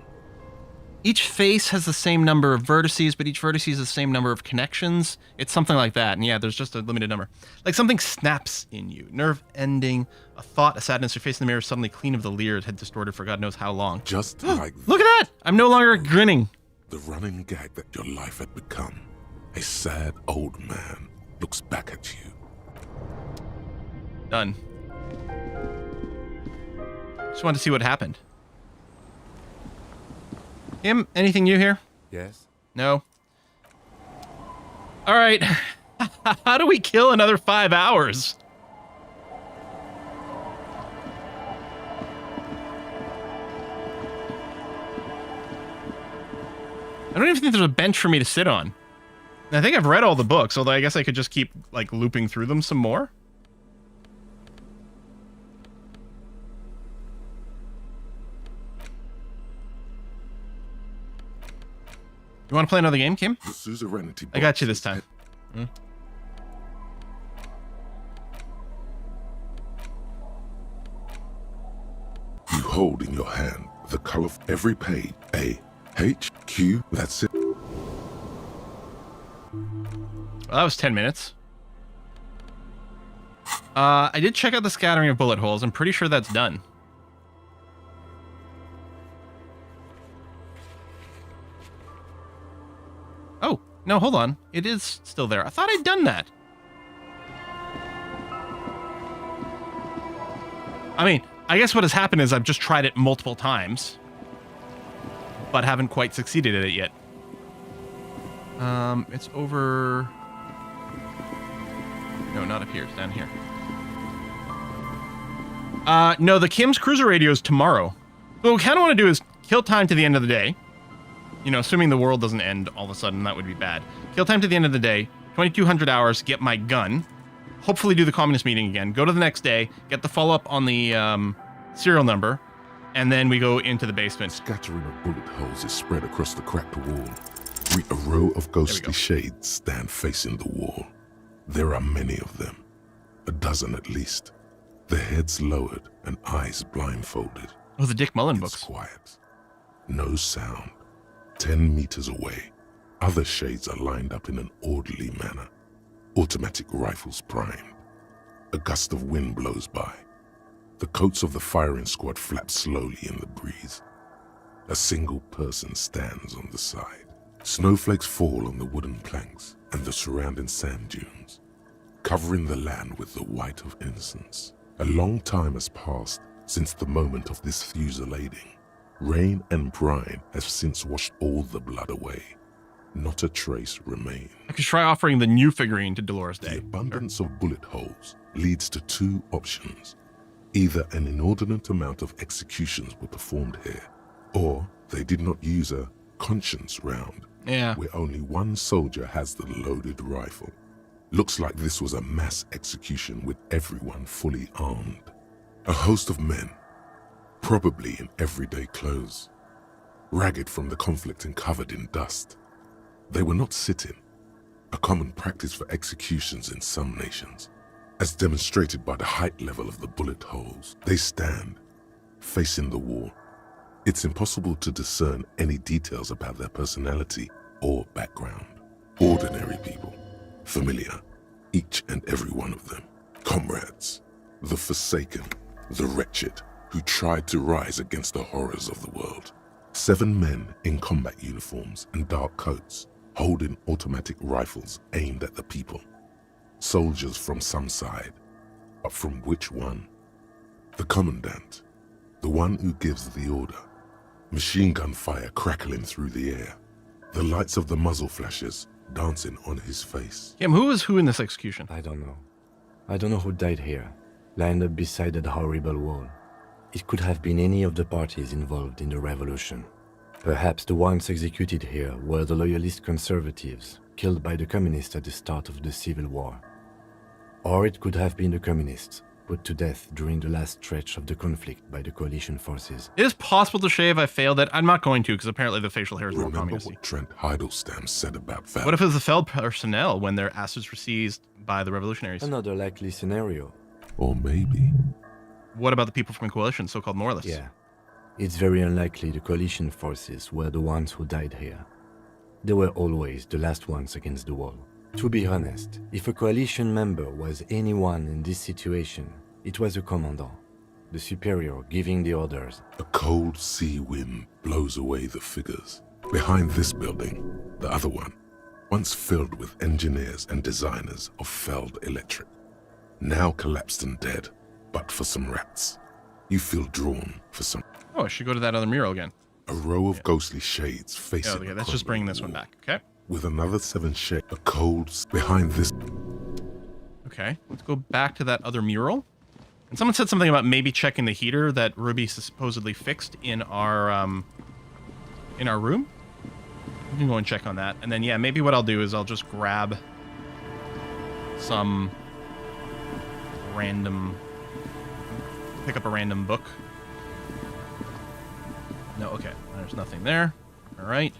Each face has the same number of vertices, but each vertice has the same number of connections. It's something like that. And yeah, there's just a limited number. Like something snaps in you. Nerve ending, a thought, a sadness. Your face in the mirror is suddenly clean of the leers, head distorted for God knows how long. Just like Look at that! I'm no longer grinning. the running gag that your life had become. A sad old man looks back at you. Done. Just wanted to see what happened. Him, anything new here? Yes. No? All right. How do we kill another 5 hours? I don't even think there's a bench for me to sit on. I think I've read all the books, although I guess I could just keep, like, looping through them some more. You want to play another game, Kim? Suzerainty I got you this time. You hold in your hand the color of every page. A, H, Q, that's it. Well, that was 10 minutes. I did check out the scattering of bullet holes. I'm pretty sure that's done. Oh, no, hold on. It is still there. I thought I'd done that. I mean, I guess what has happened is I've just tried it multiple times, but haven't quite succeeded at it yet. It's over... No, not up here. It's down here. No, the Kim's cruiser radio is tomorrow. What we kind of want to do is kill time to the end of the day. You know, assuming the world doesn't end all of a sudden, that would be bad. Kill time to the end of the day, 2,200 hours, get my gun, hopefully do the communist meeting again, go to the next day, get the follow-up on the serial number, and then we go into the basement. Scattering of bullet holes is spread across the cracked wall. A row of ghostly shades stand facing the wall. There are many of them, a dozen at least, their heads lowered and eyes blindfolded. Oh, the Dick Mullen It's books. Quiet. No sound. 10 meters away, other shades are lined up in an orderly manner. Automatic rifles primed. A gust of wind blows by. The coats of the firing squad flap slowly in the breeze. A single person stands on the side. Snowflakes fall on the wooden planks and the surrounding sand dunes, covering the land with the white of innocence. A long time has passed since the moment of this fusillading. Rain and brine have since washed all the blood away. Not a trace remains. I could try offering the new figurine to Dolores Day. The abundance of bullet holes leads to two options. Either an inordinate amount of executions were performed here, or they did not use a conscience round, where only one soldier has the loaded rifle. Looks like this was a mass execution with everyone fully armed. A host of men, probably in everyday clothes, ragged from the conflict and covered in dust. They were not sitting, a common practice for executions in some nations. As demonstrated by the height level of the bullet holes, they stand, facing the wall. It's impossible to discern any details about their personality or background. Ordinary people, familiar, each and every one of them. Comrades, the forsaken, the wretched, who tried to rise against the horrors of the world. 7 men in combat uniforms and dark coats, holding automatic rifles aimed at the people. Soldiers from some side, but from which one? The commandant, the one who gives the order. Machine gun fire crackling through the air. The lights of the muzzle flashes dancing on his face. Kim, who is who in this execution? I don't know. I don't know who died here, lined up beside that horrible wall. It could have been any of the parties involved in the revolution. Perhaps the ones executed here were the loyalist conservatives, killed by the communists at the start of the Civil War. Or it could have been the communists, put to death during the last stretch of the conflict by the coalition forces. It is possible to shave. I failed it. I'm not going to, because apparently the facial hair is more Remember communist. what Trent Heidelstein said about Val? What if it was the Feld personnel when their asses were seized by the revolutionaries? Another likely scenario. Or maybe. What about the people from the coalition, so-called moralists? Yeah. It's very unlikely the coalition forces were the ones who died here. They were always the last ones against the wall. To be honest, if a coalition member was anyone in this situation, it was a commandant, the superior giving the orders. A cold sea wind blows away the figures. Behind this building, the other one, once filled with engineers and designers of Feld Electric, now collapsed and dead, but for some rats. You feel drawn for some... Oh, I should go to that other mural again. A row of ghostly shades facing... Oh, okay, let's just bring this one back, okay? With another 7 shades, a cold... Behind this... Okay, let's go back to that other mural. And someone said something about maybe checking the heater that Ruby supposedly fixed in our room. We can go and check on that. And then, yeah, maybe what I'll do is I'll just grab some random... Pick up a random book. No, okay. There's nothing there. All right.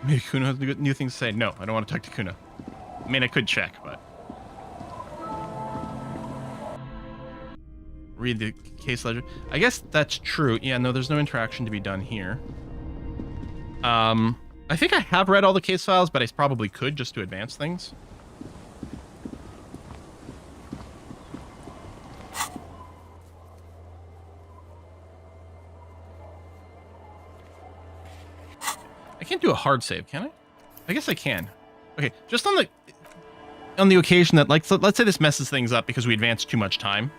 Maybe Kuna has new things to say. No, I don't want to talk to Kuna. I mean, I could check, but... Read the case ledger. I guess that's true. Yeah, no, there's no interaction to be done here. I think I have read all the case files, but I probably could just to advance things. I can't do a hard save, can I? I guess I can. Okay, just on the occasion that, like, let's say this messes things up because we advanced too much time.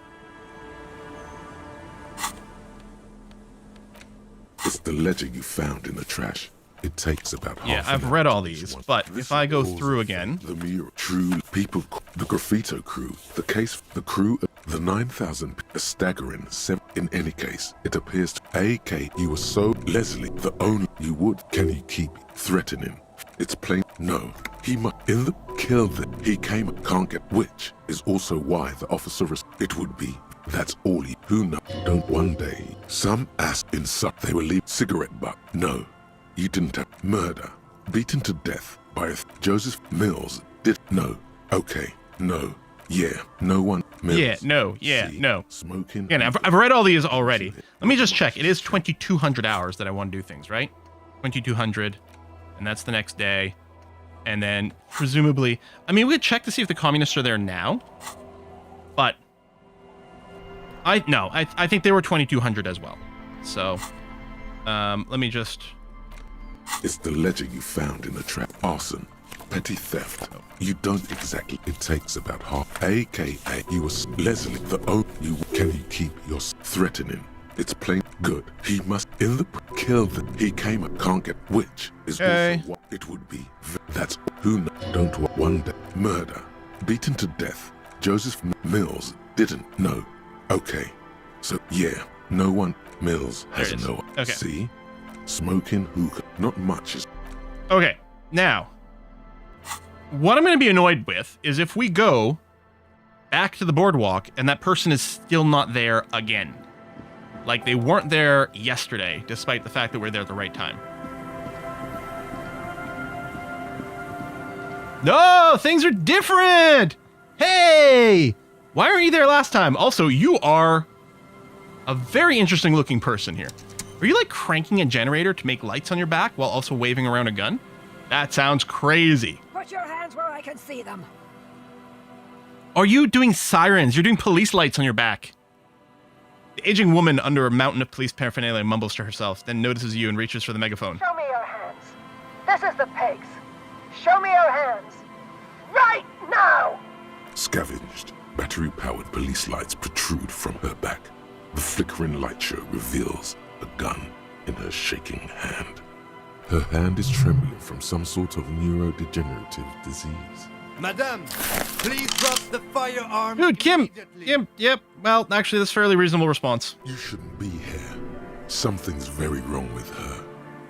It's the ledger you found in the trash. It takes about half. Yeah, I've read all these, but if I go through again, the mural, true people, the graffito crew, the case, the crew, the 9,000, a staggering 7. In any case, it appears to AK you were so Leslie, the only you would. Can you keep threatening? It's plain. No, he must in the kill that he came. Can't get which is also why the officer. It would be. That's all he. Who know? Don't one day some ass in suck they will leave cigarette butt. No. You didn't have murder, beaten to death by Joseph Mills. Did no? Okay, no, yeah, no one. Mills. Yeah, no, yeah, See, no. Smoking. Yeah, I've read all these already. Let me just check. It is 2,200 hours that I want to do things, right? 2,200, and that's the next day, and then presumably, I mean, we could check to see if the communists are there now, but I think they were 2,200 as well. So, let me just. It's the ledger you found in the trap. Arson, petty theft. You don't exactly. It takes about half. AKA, you were Leslie. The O. You can you keep your threatening? It's plain good. He must in the kill that he came. Can't get which is also what it would be. That's who don't one day murder, beaten to death. Joseph Mills didn't know. Okay, so yeah, no one Mills has no. Okay. See. Smoking hookah, not much is. Okay, now, what I'm going to be annoyed with is if we go back to the boardwalk and that person is still not there again. Like they weren't there yesterday, despite the fact that we're there at the right time. No, things are different! Hey! Why weren't you there last time? Also, you are a very interesting looking person here. Are you like cranking a generator to make lights on your back while also waving around a gun? That sounds crazy. Put your hands where I can see them. Are you doing sirens? You're doing police lights on your back. The aging woman under a mountain of police paraphernalia mumbles to herself, then notices you and reaches for the megaphone. Show me your hands. This is the pigs. Show me your hands. Right now! Scavenged, battery-powered police lights protrude from her back. The flickering light show reveals a gun in her shaking hand. Her hand is trembling from some sort of neurodegenerative disease. Madame, please drop the firearm. Dude, Kim! Yep. Well, actually, that's a fairly reasonable response. You shouldn't be here. Something's very wrong with her.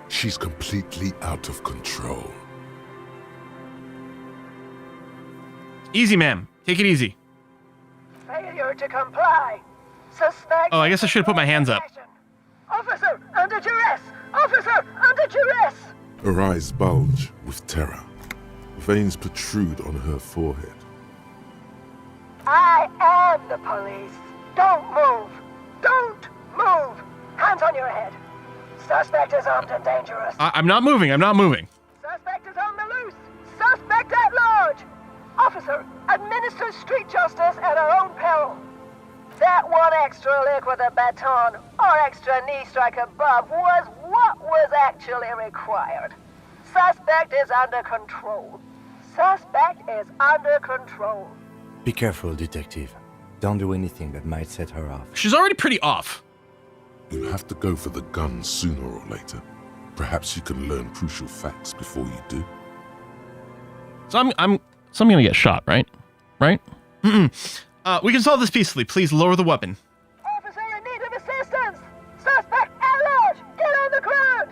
She's completely out of control. Easy, ma'am. Take it easy. Failure to comply. Suspect. Oh, I guess I should have put my hands up. Officer, under duress! Officer, under duress! Her eyes bulge with terror. Veins protrude on her forehead. I am the police. Don't move. Don't move. Hands on your head. Suspect is armed and dangerous. I'm not moving. Suspect is on the loose. Suspect at large. Officer, administer street justice at our own peril. That one extra lick with a baton or extra knee strike above was what was actually required. Suspect is under control. Suspect is under control. Be careful, detective. Don't do anything that might set her off. She's already pretty off. You'll have to go for the gun sooner or later. Perhaps you can learn crucial facts before you do. So I'm gonna get shot, right? Right? We can solve this peacefully. Please lower the weapon. Officer in need of assistance! Suspect at large! Get on the ground!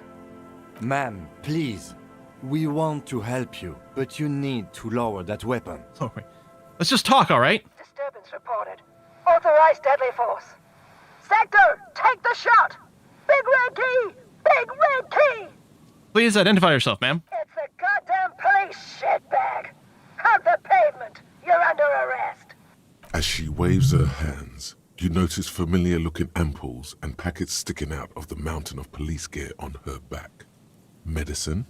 Ma'am, please. We want to help you, but you need to lower that weapon. Oh, wait. Let's just talk, all right? Disturbance reported. Authorized deadly force. Sector, take the shot! Big red key! Big red key! Please identify yourself, ma'am. It's a goddamn police shitbag! Hug the pavement! You're under arrest! As she waves her hands, you notice familiar-looking ampoules and packets sticking out of the mountain of police gear on her back. Medicine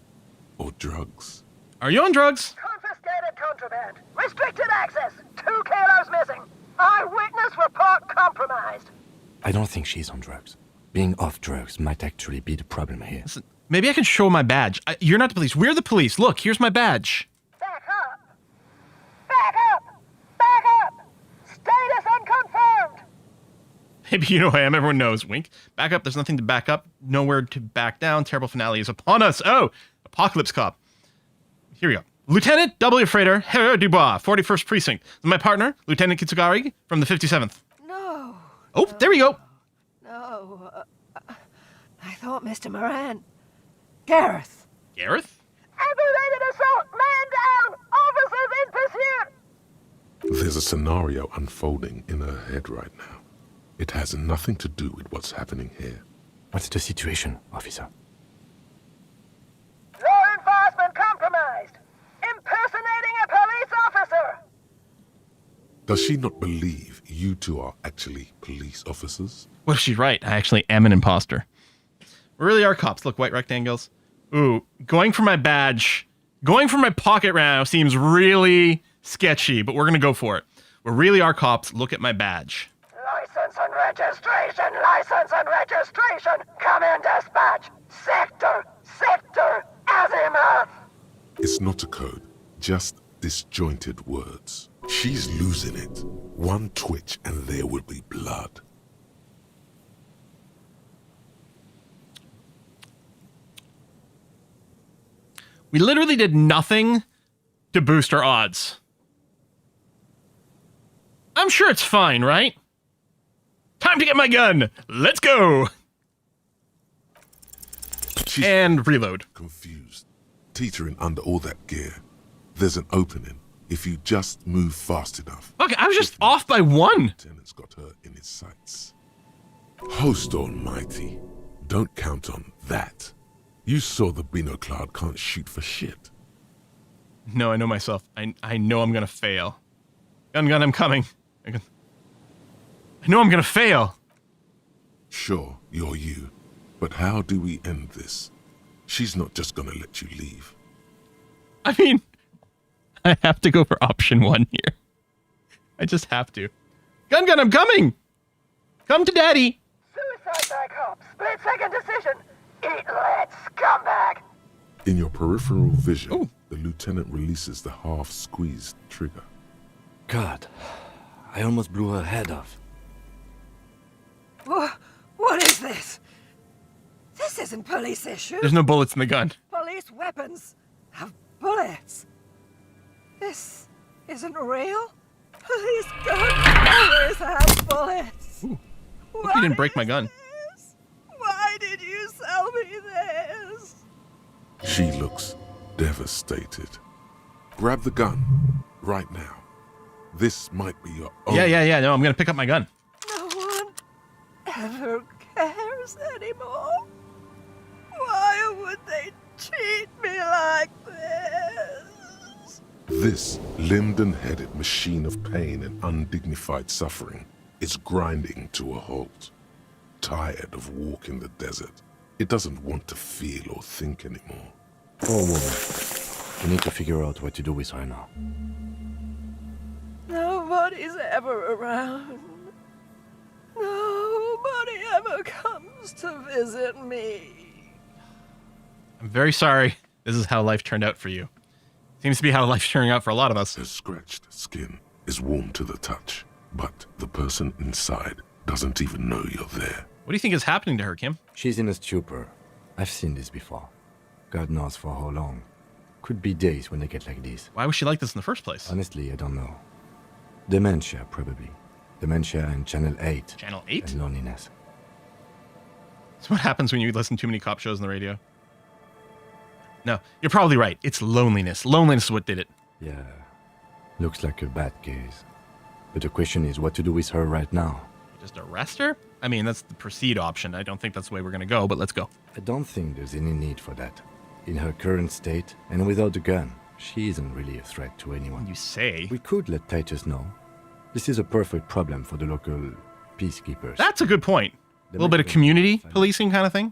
or drugs? Are you on drugs? Confiscated contraband. Restricted access. 2 kilos missing. Eyewitness report compromised. I don't think she's on drugs. Being off drugs might actually be the problem here. Listen, maybe I can show my badge. You're not the police. We're the police. Look, here's my badge. Back up! Back up! Back up! Status unconfirmed! Maybe you know who I am. Everyone knows. Wink. Back up. There's nothing to back up. Nowhere to back down. Terrible finale is upon us. Oh, Apocalypse Cop. Here we go. Lieutenant W. Freighter, Herr Dubois, 41st Precinct. My partner, Lieutenant Kitsugari from the 57th. No. Oh, there we go. No. I thought Mr. Moran. Gareth. Gareth? Aggravated assault! Man down! Officers in pursuit! There's a scenario unfolding in her head right now. It has nothing to do with what's happening here. What's the situation, officer? Law enforcement compromised! Impersonating a police officer! Does she not believe you two are actually police officers? What if she's right? I actually am an imposter. We really are cops. Look, white rectangles. Ooh, going for my badge, going for my pocket round seems really sketchy, but we're going to go for it. We really are cops. Look at my badge. License and registration! License and registration! Come in, dispatch! Sector! Sector! Azimuth! It's not a code, just disjointed words. She's losing it. One twitch and there will be blood. We literally did nothing to boost our odds. I'm sure it's fine, right? Time to get my gun. Let's go. And reload. Confused, teetering under all that gear. There's an opening if you just move fast enough. Okay, I was just off by 1. Lieutenant's got her in his sights. Host almighty, don't count on that. You saw the Binoclad can't shoot for shit. No, I know myself. I know I'm gonna fail. Gun, I'm coming. I know I'm gonna fail. Sure, you're you. But how do we end this? She's not just gonna let you leave. I mean, I have to go for option 1 here. I just have to. Gun, I'm coming! Come to daddy! Suicide by cop! Split second decision! Eat lead, scumbag! In your peripheral vision, the lieutenant releases the half-squeezed trigger. God, I almost blew her head off. What is this? This isn't police issue. There's no bullets in the gun. Police weapons have bullets. This isn't real. Police guns always have bullets. Hope you didn't break my gun. Why did you sell me this? She looks devastated. Grab the gun right now. This might be your own. Yeah. No, I'm gonna pick up my gun. No one ever cares anymore. Why would they treat me like this? This linden-headed machine of pain and undignified suffering is grinding to a halt. Tired of walking the desert, it doesn't want to feel or think anymore. Poor woman. We need to figure out what to do with her now. Nobody's ever around. Nobody ever comes to visit me. I'm very sorry. This is how life turned out for you. Seems to be how life's turning out for a lot of us. Her scratched skin is warm to the touch, but the person inside doesn't even know you're there. What do you think is happening to her, Kim? She's in a stupor. I've seen this before. God knows for how long. Could be days when they get like this. Why was she like this in the first place? Honestly, I don't know. Dementia, probably. Dementia and Channel 8. Channel 8? And loneliness. That's what happens when you listen to too many cop shows on the radio. No, you're probably right. It's loneliness. Loneliness is what did it. Yeah. Looks like a bad case. But the question is what to do with her right now. Just arrest her? I mean, that's the proceed option. I don't think that's the way we're going to go, but let's go. I don't think there's any need for that. In her current state, and without the gun, she isn't really a threat to anyone. You say? We could let Titus know. This is a perfect problem for the local peacekeepers. That's a good point. A little bit of community policing kind of thing.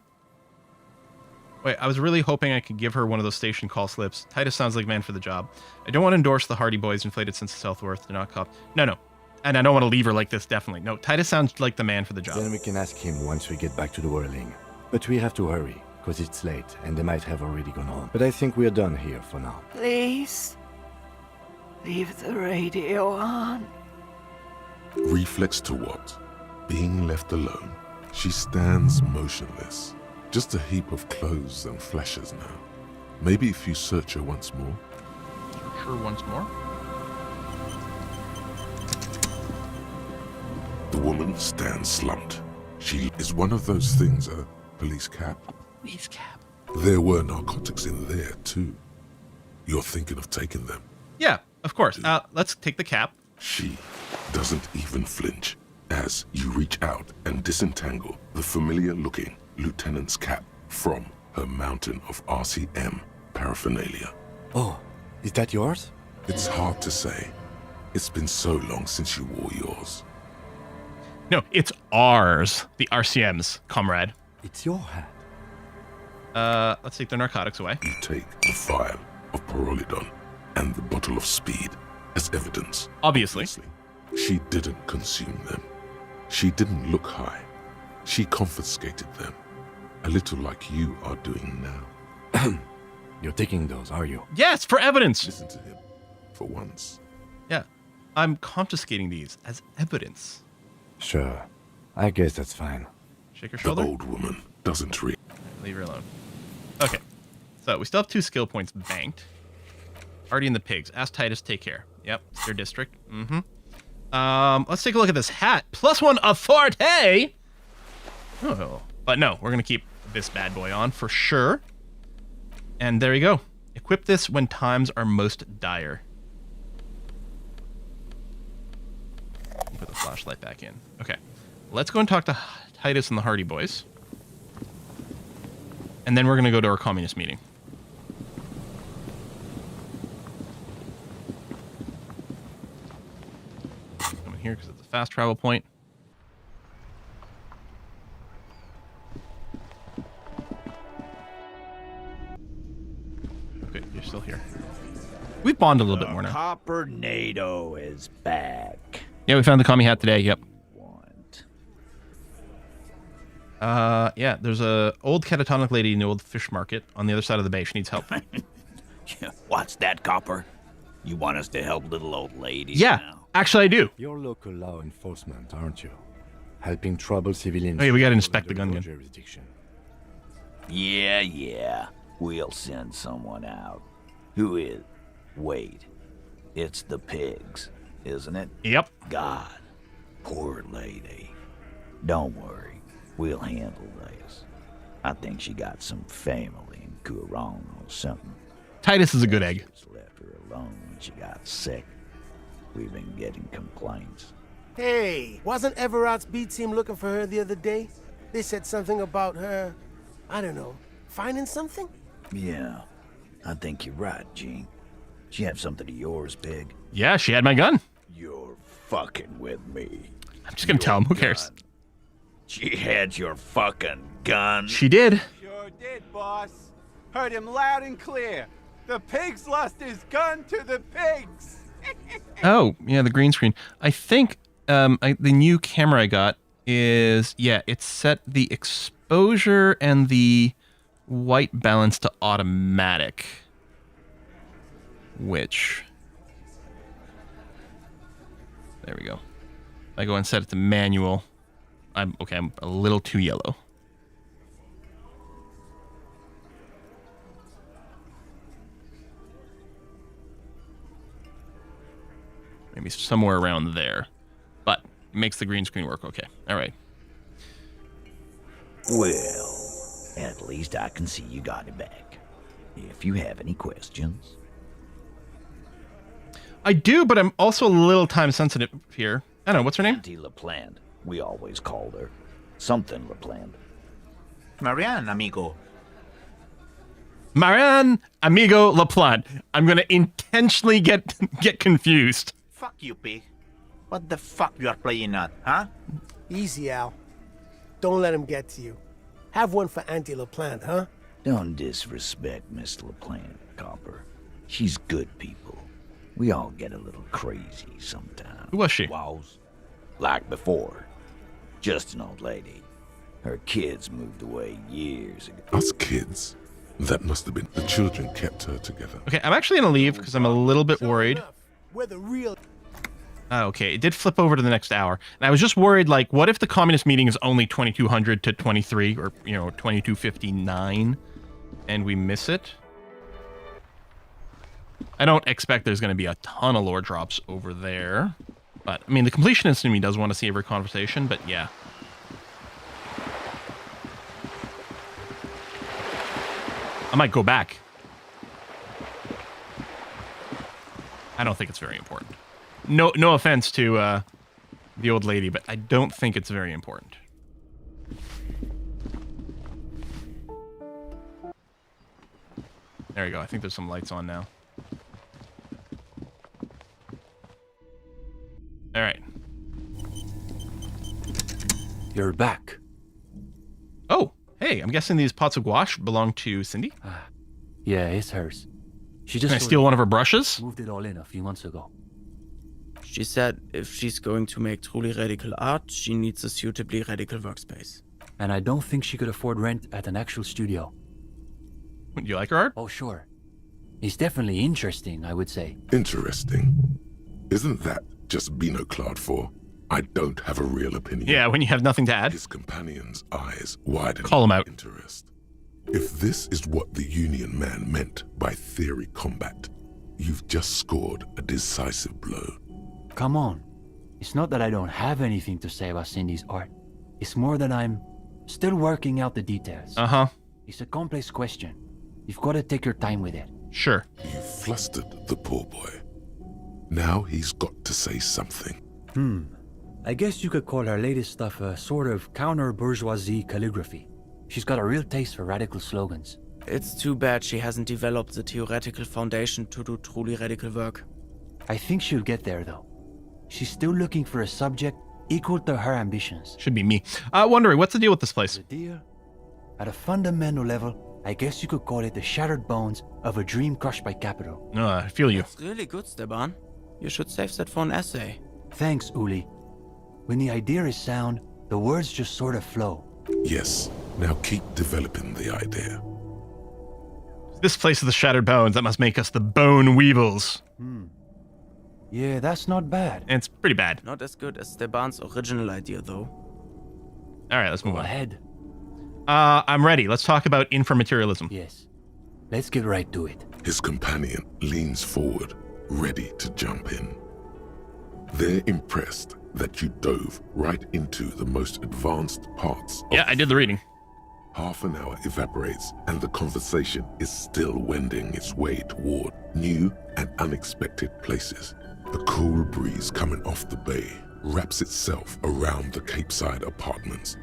Wait, I was really hoping I could give her one of those station call slips. Titus sounds like man for the job. I don't want to endorse the Hardy Boys' inflated sense of self-worth. They're not cop. No. And I don't want to leave her like this, definitely. No, Titus sounds like the man for the job. Then we can ask him once we get back to the whirling. But we have to hurry, because it's late, and they might have already gone home. But I think we are done here for now. Please, leave the radio on. Reflex to what? Being left alone. She stands motionless. Just a heap of clothes and flashes now. Maybe if you search her once more. Sure, once more. The woman stands slumped. She is one of those things, a police cap. Police cap. There were narcotics in there, too. You're thinking of taking them? Yeah, of course. Let's take the cap. She doesn't even flinch as you reach out and disentangle the familiar-looking lieutenant's cap from her mountain of RCM paraphernalia. Oh, is that yours? It's hard to say. It's been so long since you wore yours. No, it's ours. The RCM's, comrade. It's your hat. Let's take the narcotics away. You take the vial of Pyrrolidon and the bottle of speed as evidence. Obviously. She didn't consume them. She didn't look high. She confiscated them. A little like you are doing now. You're taking those, are you? Yes, for evidence. Listen to him. For once. Yeah. I'm confiscating these as evidence. Sure. I guess that's fine. Shake her shoulder. The old woman doesn't read. Leave her alone. Okay. So we still have 2 skill points banked. Artie and the pigs. Ask Titus to take care. Yep, it's their district. Let's take a look at this hat. +1 authority. Oh, but no, we're gonna keep this bad boy on for sure. And there you go. Equip this when times are most dire. Put the flashlight back in. Okay, let's go and talk to Titus and the Hardy Boys. And then we're gonna go to our communist meeting. Come in here because it's a fast travel point. Okay, you're still here. We bond a little bit more now. Copper NATO is back. Yeah, we found the commie hat today. Yep. Yeah, there's a old catatonic lady in the old fish market on the other side of the bay. She needs help. What's that, Copper? You want us to help little old ladies? Yeah, now? actually I do. You're local law enforcement, aren't you? Helping troubled civilians. Oh yeah, we gotta inspect the gun gun. Jurisdiction. Yeah. We'll send someone out. Who is? Wait. It's the pigs, isn't it? Yep. God. Poor lady. Don't worry. We'll handle this. I think she got some family in Coorong or something. Titus is a good egg. Left her alone when she got sick. We've been getting complaints. Hey, wasn't Everard's beat team looking for her the other day? They said something about her, I don't know, finding something? Yeah, I think you're right, Gene. She have something of yours, Pig? Yeah, she had my gun. You're fucking with me. I'm just gonna tell him. Who cares? She had your fucking gun. She did. Sure did, boss. Heard him loud and clear. The pigs lost his gun to the pigs. Oh, yeah, the green screen. I think the new camera I got is, yeah, it's set the exposure and the white balance to automatic. Which, there we go. I go and set it to manual. I'm a little too yellow. be somewhere around there. But it makes the green screen work okay. All right. Well, at least I can see you got it back. If you have any questions. I do, but I'm also a little time sensitive here. I don't know, what's her name? Auntie LaPlante, we always called her. Something LaPlante. Marianne, amigo. Marianne, amigo, LaPlante. I'm gonna intentionally get confused. Fuck you, pig. What the fuck you are playing at, huh? Easy, Al. Don't let him get to you. Have one for Auntie LaPlante, huh? Don't disrespect Miss LaPlante, Copper. She's good people. We all get a little crazy sometimes. Who was she? Was. Like before. Just an old lady. Her kids moved away years ago. Us kids? That must have been the children kept her together. Okay, I'm actually gonna leave because I'm a little bit worried. We're the real... Okay, it did flip over to the next hour. And I was just worried, like, what if the communist meeting is only 2200 to 23 or, 2259 and we miss it? I don't expect there's going to be a ton of lore drops over there. But, I mean, the completionist in me does want to see every conversation, but yeah. I might go back. I don't think it's very important. No offense to the old lady, but I don't think it's very important. There you go. I think there's some lights on now. All right. You're back. Oh, hey, I'm guessing these pots of gouache belong to Cindy? Yeah, it's hers. She just Can I steal one of her brushes? Moved it all in a few months ago. She said if she's going to make truly radical art, she needs a suitably radical workspace. And I don't think she could afford rent at an actual studio. Do you like her art? Oh, sure. It's definitely interesting, I would say. Interesting? Isn't that just binoclard for I don't have a real opinion? Yeah, when you have nothing to add. His companion's eyes widened. Call him out. Interest. If this is what the Union man meant by theory combat, you've just scored a decisive blow. Come on. It's not that I don't have anything to say about Cindy's art. It's more that I'm still working out the details. Uh-huh. It's a complex question. You've got to take your time with it. Sure. You flustered the poor boy. Now he's got to say something. I guess you could call her latest stuff a sort of counter-bourgeoisie calligraphy. She's got a real taste for radical slogans. It's too bad she hasn't developed the theoretical foundation to do truly radical work. I think she'll get there, though. She's still looking for a subject equal to her ambitions. Should be me. Wondering, what's the deal with this place? The deal? At a fundamental level, I guess you could call it the shattered bones of a dream crushed by capital. I feel you. It's really good, Steban. You should save that for an essay. Thanks, Uli. When the idea is sound, the words just sort of flow. Yes. Now keep developing the idea. This place of the shattered bones, that must make us the Bone Weevils. Yeah, that's not bad. It's pretty bad. Not as good as Steban's original idea, though. All right, let's move on. Ahead. I'm ready. Let's talk about inframaterialism. Yes. Let's get right to it. His companion leans forward, ready to jump in. They're impressed that you dove right into the most advanced parts. Yeah, I did the reading. Half an hour evaporates, and the conversation is still wending its way toward new and unexpected places. The cool breeze coming off the bay wraps itself around the Capeside apartments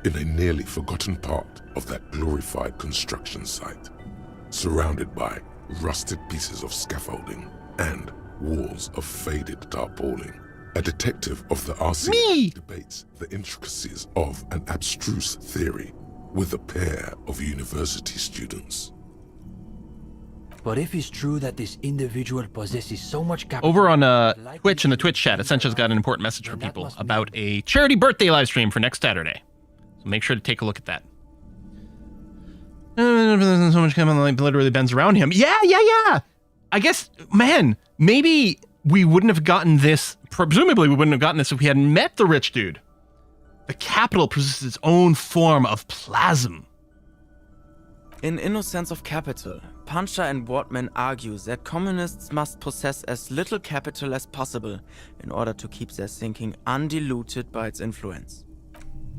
in a nearly forgotten part of that glorified construction site, surrounded by rusted pieces of scaffolding and walls of faded tarpaulin. A detective of the RC debates the intricacies of an abstruse theory with a pair of university students. But if it's true that this individual possesses so much capital... Over on Twitch, in the Twitch chat, Essential's got an important message for people about a charity birthday live stream for next Saturday. So make sure to take a look at that. So much coming, like, literally bends around him. Yeah. I guess, man, maybe we wouldn't have gotten this, presumably we wouldn't have gotten this if we hadn't met the rich dude. The capital possesses its own form of plasm. In innocence of capital, Puncher and Wortman argue that communists must possess as little capital as possible in order to keep their thinking undiluted by its influence.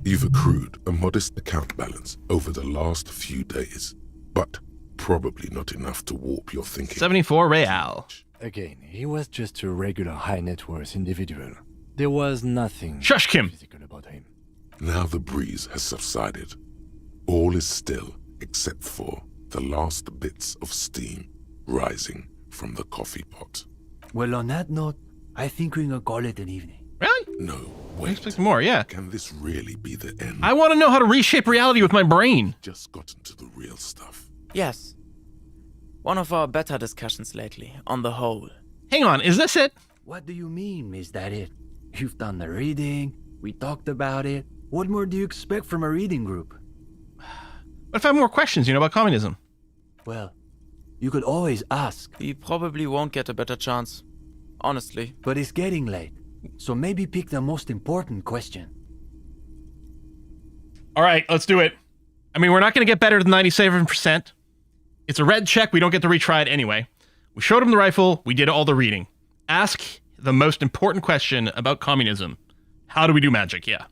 You've accrued a modest account balance over the last few days, but probably not enough to warp your thinking. 74 real. Again, he was just a regular high net worth individual. There was nothing Shush, Kim. physical about him. Now the breeze has subsided. All is still except for the last bits of steam rising from the coffee pot. Well, on that note, I think we can call it an evening. Really? No, Wait. Expect more, yeah. Can this really be the end? I want to know how to reshape reality with my brain. Just gotten to the real stuff. Yes. One of our better discussions lately, on the whole. Hang on, is this it? What do you mean, is that it? You've done the reading, we talked about it. What more do you expect from a reading group? What if I have more questions, about communism? Well, you could always ask. We probably won't get a better chance. Honestly. But it's getting late, so maybe pick the most important question. All right, let's do it. I mean, we're not going to get better than 97%. It's a red check. We don't get to retry it anyway. We showed him the rifle. We did all the reading. Ask the most important question about communism. How do we do magic? Yeah.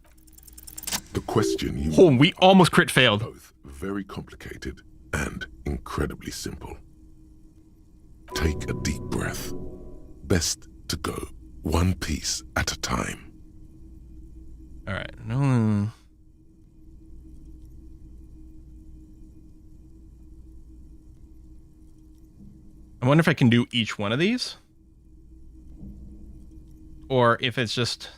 The question you... Oh, we almost crit failed. Both very complicated and incredibly simple. Take a deep breath. Best to go one piece at a time. All right. No. I wonder if I can do each one of these. Or if it's just...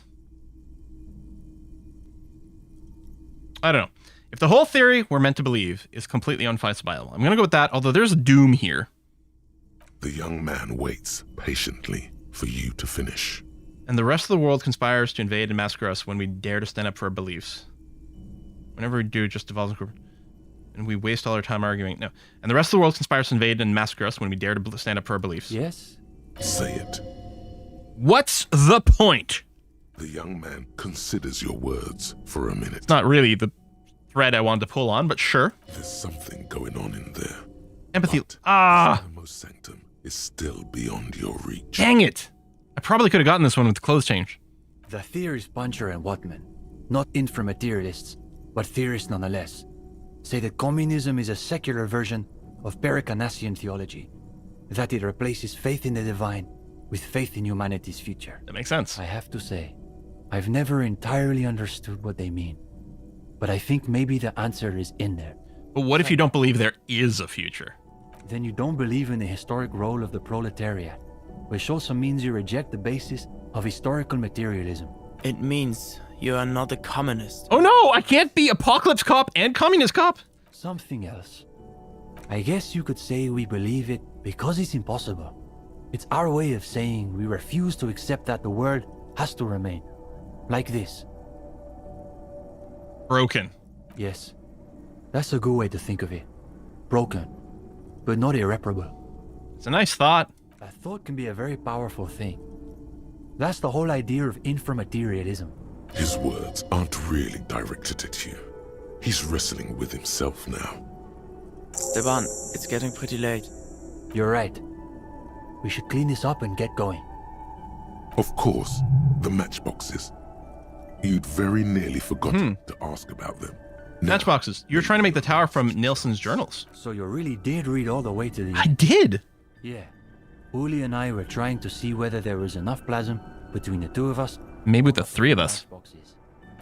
I don't know. If the whole theory we're meant to believe is completely unfalsifiable, I'm going to go with that, although there's a doom here. The young man waits patiently for you to finish. And the rest of the world conspires to invade and massacre us when we dare to stand up for our beliefs. Whenever we do, it just devolves into... And we waste all our time arguing. No. And the rest of the world conspires to invade and massacre us when we dare to stand up for our beliefs. Yes? Say it. What's the point? The young man considers your words for a minute. It's not really the thread I wanted to pull on, but sure. There's something going on in there. Empathy. But Ah! the most sanctum is still beyond your reach. Dang it! I probably could have gotten this one with the clothes change. The theorist Puncher and Watman, not inframaterialists, but theorists nonetheless, say that communism is a secular version of Pericanasian theology, that it replaces faith in the divine with faith in humanity's future. That makes sense. I have to say, I've never entirely understood what they mean, but I think maybe the answer is in there. But what if you don't believe there is a future? Then you don't believe in the historic role of the proletariat, which also means you reject the basis of historical materialism. It means you are not a communist. Oh no, I can't be apocalypse cop and communist cop. Something else. I guess you could say we believe it because it's impossible. It's our way of saying we refuse to accept that the world has to remain. Like this. Broken. Yes. That's a good way to think of it. Broken. But not irreparable. It's a nice thought. A thought can be a very powerful thing. That's the whole idea of inframaterialism. His words aren't really directed at you. He's wrestling with himself now. Steban, it's getting pretty late. You're right. We should clean this up and get going. Of course, the matchboxes. You'd very nearly forgotten to ask about them. Matchboxes. You're trying to make the tower from Nilsson's journals. So you really did read all the way to the end? I did! Yeah. Uli and I were trying to see whether there was enough plasm between the two of us. Maybe with the three of us.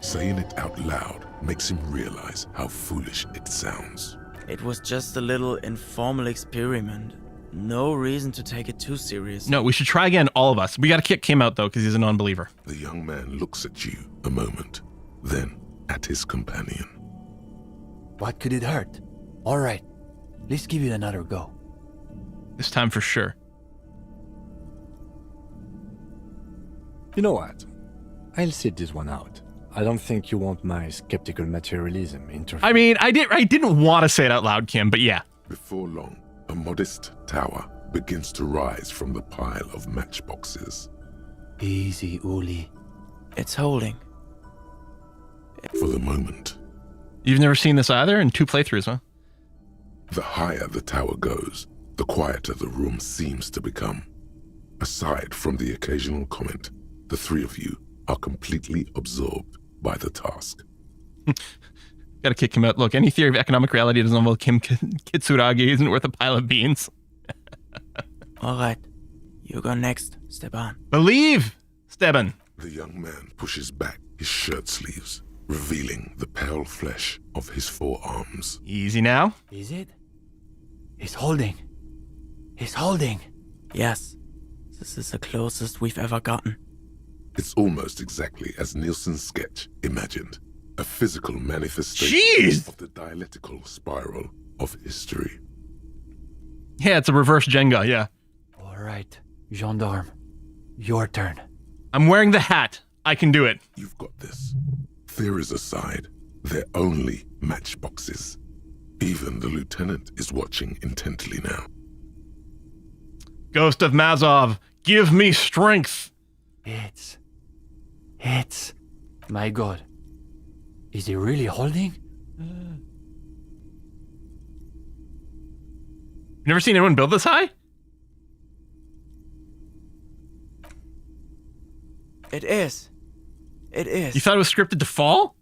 Saying it out loud makes him realize how foolish it sounds. It was just a little informal experiment. No reason to take it too seriously. No, we should try again, all of us. We gotta kick Kim out, though, because he's a non-believer. The young man looks at you a moment, then at his companion. What could it hurt? All right, let's give it another go. This time for sure. You know what? I'll sit this one out. I don't think you want my skeptical materialism interfering. I mean, I didn't want to say it out loud, Kim, but yeah. Before long, a modest tower begins to rise from the pile of matchboxes. Easy, Uli. It's holding. For the moment. You've never seen this either in 2 playthroughs, huh? The higher the tower goes, the quieter the room seems to become. Aside from the occasional comment, the three of you are completely absorbed by the task. Gotta kick him out. Look, any theory of economic reality doesn't involve Kim Kitsuragi isn't worth a pile of beans. All right. You go next, Steban. Believe, Steban. The young man pushes back his shirt sleeves, revealing the pale flesh of his forearms. Easy now. Is it? He's holding. He's holding. Yes. This is the closest we've ever gotten. It's almost exactly as Nielsen's sketch imagined. A physical manifestation of the dialectical spiral of history. Yeah, it's a reverse Jenga, yeah. All right, gendarme. Your turn. I'm wearing the hat. I can do it. You've got this. Theories aside, they're only matchboxes. Even the lieutenant is watching intently now. Ghost of Mazov, give me strength. It's... My God. Is he really holding? Never seen anyone build this high? It is. It is. You thought it was scripted to fall?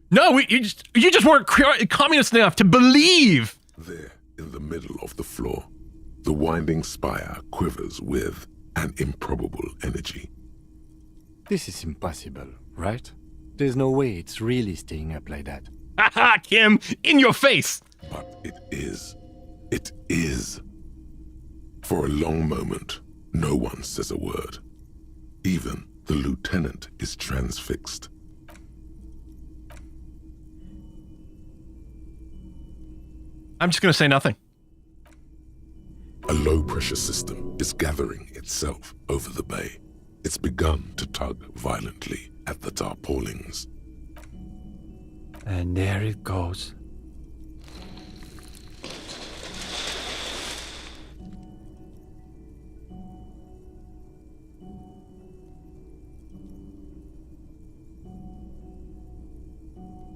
No, you just weren't communist enough to believe. There, in the middle of the floor, the winding spire quivers with an improbable energy. This is impossible, right? There's no way it's really staying up like that. Haha, Kim, in your face! But it is. It is. For a long moment, no one says a word. Even the lieutenant is transfixed. I'm just gonna say nothing. A low-pressure system is gathering itself over the bay. It's begun to tug violently at the tarpaulins. And there it goes.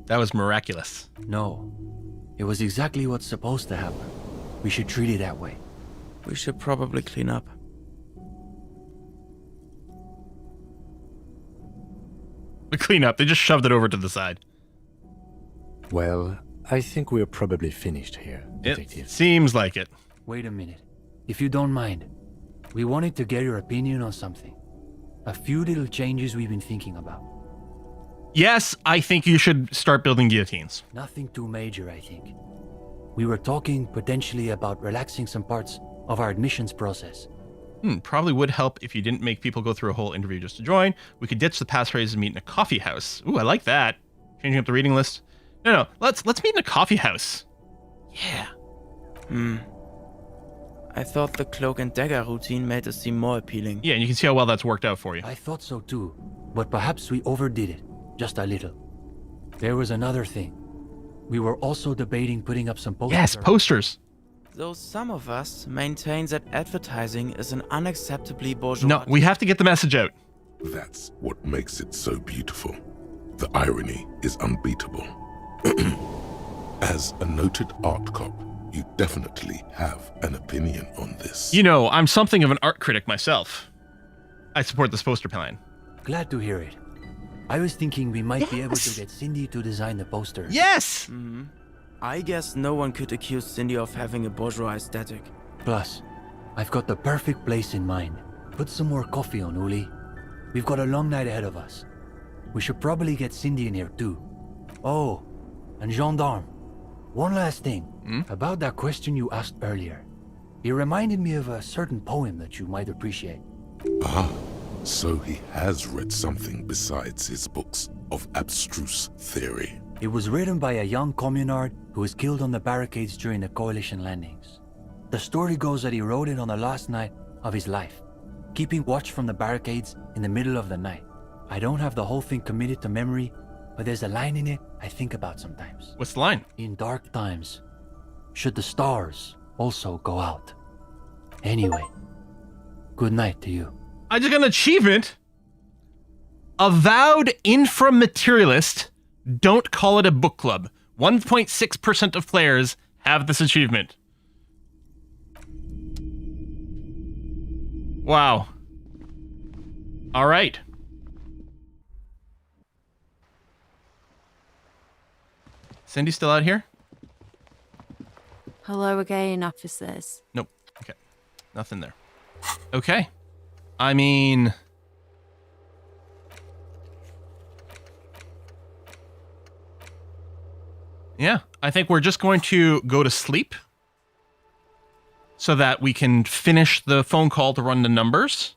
That was miraculous. No. It was exactly what's supposed to happen. We should treat it that way. We should probably clean up. The cleanup, they just shoved it over to the side. Well, I think we're probably finished here, Detective. It seems like it. Wait a minute. If you don't mind, we wanted to get your opinion on something. A few little changes we've been thinking about. Yes, I think you should start building guillotines. Nothing too major, I think. We were talking potentially about relaxing some parts of our admissions process. Probably would help if you didn't make people go through a whole interview just to join. We could ditch the passphrase and meet in a coffee house. Ooh, I like that. Changing up the reading list. No, let's meet in a coffee house. Yeah. I thought the cloak and dagger routine made us seem more appealing. Yeah, and you can see how well that's worked out for you. I thought so too, but perhaps we overdid it. Just a little. There was another thing. We were also debating putting up some posters. Yes, posters. Though some of us maintain that advertising is an unacceptably bourgeois... No, we have to get the message out. That's what makes it so beautiful. The irony is unbeatable. As a noted art cop, you definitely have an opinion on this. You know, I'm something of an art critic myself. I support this poster plan. Glad to hear it. I was thinking we might be able to get Cindy to design the poster. Yes! I guess no one could accuse Cindy of having a bourgeois aesthetic. Plus, I've got the perfect place in mind. Put some more coffee on, Uli. We've got a long night ahead of us. We should probably get Cindy in here too. Oh, and gendarme. One last thing. About that question you asked earlier. It reminded me of a certain poem that you might appreciate. Ah, so he has read something besides his books of abstruse theory. It was written by a young communard who was killed on the barricades during the Coalition landings. The story goes that he wrote it on the last night of his life, keeping watch from the barricades in the middle of the night. I don't have the whole thing committed to memory, but there's a line in it I think about sometimes. What's the line? In dark times, should the stars also go out? Anyway, good night to you. I just got an achievement. Avowed inframaterialist. Don't call it a book club. 1.6% of players have this achievement. Wow. All right. Cindy still out here? Hello again, officers. Nope. Okay. Nothing there. Okay. I mean... yeah, I think we're just going to go to sleep so that we can finish the phone call to run the numbers.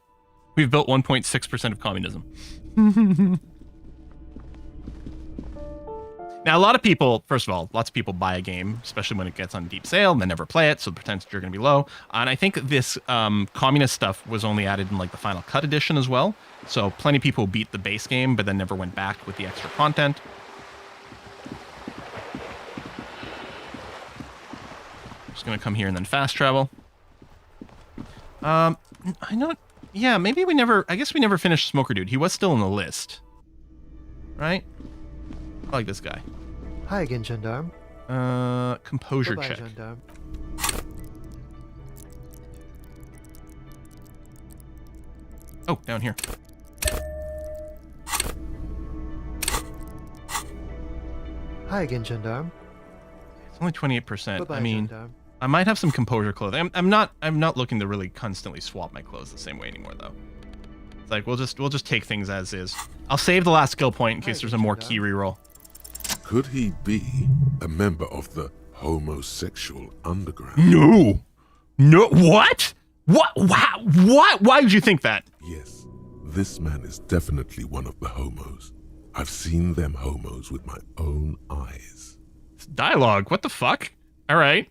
We've built 1.6% of communism. Now, a lot of people, first of all, lots of people buy a game, especially when it gets on deep sale, and then never play it, so the percentage are going to be low. And I think this communist stuff was only added in like the Final Cut edition as well. So plenty of people beat the base game, but then never went back with the extra content. Just going to come here and then fast travel. I know, yeah, maybe we never, I guess we never finished Smoker Dude. He was still on the list. Right? I like this guy. Hi again, Gendarme. Composure Bye-bye, check. Gendarme. Oh, down here. Hi again, Gendarme. It's only 28%. Bye-bye, I mean, Gendarme. I might have some composure clothing. I'm not looking to really constantly swap my clothes the same way anymore though. It's like we'll just take things as is. I'll save the last skill point in case there's a more key reroll. Could he be a member of the homosexual underground? No. No, what? What? Wow. What? Why did you think that? Yes, this man is definitely one of the homos. I've seen them homos with my own eyes. It's dialogue. What the fuck? All right.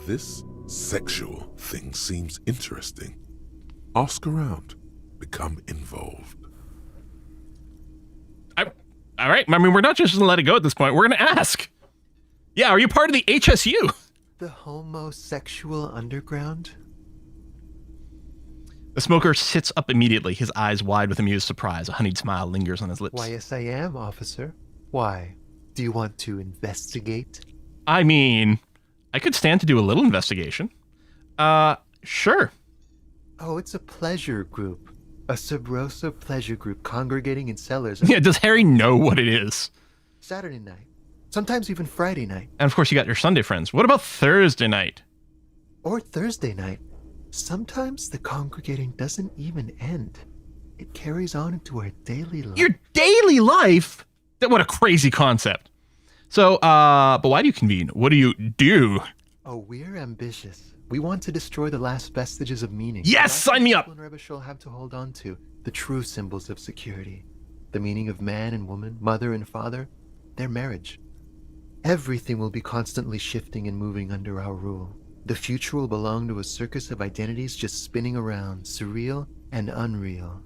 This sexual thing seems interesting. Ask around. Become involved. All right. I mean, we're not just going to let it go at this point. We're going to ask. Yeah, are you part of the HSU? The homosexual underground? The smoker sits up immediately, his eyes wide with amused surprise. A honeyed smile lingers on his lips. Why, yes, I am, officer. Why? Do you want to investigate? I mean, I could stand to do a little investigation. Sure. Oh, it's a pleasure group. A Sub Rosa pleasure group congregating in cellars. Yeah, does Harry know what it is? Saturday night. Sometimes even Friday night. And of course you got your Sunday friends. What about Thursday night? Or Thursday night. Sometimes the congregating doesn't even end. It carries on into our daily life. Your daily life? What a crazy concept. So, but why do you convene? What do you do? Oh, we're ambitious. We want to destroy the last vestiges of meaning. Yes, sign me up! Shall have to hold on to the true symbols of security. The meaning of man and woman, mother and father, their marriage. Everything will be constantly shifting and moving under our rule. The future will belong to a circus of identities just spinning around, surreal and unreal.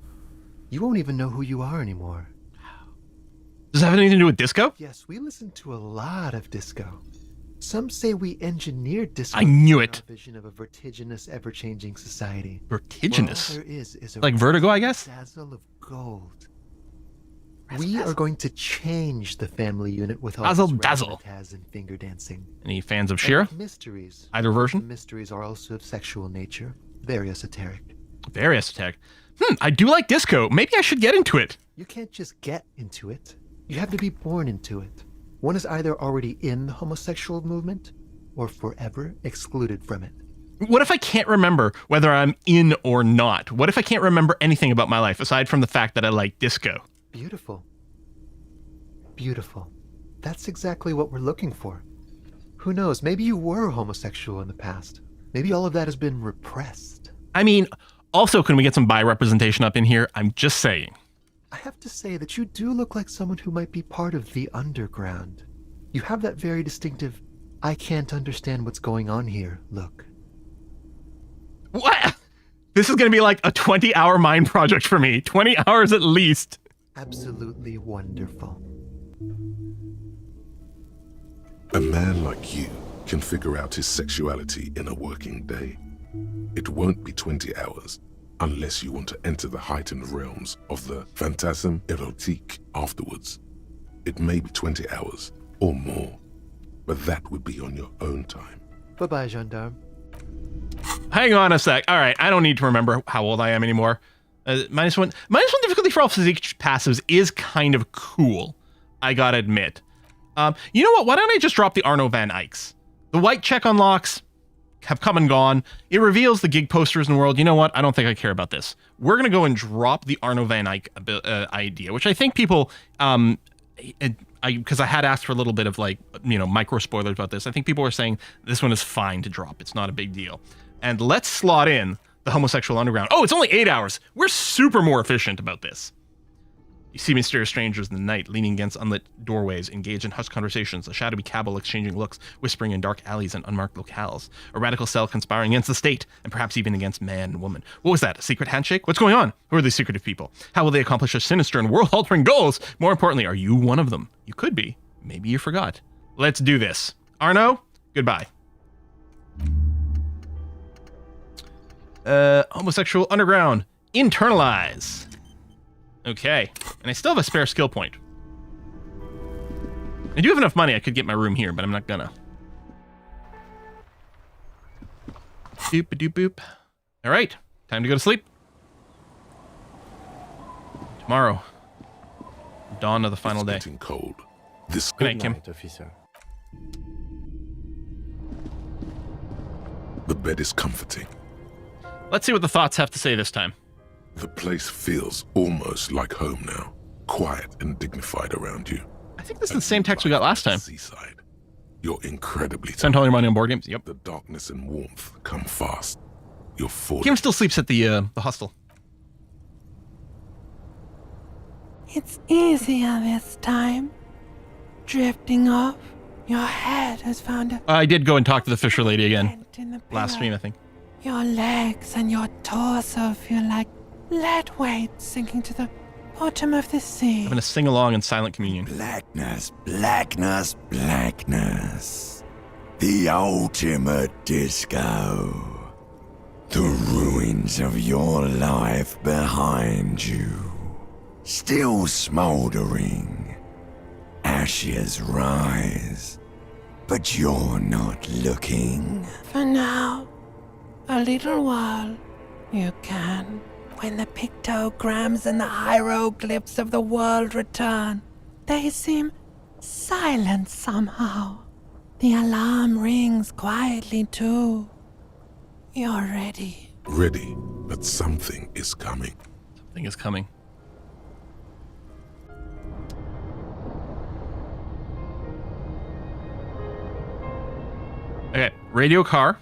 You won't even know who you are anymore. Does that have anything to do with disco? Yes, we listen to a lot of disco. Some say we engineered disco. I knew it. Our vision of a vertiginous, ever-changing society. Vertiginous? Where all there is a like Vertigo, I guess? Dazzle of gold. We are going to change the family unit with all Dazzle, its dazzle. razzmatazz and finger dancing. Any fans of Shira? Mysteries. Either version? The mysteries are also of sexual nature. Very esoteric. Very esoteric. I do like disco. Maybe I should get into it. You can't just get into it. You have to be born into it. One is either already in the homosexual movement or forever excluded from it. What if I can't remember whether I'm in or not? What if I can't remember anything about my life aside from the fact that I like disco? Beautiful. Beautiful. That's exactly what we're looking for. Who knows, maybe you were homosexual in the past. Maybe all of that has been repressed. I mean, also, can we get some bi-representation up in here? I'm just saying. I have to say that you do look like someone who might be part of the underground. You have that very distinctive, I can't understand what's going on here look. What? This is going to be like a 20-hour mind project for me. 20 hours at least. Absolutely wonderful. A man like you can figure out his sexuality in a working day. It won't be 20 hours unless you want to enter the heightened realms of the phantasme érotique afterwards. It may be 20 hours or more, but that would be on your own time. Bye-bye, gendarme. Hang on a sec. All right, I don't need to remember how old I am anymore. -1 difficulty for all physique passives is kind of cool, I gotta admit. You know what? Why don't I just drop the Arno van Eycks? The white check unlocks have come and gone. It reveals the gig posters in the world. You know what? I don't think I care about this. We're gonna go and drop the Arno van Eyck idea, which I think people, because I had asked for a little bit of like, micro spoilers about this. I think people were saying this one is fine to drop. It's not a big deal. And let's slot in the homosexual underground. Oh, it's only 8 hours. We're super more efficient about this. You see mysterious strangers in the night, leaning against unlit doorways, engaged in hushed conversations, a shadowy cabal exchanging looks, whispering in dark alleys and unmarked locales, a radical cell conspiring against the state, and perhaps even against man and woman. What was that? A secret handshake? What's going on? Who are these secretive people? How will they accomplish their sinister and world-altering goals? More importantly, are you one of them? You could be. Maybe you forgot. Let's do this. Arno, goodbye. Homosexual underground. Internalize. Okay. And I still have a spare skill point. I do have enough money. I could get my room here, but I'm not gonna. Doop-a-doop-boop. All right. Time to go to sleep. Tomorrow. Dawn of the final day. Getting cold. This Good night, Kim. Officer. The bed is comforting. Let's see what the thoughts have to say this time. The place feels almost like home now. Quiet and dignified around you. I think this is the same text we got last time. Seaside. You're incredibly Spend all your money on board games. Yep. The darkness and warmth come fast. You're falling. Kim still sleeps at the hostel. It's easier this time. Drifting off, your head has found a I did go and talk to the Fisher lady again. in the Last pillow. stream, I think. Your legs and your torso feel like lead weights sinking to the bottom of the sea. I'm gonna sing along in silent communion. Blackness, blackness, blackness. The ultimate disco. The ruins of your life behind you. Still smoldering. Ashes rise. But you're not looking. For now, a little while, you can. When the pictograms and the hieroglyphs of the world return, they seem silent somehow. The alarm rings quietly too. You're ready. Ready, but something is coming. Something is coming. Okay, radio car.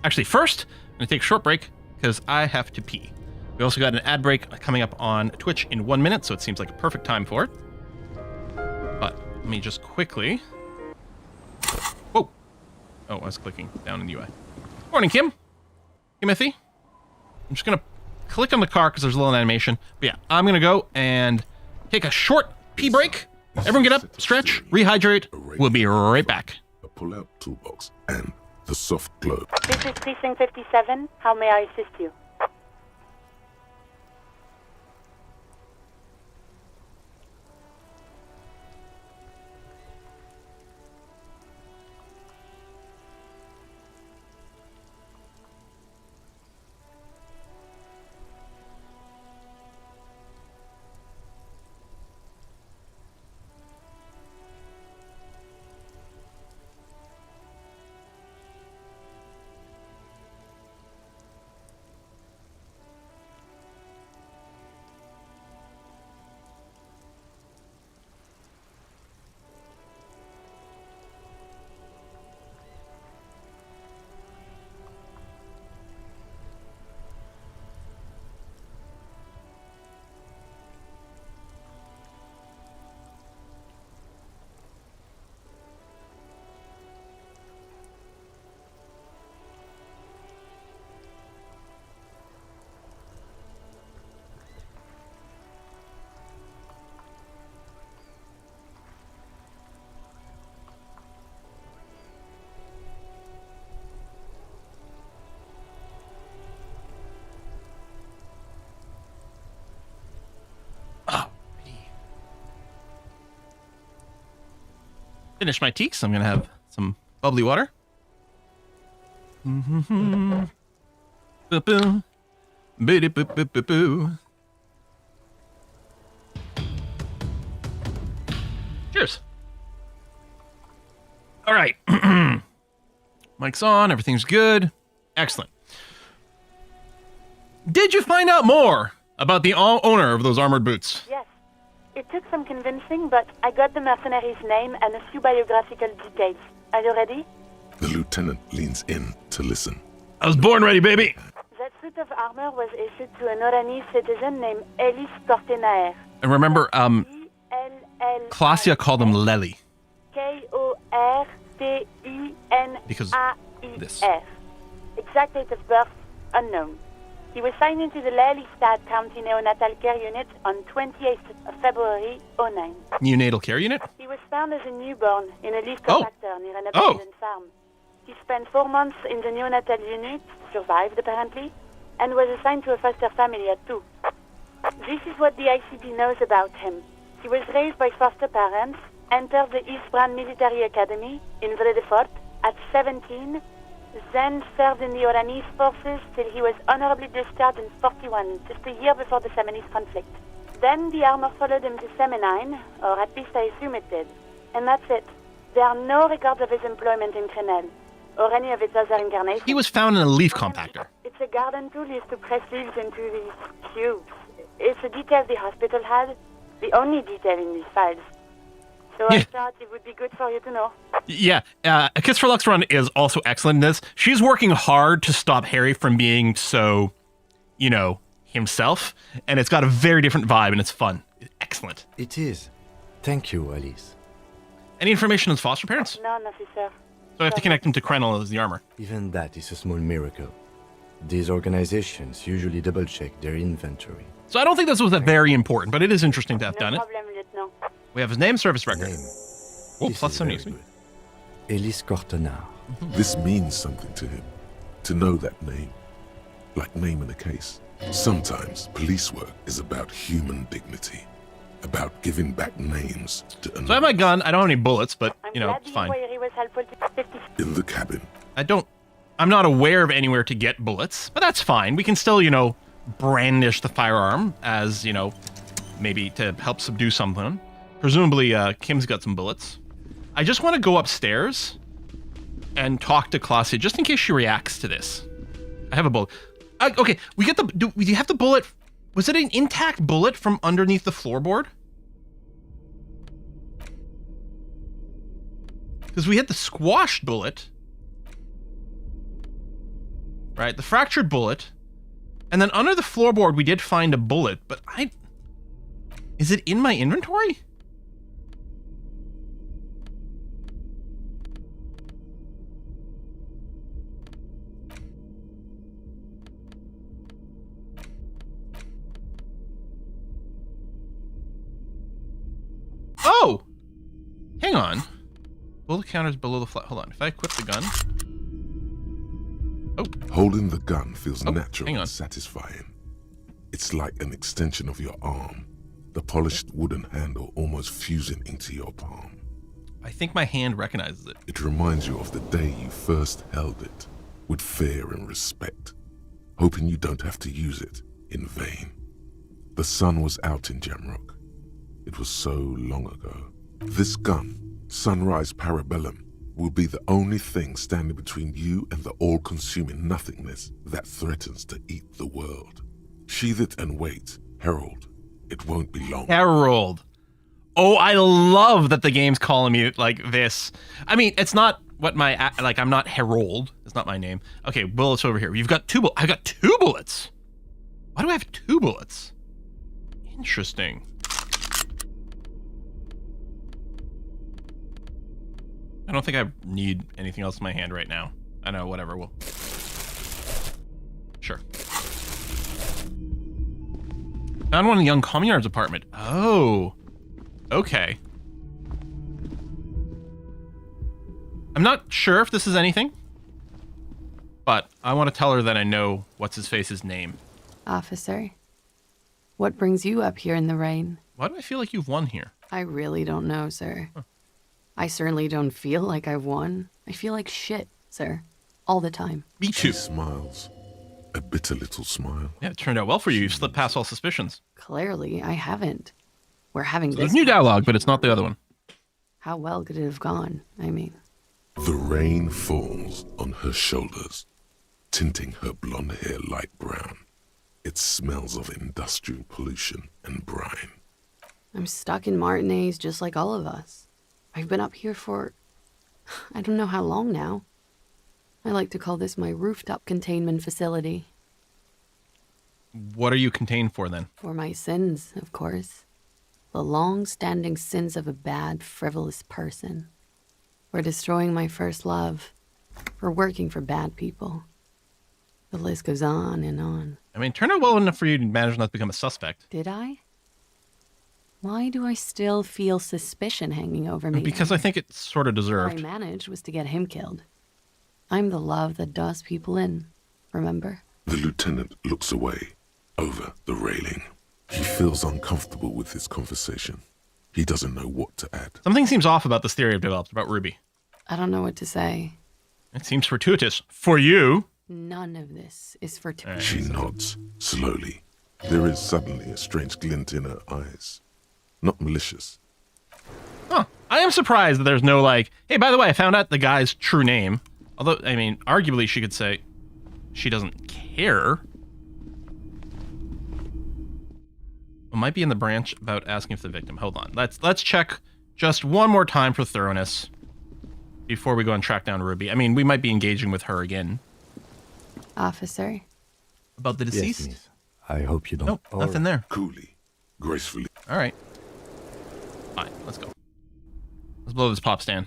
Actually, first, I'm going to take a short break because I have to pee. We also got an ad break coming up on Twitch in 1 minute, so it seems like a perfect time for it. But let me just quickly... Whoa! Oh, I was clicking down in the UI. Morning, Kim. Timothy. I'm just going to click on the car because there's a little animation. But yeah, I'm going to go and take a short pee break. Everyone get up, stretch, rehydrate. We'll be right back. A pull-out toolbox and the soft globe. This is Precinct 57. How may I assist you? Finish my tea, so I'm going to have some bubbly water. Boo-boo. Boo-dee-boo-boo-boo-boo. Cheers. All right. Mic's on. Everything's good. Excellent. Did you find out more about the owner of those armored boots? Yes. It took some convincing, but I got the mercenary's name and a few biographical details. Are you ready? The lieutenant leans in to listen. I was born ready, baby. That suit of armor was issued to an Oranese citizen named Ellis Cortenaer. And remember, Klasia called him Lely. Kortenaer. Because this. Exact date of birth, unknown. He was signed into the Lelystad County Neonatal Care Unit on 28th of February, 09. Neonatal care unit? He was found as a newborn in a leaf compactor near an abandoned farm. He spent 4 months in the neonatal unit, survived apparently, and was assigned to a foster family at 2. This is what the ICP knows about him. He was raised by foster parents, entered the East Brand Military Academy in Vredefort at 17, then served in the Oranese forces till he was honorably discharged in 41, just a year before the Seminese conflict. Then the armor followed him to Seminine, or at least I assume it did. And that's it. There are no records of his employment in Crenel, or any of its other incarnations. He was found in a leaf compactor. It's a garden tool used to press leaves into these cubes. It's a detail the hospital had, the only detail in these files. So I thought it would be good for you to know. Yeah, A Kiss for Lux Run is also excellent in this. She's working hard to stop Harry from being so, himself, and it's got a very different vibe, and it's fun. Excellent. It is. Thank you, Alice. Any information on his foster parents? None, officer. So I have to connect him to Krenel as the armor. Even that is a small miracle. These organizations usually double-check their inventory. So I don't think this was very important, but it is interesting to have done No it. problem, Lieutenant. We have his name, service record. Oh, This plus is 70. very good. Ellis Cortenaer. This means something to him, to know that name, like naming a case. Sometimes police work is about human dignity, about giving back names to So I have my gun. I don't have any bullets, but, I'm it's glad the fine. inquiry was helpful to 50. in the cabin. I'm not aware of anywhere to get bullets, but that's fine. We can still, brandish the firearm as, maybe to help subdue something. Presumably, Kim's got some bullets. I just want to go upstairs and talk to Klasia just in case she reacts to this. I have a bullet. Okay, we get do you have the bullet? Was it an intact bullet from underneath the floorboard? Because we had the squashed bullet. Right, the fractured bullet. And then under the floorboard, we did find a bullet, but is it in my inventory? Oh! Hang on. Bullet counters below the flat. Hold on. If I equip the gun. Oh. Holding the gun feels hang natural on. and satisfying. It's like an extension of your arm, the polished wooden handle almost fusing into your palm. I think my hand recognizes it. It reminds you of the day you first held it, with fear and respect, hoping you don't have to use it in vain. The sun was out in Jamrock. It was so long ago. This gun, Sunrise Parabellum, will be the only thing standing between you and the all-consuming nothingness that threatens to eat the world. Sheathe it and wait, Herald. It won't be long. Herald. Oh, I love that the game's calling me like this. I mean, it's not what I'm not Herald. It's not my name. Okay, bullets over here. You've got I've got 2 bullets. Why do I have 2 bullets? Interesting. I don't think I need anything else in my hand right now. I know, whatever. We'll... Sure. Found one in the young Communard's apartment. Oh. Okay. I'm not sure if this is anything, but I want to tell her that I know what's-his-face's name. Officer, what brings you up here in the rain? Why do I feel like you've won here? I really don't know, sir. I certainly don't feel like I've won. I feel like shit, sir. All the time. Me too. She smiles. A bitter little smile. Yeah, it turned out well for you. You slipped past all suspicions. Clearly, I haven't. We're having There's this. new dialogue, but it's not the other one. How well could it have gone? I mean, The rain falls on her shoulders, tinting her blonde hair light brown. It smells of industrial pollution and brine. I'm stuck in Martinez just like all of us. I've been up here for, I don't know how long now. I like to call this my rooftop containment facility. What are you contained for then? For my sins, of course. The long-standing sins of a bad, frivolous person. For destroying my first love. For working for bad people. The list goes on and on. I mean, it turned out well enough for you to manage not to become a suspect. Did I? Why do I still feel suspicion hanging over me? Because I think it's sort of deserved. What I managed was to get him killed. I'm the love that does people in, remember? The lieutenant looks away, over the railing. He feels uncomfortable with this conversation. He doesn't know what to add. Something seems off about this theory I've developed about Ruby. I don't know what to say. It seems fortuitous. For you. None of this is fortuitous. She nods, slowly. There is suddenly a strange glint in her eyes. Not malicious. Huh. I am surprised that there's no like, hey, by the way, I found out the guy's true name. Although, I mean, arguably she could say she doesn't care. It might be in the branch about asking if the victim. Hold on. Let's check just one more time for thoroughness before we go and track down Ruby. I mean, we might be engaging with her again. Officer? About the deceased? Yes, miss. I hope you don't. Nope, nothing there. Coolly, gracefully. All right. Fine, let's go. Let's blow this pop stand.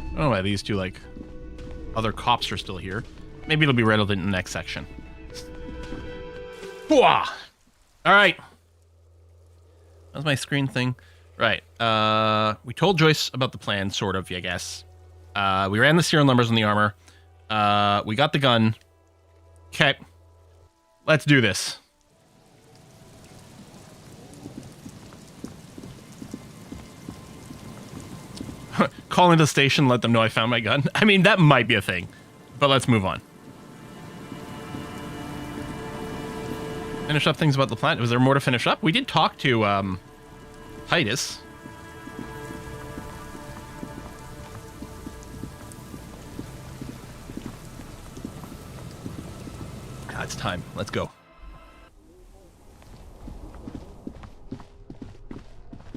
I don't know why these two, like, other cops are still here. Maybe it'll be relevant in the next section. All right. That was my screen thing. Right. We told Joyce about the plan, sort of, I guess. We ran the serial numbers on the armor. We got the gun. Okay. Let's do this. Call into the station, let them know I found my gun. I mean, that might be a thing. But let's move on. Finish up things about the planet. Was there more to finish up? We did talk to, Titus. It's time. Let's go.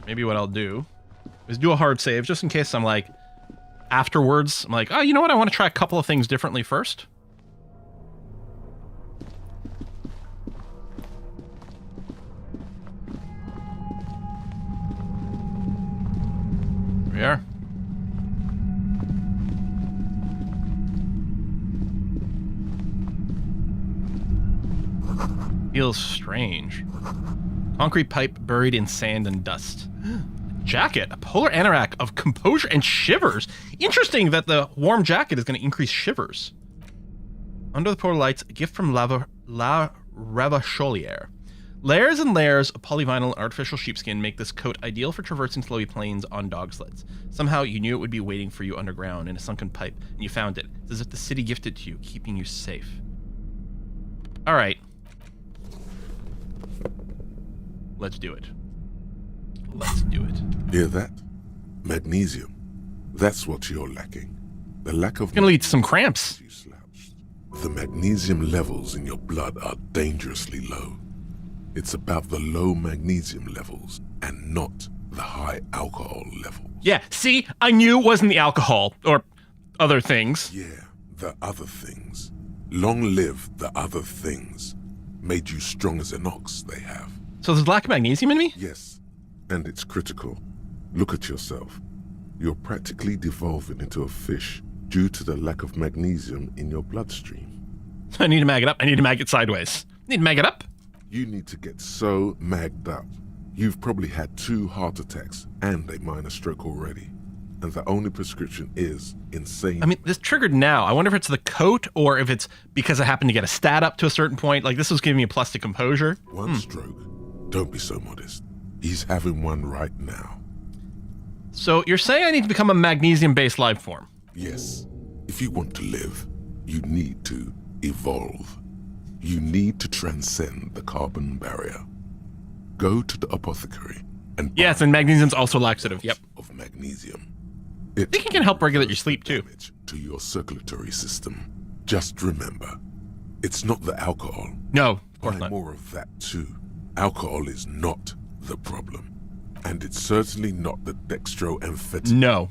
Maybe what I'll do is do a hard save just in case I'm like, afterwards, I'm like, oh, you know what? I want to try a couple of things differently first. Here we are. Feels strange. Concrete pipe buried in sand and dust. Jacket, a polar anorak of composure and shivers. Interesting that the warm jacket is going to increase shivers. Under the polar lights, a gift from La Ravacholiere. Layers and layers of polyvinyl and artificial sheepskin make this coat ideal for traversing snowy plains on dog sleds. Somehow you knew it would be waiting for you underground in a sunken pipe, and you found it. It's as if the city gifted it to you, keeping you safe. All right. Let's do it. Let's do it. Hear that? Magnesium. That's what you're lacking. The lack of... It's gonna lead to some cramps. The magnesium levels in your blood are dangerously low. It's about the low magnesium levels and not the high alcohol level. Yeah, see? I knew it wasn't the alcohol or other things. Yeah, the other things. Long live the other things. Made you strong as an ox, they have. So there's lack of magnesium in me? Yes, and it's critical. Look at yourself. You're practically devolving into a fish due to the lack of magnesium in your bloodstream. I need to mag it up. I need to mag it sideways. Need to mag it up? You need to get so magged up. You've probably had 2 heart attacks and a minor stroke already. and the only prescription is insane. I mean, this triggered now. I wonder if it's the coat or if it's because I happened to get a stat up to a certain point. Like, this was giving me a plus to composure. One stroke. Don't be so modest. He's having one right now. So you're saying I need to become a magnesium-based life form? Yes. If you want to live, you need to evolve. You need to transcend the carbon barrier. Go to the apothecary and yes, and magnesium's also laxative. Yep. Of magnesium. I think it can help regulate your sleep too. To your circulatory system. Just remember, it's not the alcohol. No, of course not. More of that too. Alcohol is not the problem, and it's certainly not the dextroamphetamine. No.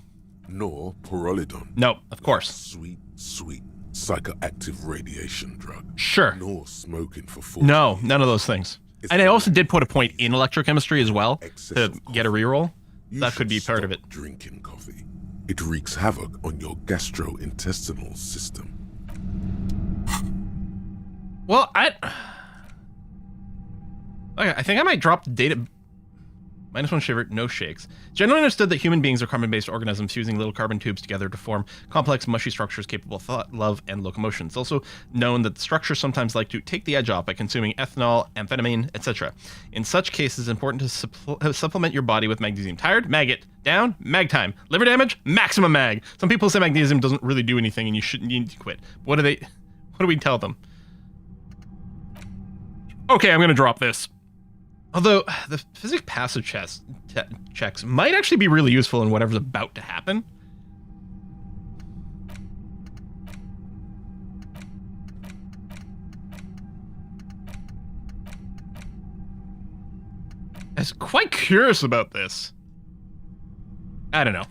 Nor pyrrolidone. No, of course. Sweet, sweet psychoactive radiation drug. Sure. Nor smoking for 40 No, none of those things. And I also did put a point in electrochemistry as well to get a reroll. That could be part of it. Drinking coffee. It wreaks havoc on your gastrointestinal system. Well, I think I might drop the data. -1 shiver, no shakes. Generally understood that human beings are carbon-based organisms fusing little carbon tubes together to form complex, mushy structures capable of thought, love, and locomotion. It's also known that the structures sometimes like to take the edge off by consuming ethanol, amphetamine, etc. In such cases, it's important to supplement your body with magnesium. Tired? Mag it. Down? Mag time. Liver damage? Maximum mag. Some people say magnesium doesn't really do anything and you need to quit. What do we tell them? Okay, I'm going to drop this. Although, the physics passive checks might actually be really useful in whatever's about to happen. I was quite curious about this. I don't know.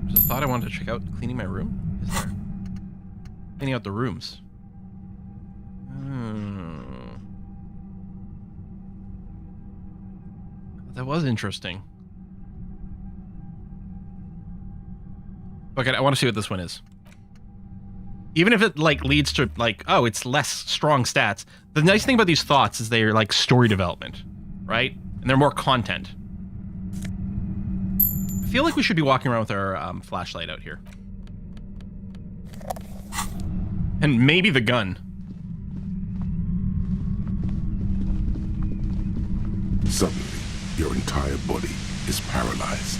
There's a thought I wanted to check out cleaning my room. Is there? Cleaning out the rooms. That was interesting. Okay, I want to see what this one is. Even if it like leads to like, oh, it's less strong stats. The nice thing about these thoughts is they're like story development, right? And they're more content. I feel like we should be walking around with our flashlight out here. And maybe the gun. Suddenly, your entire body is paralyzed.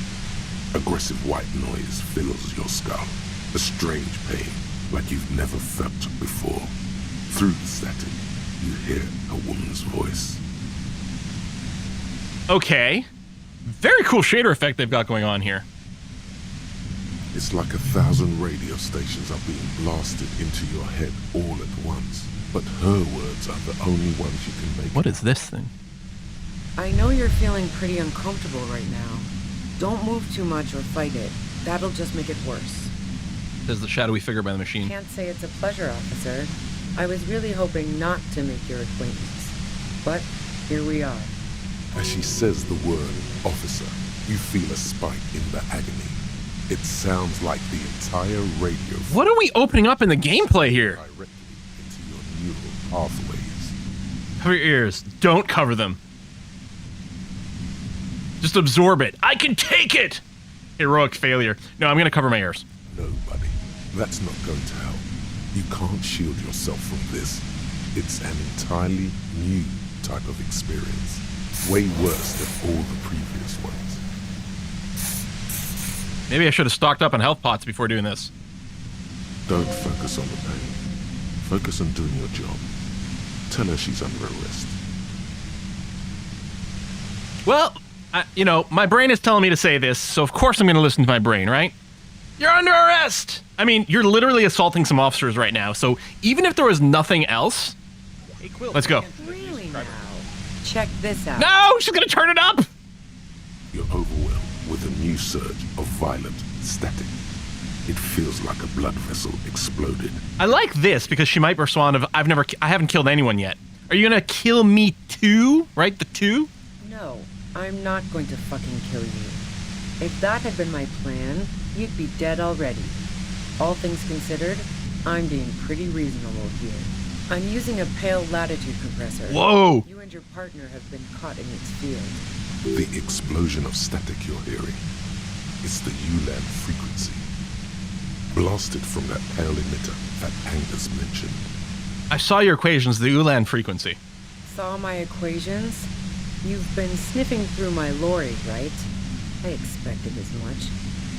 Aggressive white noise fills your skull. A strange pain, like you've never felt before. Through the static, you hear a woman's voice. Okay. Very cool shader effect they've got going on here. It's like 1,000 radio stations are being blasted into your head all at once. But her words are the only ones you can make. What is this thing? I know you're feeling pretty uncomfortable right now. Don't move too much or fight it. That'll just make it worse. Says the shadowy figure by the machine. Can't say it's a pleasure, officer. I was really hoping not to make your acquaintance. But here we are. As she says the word officer, you feel a spike in the agony. It sounds like the entire radio. What are we opening up in the gameplay here? Directly into your neural pathways. Cover your ears. Don't cover them. Just absorb it. I can take it! Heroic failure. No, I'm gonna cover my ears. No, buddy. That's not going to help. You can't shield yourself from this. It's an entirely new type of experience. Way worse than all the previous ones. Maybe I should have stocked up on health pots before doing this. Don't focus on the pain. Focus on doing your job. Tell her she's under arrest. Well, you know, my brain is telling me to say this, so of course I'm going to listen to my brain, right? You're under arrest! I mean, you're literally assaulting some officers right now, so even if there was nothing else, let's go. Really now? Check this out. No! She's going to turn it up! You're overwhelmed with a new surge of violent static. It feels like a blood vessel exploded. I like this because she might respond of, I haven't killed anyone yet. Are you going to kill me too? Right? The two? No. I'm not going to fucking kill you. If that had been my plan, you'd be dead already. All things considered, I'm being pretty reasonable here. I'm using a pale latitude compressor. Whoa! You and your partner have been caught in its field. The explosion of static you're hearing. It's the ULAN frequency. Blasted from that pale emitter that Angus mentioned. I saw your equations, the ULAN frequency. Saw my equations? You've been sniffing through my lorry, right? I expected as much.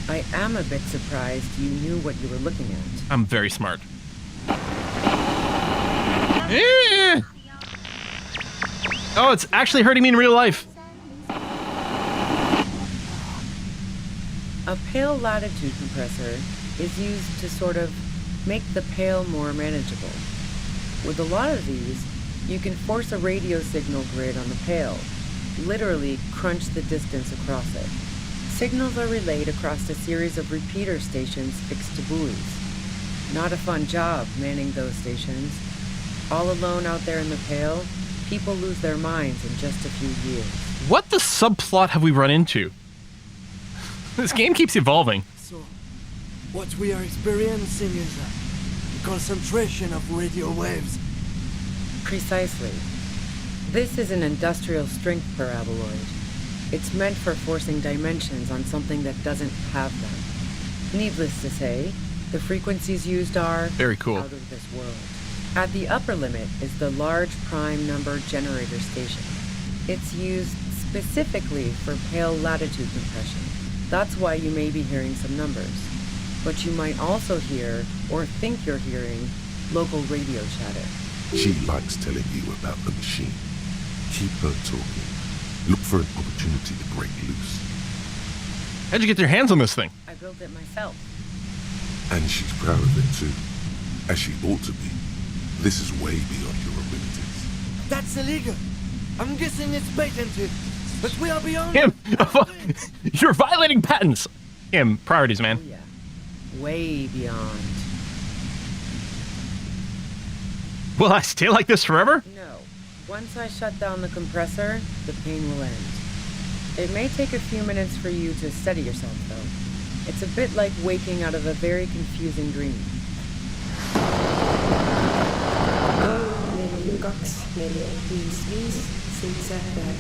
I am a bit surprised you knew what you were looking at. I'm very smart. Oh, it's actually hurting me in real life. A pale latitude compressor is used to sort of make the pale more manageable. With a lot of these, you can force a radio signal grid on the pale, literally crunch the distance across it. Signals are relayed across a series of repeater stations fixed to buoys. Not a fun job manning those stations. All alone out there in the pale, people lose their minds in just a few years. What the subplot have we run into? This game keeps evolving. So, what we are experiencing is a concentration of radio waves. Precisely. This is an industrial strength paraboloid. It's meant for forcing dimensions on something that doesn't have them. Needless to say, the frequencies used are very cool. Out of this world. At the upper limit is the large prime number generator station. It's used specifically for pale latitude compression. That's why you may be hearing some numbers. But you might also hear, or think you're hearing, local radio chatter. She likes telling you about the machine. Keep her talking. Look for an opportunity to break loose. How'd you get your hands on this thing? I built it myself. And she's proud of it too. As she ought to be. This is way beyond your abilities. That's illegal. I'm guessing it's patented. But we are beyond... Him! You're violating patents! Him, priorities, man. Oh, yeah. Way beyond. Will I stay like this forever? No. Once I shut down the compressor, the pain will end. It may take a few minutes for you to steady yourself, though. It's a bit like waking out of a very confusing dream.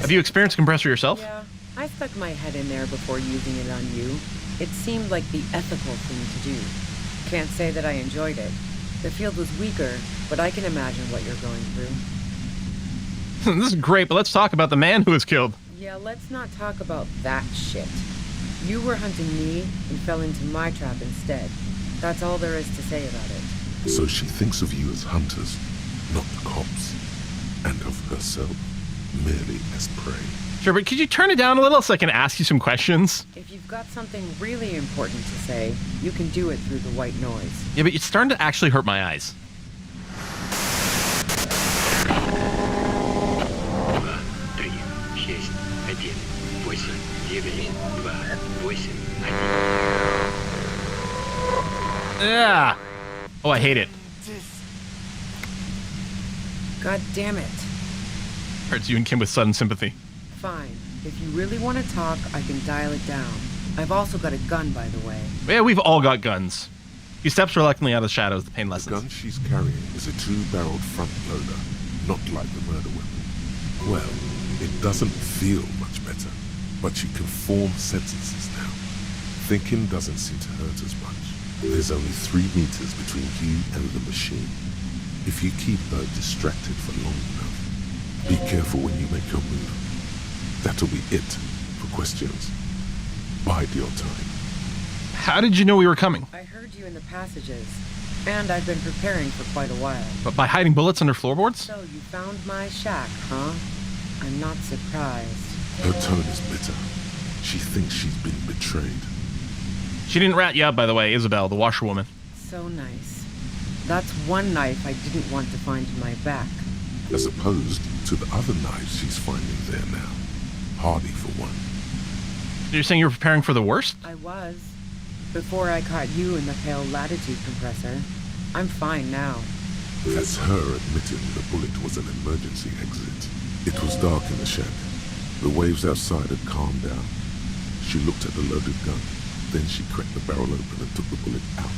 Have you experienced a compressor yourself? Yeah, I stuck my head in there before using it on you. It seemed like the ethical thing to do. Can't say that I enjoyed it. The field was weaker, but I can imagine what you're going through. This is great, but let's talk about the man who was killed. Yeah, let's not talk about that shit. You were hunting me and fell into my trap instead. That's all there is to say about it. So she thinks of you as hunters, not cops, and of herself merely as prey. Sure, but could you turn it down a little so I can ask you some questions? If you've got something really important to say, you can do it through the white noise. Yeah, but it's starting to actually hurt my eyes. Yeah. Oh, I hate it. God damn it. Hurts you and Kim with sudden sympathy. Fine. If you really want to talk, I can dial it down. I've also got a gun, by the way. Yeah, we've all got guns. He steps reluctantly out of the shadows to pain lessons. The gun she's carrying is a two-barreled front loader, not like the murder weapon. Well, it doesn't feel much better, but you can form sentences now. Thinking doesn't seem to hurt as much. There's only 3 meters between you and the machine. If you keep her distracted for long enough, be careful when you make your move. That'll be it for questions. Bide your time. How did you know we were coming? I heard you in the passages, and I've been preparing for quite a while. But by hiding bullets under floorboards? So you found my shack, huh? I'm not surprised. Her tone is bitter. She thinks she's been betrayed. She didn't rat you out, by the way, Isabel, the washerwoman. So nice. That's one knife I didn't want to find in my back. As opposed to the other knives she's finding there now. Hardy for one. You're saying you're preparing for the worst? I was. Before I caught you in the pale latitude compressor. I'm fine now. That's her admitting the bullet was an emergency exit. It was dark in the shed. The waves outside had calmed down. She looked at the loaded gun. Then she cracked the barrel open and took the bullet out.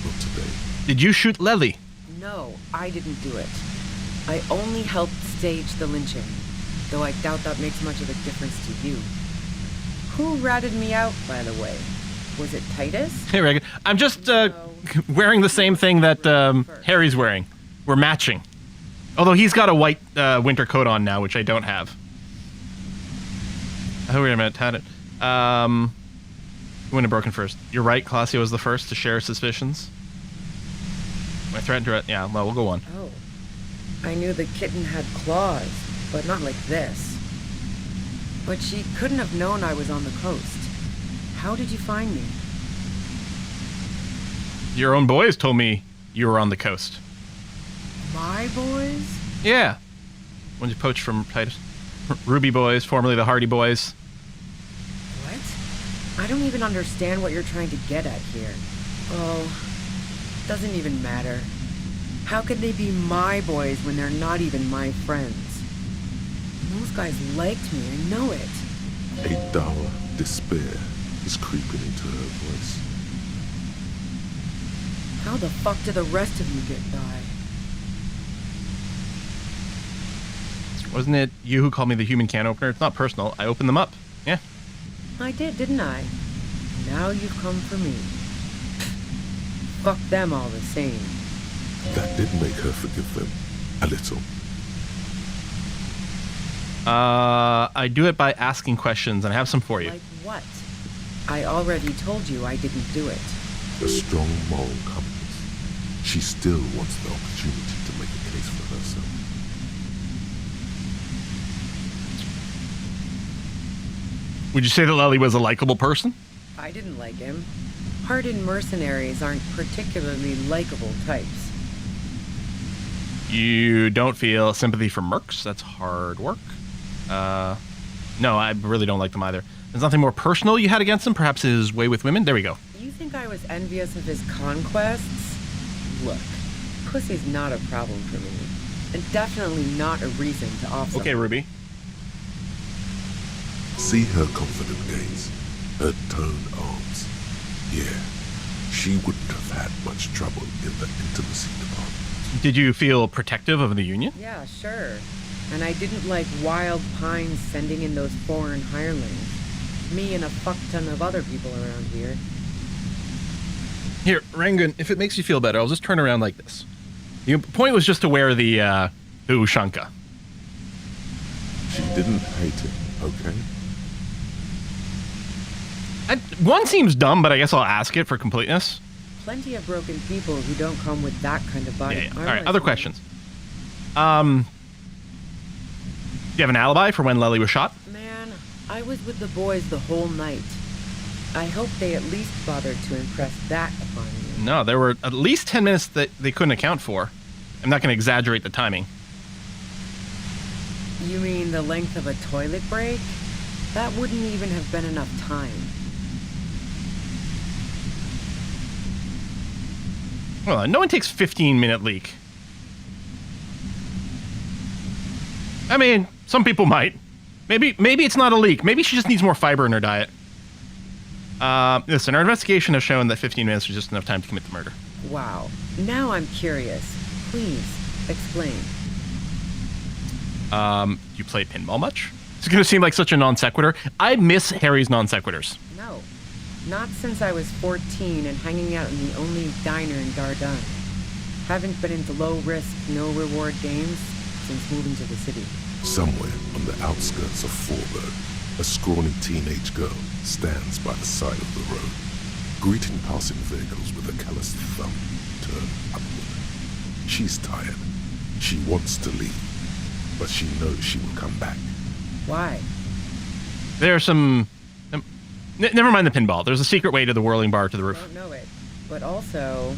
Not today. Did you shoot Lely? No, I didn't do it. I only helped stage the lynching, though I doubt that makes much of a difference to you. Who ratted me out, by the way? Was it Titus? Hey, Reagan. I'm just wearing the same thing that Harry's wearing. We're matching. Although he's got a white winter coat on now, which I don't have. Oh, wait a minute. Had it. Who went and broken first? You're right, Classio was the first to share suspicions. I threatened her. Yeah, well, we'll go on. Oh. I knew the kitten had claws, but not like this. But she couldn't have known I was on the coast. How did you find me? Your own boys told me you were on the coast. My boys? Yeah. When you poached from Titus. Ruby boys, formerly the Hardy boys. What? I don't even understand what you're trying to get at here. Oh, doesn't even matter. How could they be my boys when they're not even my friends? Those guys liked me, I know it. A dull despair is creeping into her voice. How the fuck do the rest of you get by? Wasn't it you who called me the human can opener? It's not personal. I opened them up. Yeah. I did, didn't I? Now you've come for me. Fuck them all the same. That did make her forgive them. A little. I do it by asking questions, and I have some for you. Like what? I already told you I didn't do it. A strong moral compass. She still wants the opportunity to make a case for herself. Would you say that Lely was a likable person? I didn't like him. Hardened mercenaries aren't particularly likable types. You don't feel sympathy for mercs? That's hard work. No, I really don't like them either. There's nothing more personal you had against him? Perhaps his way with women? There we go. You think I was envious of his conquests? Look, pussy's not a problem for me. And definitely not a reason to off Okay, Ruby. See her confident gaze, her toned arms. Yeah, she wouldn't have had much trouble in the intimacy department. Did you feel protective of the Union? Yeah, sure. And I didn't like Wild Pines sending in those foreign hirelings. Me and a fuck ton of other people around here. Here, Rangun, if it makes you feel better, I'll just turn around like this. The point was just to wear the Ushanka. She didn't hate it, okay? One seems dumb, but I guess I'll ask it for completeness. Plenty of broken people who don't come with that kind of body. Yeah. All right, other questions. Do you have an alibi for when Lely was shot? Man, I was with the boys the whole night. I hope they at least bothered to impress that upon you. No, there were at least 10 minutes that they couldn't account for. I'm not going to exaggerate the timing. You mean the length of a toilet break? That wouldn't even have been enough time. Well, no one takes 15-minute leak. I mean, some people might. Maybe it's not a leak. Maybe she just needs more fiber in her diet. Listen, our investigation has shown that 15 minutes was just enough time to commit the murder. Wow. Now I'm curious. Please, explain. You play pinball much? It's going to seem like such a non sequitur. I miss Harry's non sequiturs. No. Not since I was 14 and hanging out in the only diner in Dardun. Haven't been into low-risk, no-reward games since moving to the city. Somewhere on the outskirts of Forburg, a scrawny teenage girl stands by the side of the road, greeting passing vehicles with a calloused thumb turned upward. She's tired. She wants to leave, but she knows she will come back. Why? There's some... never mind the pinball. There's a secret way to the whirling bar to the roof. I don't know it, but also...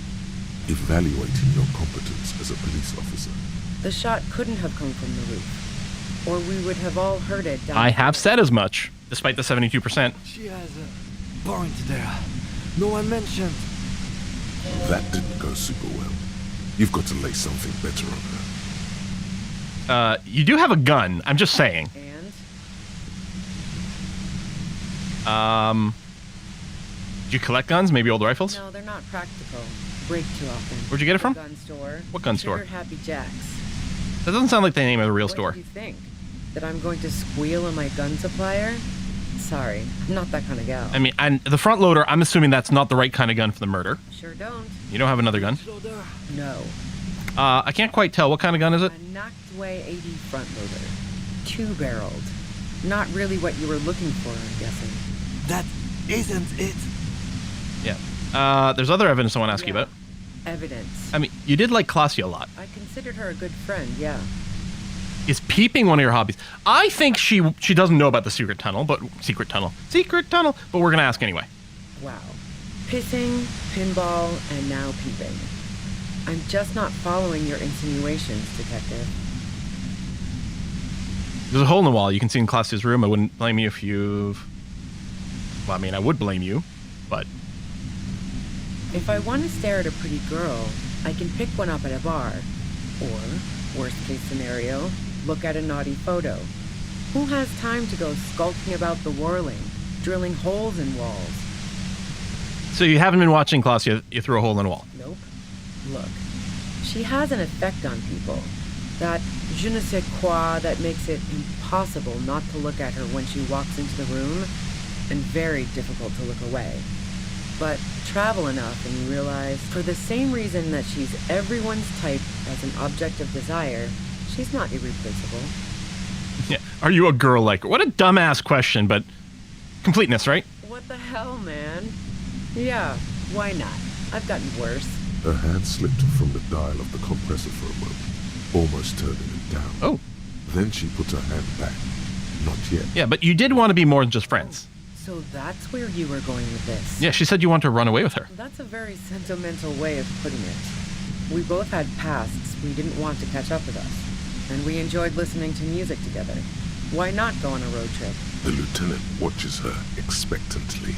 Evaluating your competence as a police officer. The shot couldn't have come from the roof. Or we would have all heard it down. I have said as much, despite the 72%. She has a point there. No one mentioned. That didn't go super well. You've got to lay something better on her. You do have a gun. I'm just saying. And? Do you collect guns? Maybe old rifles? No, they're not practical. break too often. Where'd you get it from? Gun store. What gun store? Sugar Happy Jacks. That doesn't sound like the name of a real store. What do you think? That I'm going to squeal on my gun supplier? Sorry, I'm not that kind of gal. I mean, the front loader, I'm assuming that's not the right kind of gun for the murder. Sure don't. You don't have another gun? No. I can't quite tell. What kind of gun is it? A Noctway 80 front loader. 2-barreled. Not really what you were looking for, I'm guessing. That isn't it. Yeah. There's other evidence I want to ask you about. Evidence. I mean, you did like Klasia a lot. I considered her a good friend, yeah. Is peeping one of your hobbies? I think she doesn't know about the secret tunnel, but secret tunnel, but we're gonna ask anyway. Wow. Pissing, pinball, and now peeping. I'm just not following your insinuations, detective. There's a hole in the wall you can see in Klasia's room. I wouldn't blame you if you've... Well, I mean, I would blame you, but... If I want to stare at a pretty girl, I can pick one up at a bar. Or, worst case scenario, look at a naughty photo. Who has time to go skulking about the whirling, drilling holes in walls? So you haven't been watching Klasia, you threw a hole in the wall? Nope. Look, she has an effect on people. That je ne sais quoi that makes it impossible not to look at her when she walks into the room, and very difficult to look away. But travel enough and you realize, for the same reason that she's everyone's type as an object of desire, she's not irreplaceable. Yeah. Are you a girl like her? What a dumbass question, but completeness, right? What the hell, man? Yeah, why not? I've gotten worse. Her hand slipped from the dial of the compressor for a moment, almost turning it down. Oh. Then she put her hand back. Not yet. Yeah, but you did want to be more than just friends. So that's where you were going with this. Yeah, she said you want to run away with her. That's a very sentimental way of putting it. We both had pasts we didn't want to catch up with us, and we enjoyed listening to music together. Why not go on a road trip? The lieutenant watches her expectantly,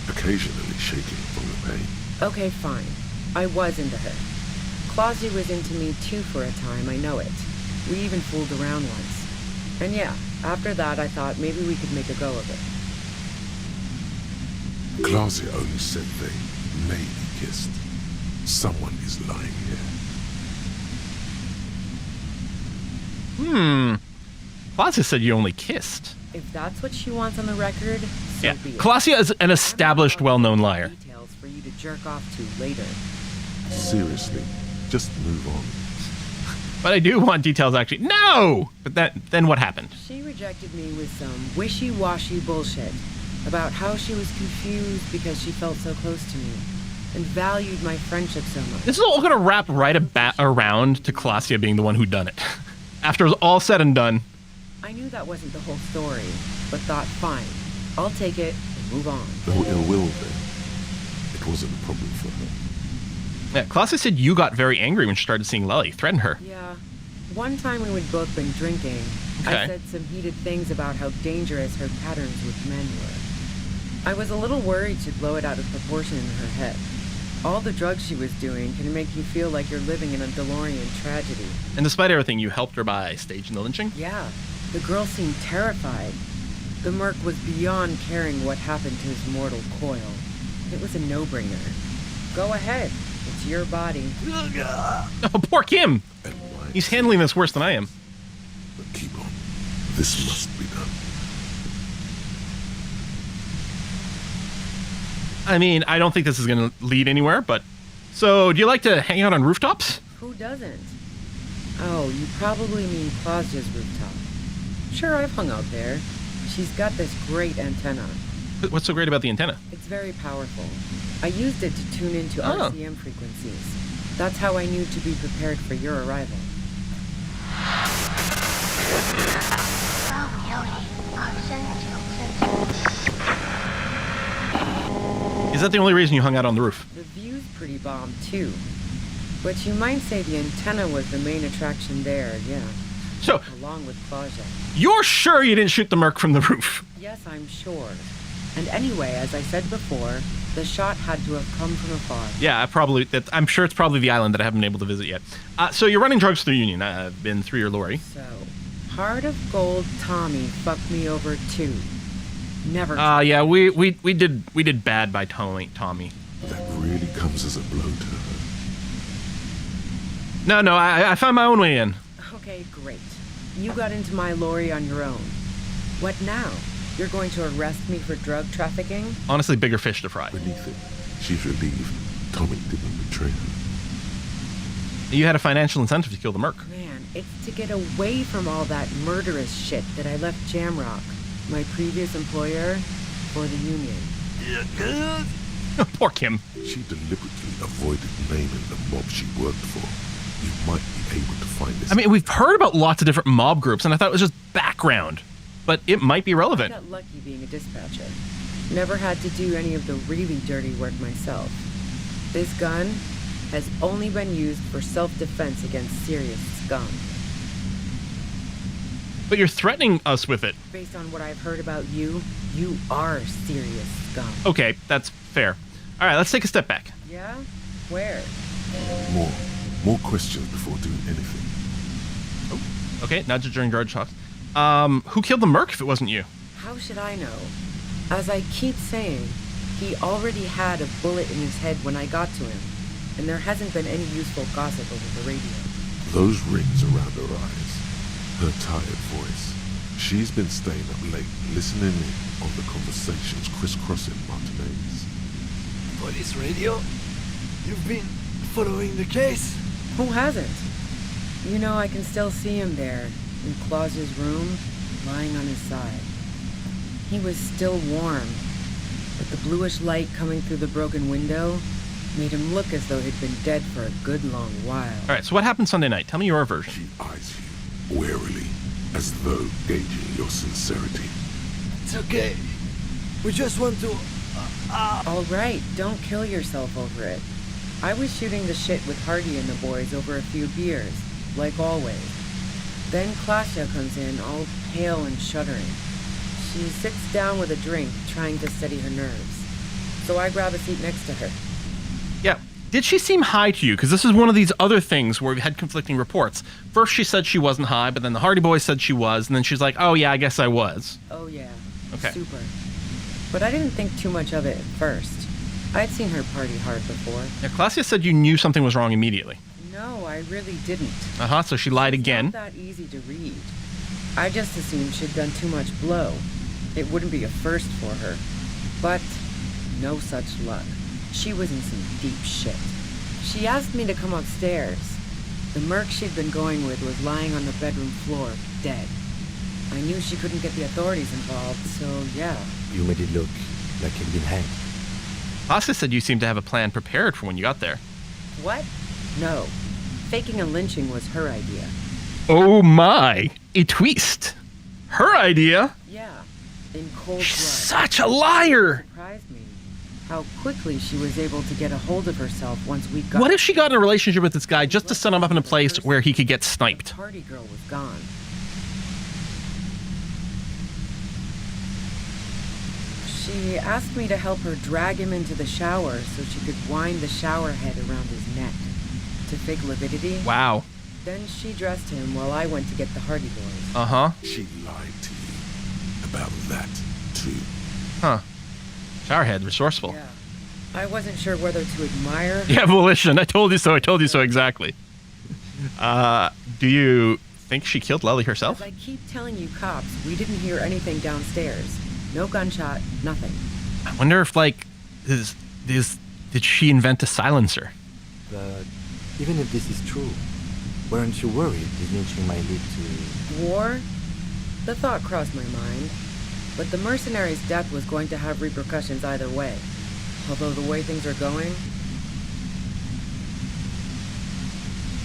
occasionally shaking from the pain. Okay, fine. I was into her. Klasia was into me too for a time, I know it. We even fooled around once. And yeah, after that I thought maybe we could make a go of it. Klasia only said they maybe kissed. Someone is lying here. Klasia said you only kissed. If that's what she wants on the record, so be it. Klasia is an established, well-known liar. Details for you to jerk off to later. Seriously, just move on. But I do want details, actually. No! But then what happened? She rejected me with some wishy-washy bullshit about how she was confused because she felt so close to me and valued my friendship so much. This is all going to wrap right around to Klasia being the one who done it. After it was all said and done. I knew that wasn't the whole story, but thought, fine, I'll take it and move on. No ill will then. It wasn't a problem for her. Yeah, Klasia said you got very angry when she started seeing Lely, threatened her. Yeah. One time when we'd both been drinking, Okay. I said some heated things about how dangerous her patterns with men were. I was a little worried she'd blow it out of proportion in her head. All the drugs she was doing can make you feel like you're living in a DeLorean tragedy. And despite everything, you helped her by staging the lynching? Yeah. The girl seemed terrified. The merc was beyond caring what happened to his mortal coil. It was a no-brainer. Go ahead. It's your body. Oh, poor Kim! He's handling this worse than I am. But keep on. This must be done. I mean, I don't think this is going to lead anywhere, but... So, do you like to hang out on rooftops? Who doesn't? Oh, you probably mean Klasia's rooftop. Sure, I've hung out there. She's got this great antenna. What's so great about the antenna? It's very powerful. I used it to tune into RCM frequencies. That's how I knew to be prepared for your arrival. Is that the only reason you hung out on the roof? The view's pretty bomb, too. But you might say the antenna was the main attraction there, yeah. So, along with Klasia. You're sure you didn't shoot the merc from the roof? Yes, I'm sure. And anyway, as I said before, the shot had to have come from afar. Yeah, I'm sure it's probably the island that I haven't been able to visit yet. So you're running drugs through Union. I've been through your lorry. So, Heart of Gold Tommy fucked me over too. Never. Yeah, we did bad by Tommy. That really comes as a blow to her. No, I found my own way in. Okay, great. You got into my lorry on your own. What now? You're going to arrest me for drug trafficking? Honestly, bigger fish to fry. Beneath it, she's relieved Tommy didn't betray her. You had a financial incentive to kill the merc. Man, it's to get away from all that murderous shit that I left Jamrock, my previous employer, for the union. Poor Kim. She deliberately avoided naming the mob she worked for. You might be able to find this. I mean, we've heard about lots of different mob groups, and I thought it was just background. But it might be relevant. I got lucky being a dispatcher. Never had to do any of the really dirty work myself. This gun has only been used for self-defense against serious scum. But you're threatening us with it. Based on what I've heard about you, you are serious scum. Okay, that's fair. All right, let's take a step back. Yeah? Where? More questions before doing anything. Oh, okay, nudge during guard talks. Who killed the merc if it wasn't you? How should I know? As I keep saying, he already had a bullet in his head when I got to him, and there hasn't been any useful gossip over the radio. Those rings around her eyes, her tired voice. She's been staying up late, listening in on the conversations crisscrossing Martinez. Police radio? You've been following the case? Who hasn't? You know, I can still see him there, in Claus's room, lying on his side. He was still warm, but the bluish light coming through the broken window made him look as though he'd been dead for a good long while. All right, so what happened Sunday night? Tell me your version. She eyes you warily, as though gauging your sincerity. It's okay. We just want to... All right, don't kill yourself over it. I was shooting the shit with Hardy and the boys over a few beers, like always. Then Klasha comes in, all pale and shuddering. She sits down with a drink, trying to steady her nerves. So I grab a seat next to her. Yeah. Did she seem high to you? Because this is one of these other things where we had conflicting reports. First she said she wasn't high, but then the Hardy Boys said she was, and then she's like, oh yeah, I guess I was. Oh yeah. Okay. Super. But I didn't think too much of it at first. I'd seen her party hard before. Yeah, Klasia said you knew something was wrong immediately. No, I really didn't. Uh-huh, so she lied again. It's not that easy to read. I just assumed she'd done too much blow. It wouldn't be a first for her. But no such luck. She was in some deep shit. She asked me to come upstairs. The merc she'd been going with was lying on the bedroom floor, dead. I knew she couldn't get the authorities involved, so yeah. You made it look like he'd been hanged. Klasia said you seemed to have a plan prepared for when you got there. What? No. Faking a lynching was her idea. Oh my! A twist! Her idea? Yeah. In cold blood. Such a liar! Surprised me. How quickly she was able to get a hold of herself once we got... What if she got in a relationship with this guy just to set him up in a place where he could get sniped? The party girl was gone. She asked me to help her drag him into the shower so she could wind the shower head around his neck to fake lividity. Wow. Then she dressed him while I went to get the Hardy Boys. Uh-huh. She lied to you about that, too. Huh. Showerhead, resourceful. Yeah. I wasn't sure whether to admire her. Yeah, volition. I told you so exactly. Do you think she killed Lely herself? As I keep telling you cops, we didn't hear anything downstairs. No gunshot, nothing. I wonder if, like, did she invent a silencer? But even if this is true, weren't you worried the lynching might lead to... War? The thought crossed my mind. But the mercenary's death was going to have repercussions either way. Although the way things are going...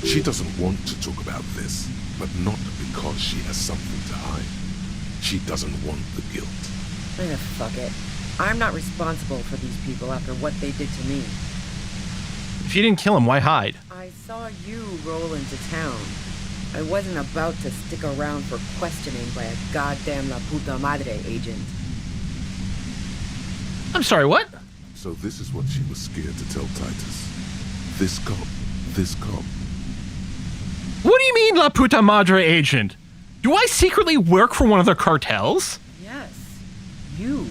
She doesn't want to talk about this, but not because she has something to hide. She doesn't want the guilt. Fuck it. I'm not responsible for these people after what they did to me. If you didn't kill him, why hide? I saw you roll into town. I wasn't about to stick around for questioning by a goddamn La Puta Madre agent. I'm sorry, what? So this is what she was scared to tell Titus. This cop. What do you mean, La Puta Madre agent? Do I secretly work for one of their cartels? Yes. You.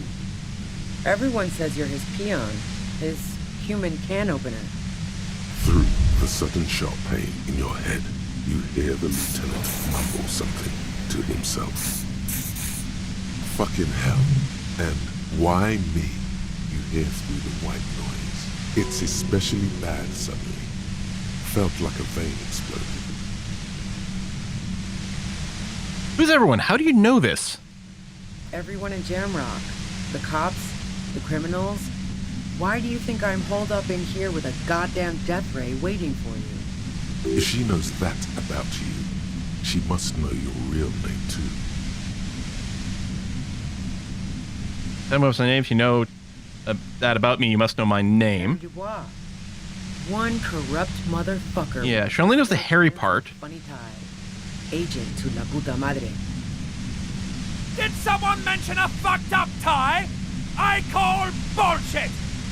Everyone says you're his peon. His human can opener. Through With a sudden sharp pain in your head, you hear the lieutenant mumble something to himself. Fucking hell. And why me? You hear through the white noise. It's especially bad suddenly. Felt like a vein exploded. Who's everyone? How do you know this? Everyone in Jamrock. The cops, the criminals. Why do you think I'm holed up in here with a goddamn death ray waiting for you? If she knows that about you, she must know your real name too. Tell me what's my name. If you know that about me, you must know my name. Dubois. One corrupt motherfucker. Yeah, she only knows the hairy part. Funny tie. Agent to la puta madre. Did someone mention a fucked up tie? I call bullshit!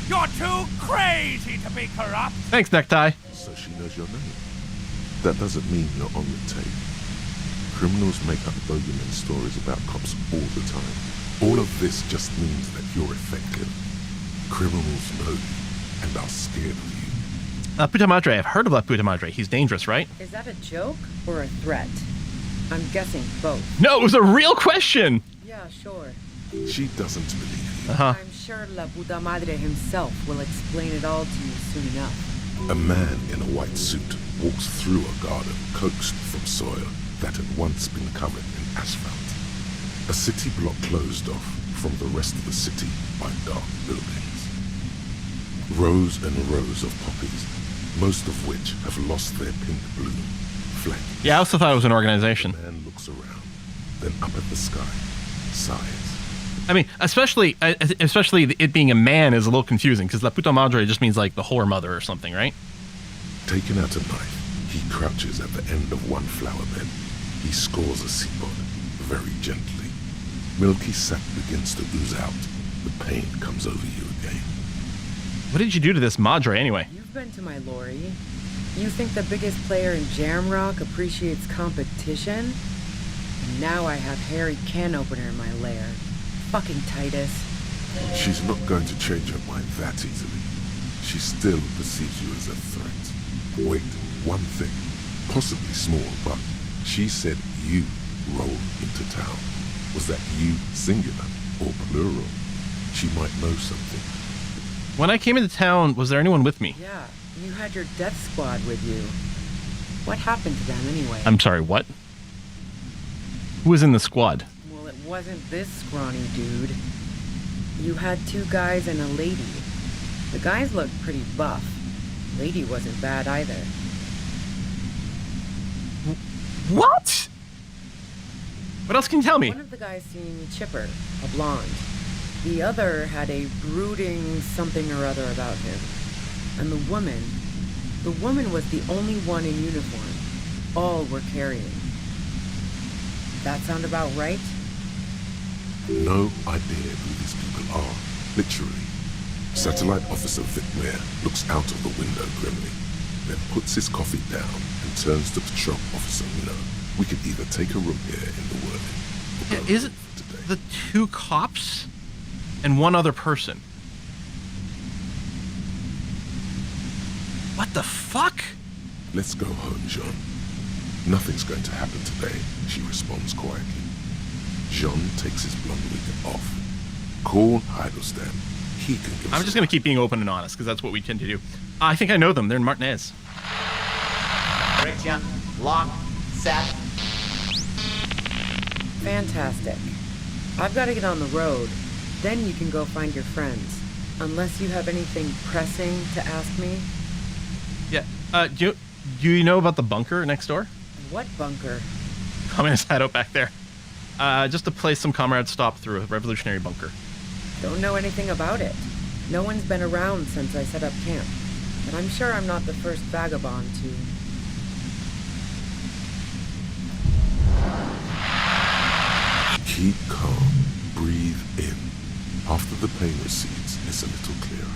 You're too crazy to be corrupt! Thanks, Necktie. So she knows your name. That doesn't mean you're on the tape. Criminals make up bogeyman stories about cops all the time. All of this just means that you're effective. Criminals know you and are scared of you. La Puta Madre. I've heard of La Puta Madre. He's dangerous, right? Is that a joke or a threat? I'm guessing both. No, it was a real question. Yeah, sure. She doesn't believe you. I'm sure La Puta Madre himself will explain it all to you soon enough. A man in a white suit walks through a garden coaxed from soil that had once been covered in asphalt. A city block closed off from the rest of the city by dark buildings. Rows and rows of poppies, most of which have lost their pink bloom, flank. Yeah, I also thought it was an organization. The man looks around, then up at the sky, sighs. I mean, especially it being a man is a little confusing because La Puta Madre just means like the whore mother or something, right? Taking out a knife, he crouches at the end of one flower bed. He scores a seapod, very gently. Milky sap begins to ooze out. The pain comes over you again. What did you do to this Madre anyway? You've been to my lorry. You think the biggest player in Jamrock appreciates competition? And now I have Harry Can Opener in my lair. Fucking Titus. She's not going to change her mind that easily. She still perceives you as a threat. Wait, one thing, possibly small, but she said you rolled into town. Was that you singular or plural? She might know something. When I came into town, was there anyone with me? Yeah, you had your death squad with you. What happened to them anyway? I'm sorry, what? Who was in the squad? Well, it wasn't this scrawny dude. You had two guys and a lady. The guys looked pretty buff. Lady wasn't bad either. What? What else can you tell me? One of the guys seemed chipper, a blonde. The other had a brooding something or other about him. And the woman was the only one in uniform. All were carrying. That sound about right? No idea who these people are, literally. Satellite Officer Vic Ware looks out of the window grimly, then puts his coffee down and turns to Patrol Officer Mino. We could either take a room here in the Whirling. Yeah, is it the two cops and one other person? What the fuck? Let's go home, Jean. Nothing's going to happen today, she responds quietly. Jean takes his blonde wig off. Call Heidelstein. He can give I'm just going to keep being open and honest because that's what we tend to do. I think I know them. They're in Martinez. Friction, lock, set. Fantastic. I've got to get on the road. Then you can go find your friends. Unless you have anything pressing to ask me. Yeah. Do you know about the bunker next door? What bunker? Communist hideout back there. Just a place some comrades stopped through, a revolutionary bunker. Don't know anything about it. No one's been around since I set up camp. But I'm sure I'm not the first vagabond to... Keep calm. Breathe in. After the pain recedes, it's a little clearer.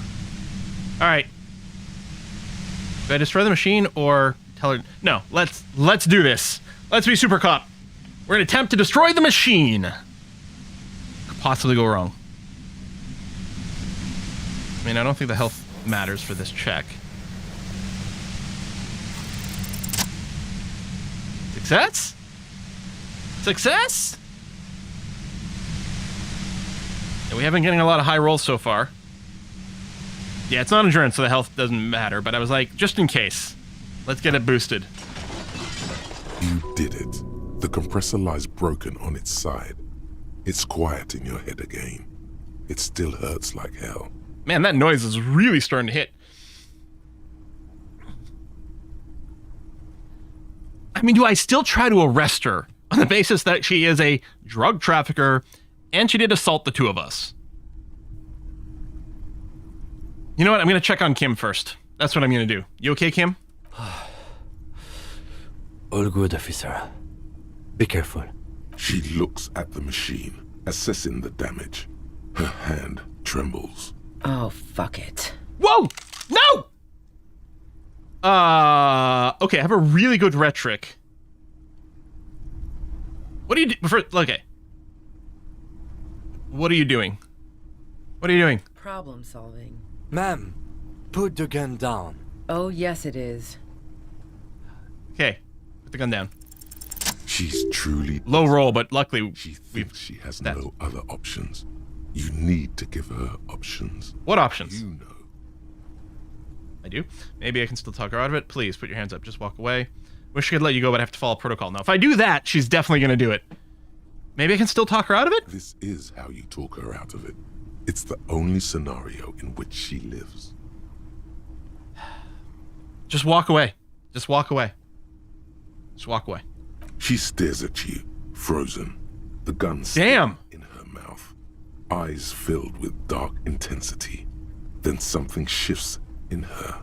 All right. Do I destroy the machine or tell her? No, let's do this. Let's be super cop. We're gonna attempt to destroy the machine. Could possibly go wrong. I mean, I don't think the health matters for this check. Success? Success? Yeah, we haven't getting a lot of high rolls so far. Yeah, it's not endurance, so the health doesn't matter, but I was like, just in case. Let's get it boosted. You did it. The compressor lies broken on its side. It's quiet in your head again. It still hurts like hell. Man, that noise is really starting to hit. I mean, do I still try to arrest her on the basis that she is a drug trafficker and she did assault the two of us? You know what? I'm going to check on Kim first. That's what I'm going to do. You okay, Kim? All good, officer. Be careful. She looks at the machine, assessing the damage. Her hand trembles. Oh, fuck it. Whoa! No! Okay, I have a really good rhetoric. What do you do? Okay. What are you doing? What are you doing? Problem solving. Ma'am, put the gun down. Oh, yes, it is. Okay, put the gun down. She's truly low roll, but luckily she thinks she has no other options. You need to give her options. What options? You know. I do. Maybe I can still talk her out of it. Please put your hands up. Just walk away. Wish I could let you go, but I have to follow protocol. Now, if I do that, she's definitely going to do it. Maybe I can still talk her out of it? This is how you talk her out of it. It's the only scenario in which she lives. Just walk away. Just walk away. Just walk away. She stares at you, frozen. The gun Damn! in her mouth. Eyes filled with dark intensity. Then something shifts in her.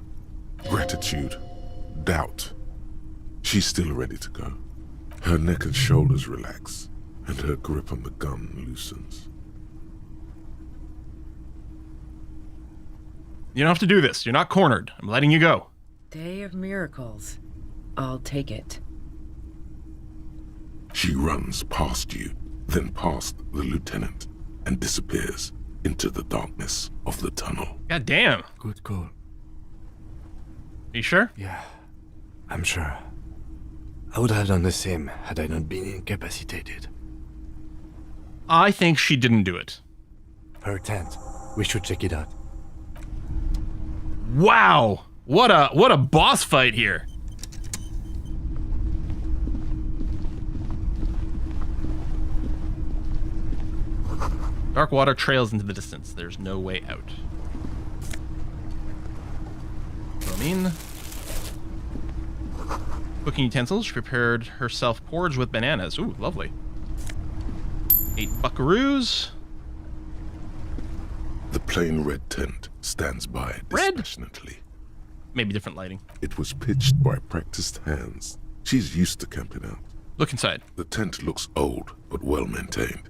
Gratitude. Doubt. She's still ready to go. Her neck and shoulders relax, and her grip on the gun loosens. You don't have to do this. You're not cornered. I'm letting you go. Day of miracles. I'll take it. She runs past you, then past the lieutenant, and disappears into the darkness of the tunnel. God damn. Good call. Are you sure? Yeah, I'm sure. I would have done the same had I not been incapacitated. I think she didn't do it. Her tent. We should check it out. Wow! What a boss fight here. Dark water trails into the distance. There's no way out. Bromine. Cooking utensils. She prepared herself porridge with bananas. Ooh, lovely. 8 buckaroos. The plain red tent stands by dispassionately. Maybe different lighting. It was pitched by practiced hands. She's used to camping out. Look inside. The tent looks old, but well maintained.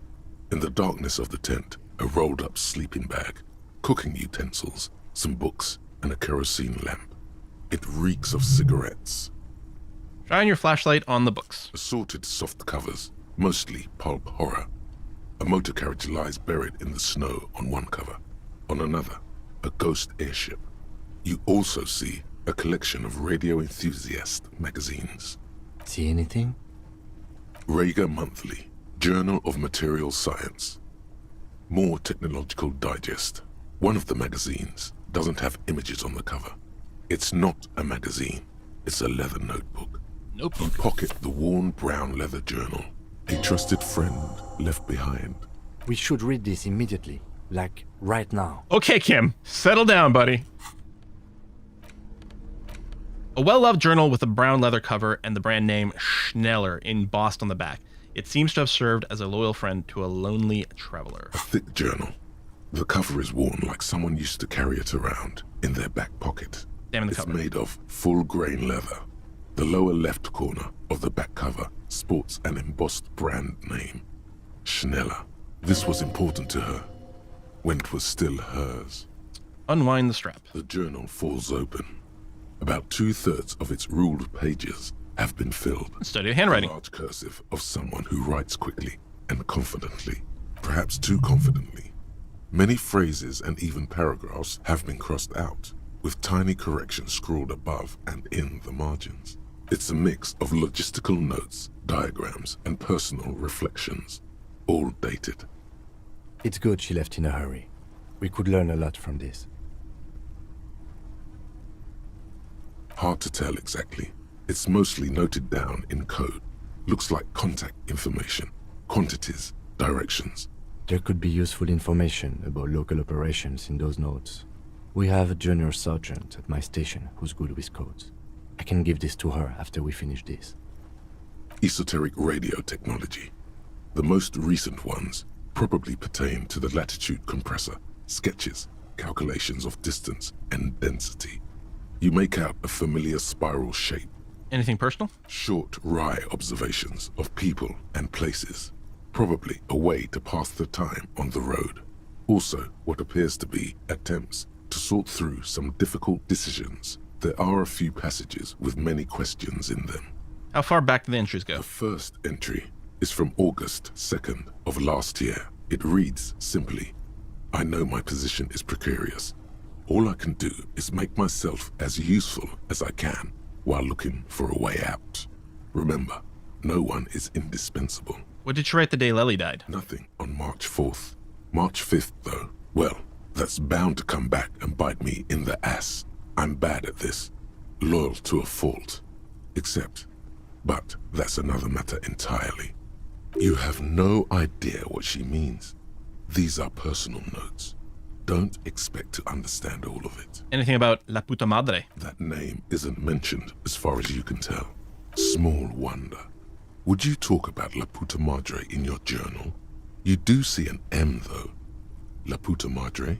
In the darkness of the tent, a rolled up sleeping bag, cooking utensils, some books, and a kerosene lamp. It reeks of cigarettes. Shine your flashlight on the books. Assorted soft covers, mostly pulp horror. A motor carriage lies buried in the snow on one cover. On another, a ghost airship. You also see a collection of radio enthusiast magazines. See anything? Rager Monthly, Journal of Material Science. More Technological Digest. One of the magazines doesn't have images on the cover. It's not a magazine, it's a leather notebook. Notebook? You pocket the worn brown leather journal. A trusted friend left behind. We should read this immediately. Like, right now. Okay, Kim. Settle down, buddy. A well-loved journal with a brown leather cover and the brand name Schneller embossed on the back. It seems to have served as a loyal friend to a lonely traveler. A thick journal. The cover is worn like someone used to carry it around in their back pocket. Damn the it's cover. Made of full-grain leather. The lower left corner of the back cover sports an embossed brand name, Schneller. This was important to her when it was still hers. Unwind the strap. The journal falls open. About 2/3 of its ruled pages have been filled. Study of handwriting. A large cursive of someone who writes quickly and confidently, perhaps too confidently. Many phrases and even paragraphs have been crossed out, with tiny corrections scrawled above and in the margins. It's a mix of logistical notes, diagrams, and personal reflections, all dated. It's good she left in a hurry. We could learn a lot from this. Hard to tell exactly. It's mostly noted down in code. Looks like contact information, quantities, directions. There could be useful information about local operations in those notes. We have a junior sergeant at my station who's good with codes. I can give this to her after we finish this. Esoteric radio technology. The most recent ones probably pertain to the latitude compressor, sketches, calculations of distance and density. You make out a familiar spiral shape. Anything personal? Short, wry observations of people and places. Probably a way to pass the time on the road. Also, what appears to be attempts to sort through some difficult decisions. There are a few passages with many questions in them. How far back do the entries go? The first entry is from August 2nd of last year. It reads simply, I know my position is precarious. All I can do is make myself as useful as I can while looking for a way out. Remember, no one is indispensable. What did you write the day Lely died? Nothing on March 4th. March 5th, though, well, that's bound to come back and bite me in the ass. I'm bad at this. Loyal to a fault. But that's another matter entirely. You have no idea what she means. These are personal notes. Don't expect to understand all of it. Anything about La Puta Madre? That name isn't mentioned as far as you can tell. Small wonder. Would you talk about La Puta Madre in your journal? You do see an M, though. La Puta Madre.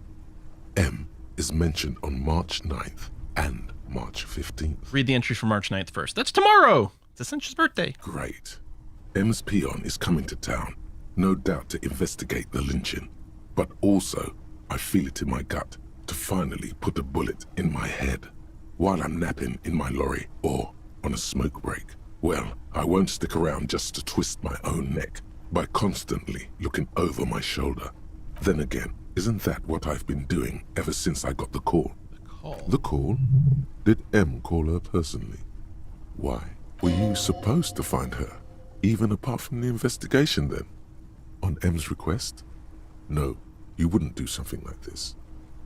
M is mentioned on March 9th and March 15th. Read the entry for March 9th first. That's tomorrow! It's Essentia's birthday. Great. M's peon is coming to town, no doubt to investigate the lynching. But also, I feel it in my gut to finally put a bullet in my head while I'm napping in my lorry or on a smoke break. Well, I won't stick around just to twist my own neck by constantly looking over my shoulder. Then again, isn't that what I've been doing ever since I got the call? The call? Did M call her personally? Why? Were you supposed to find her, even apart from the investigation then? On M's request? No, you wouldn't do something like this.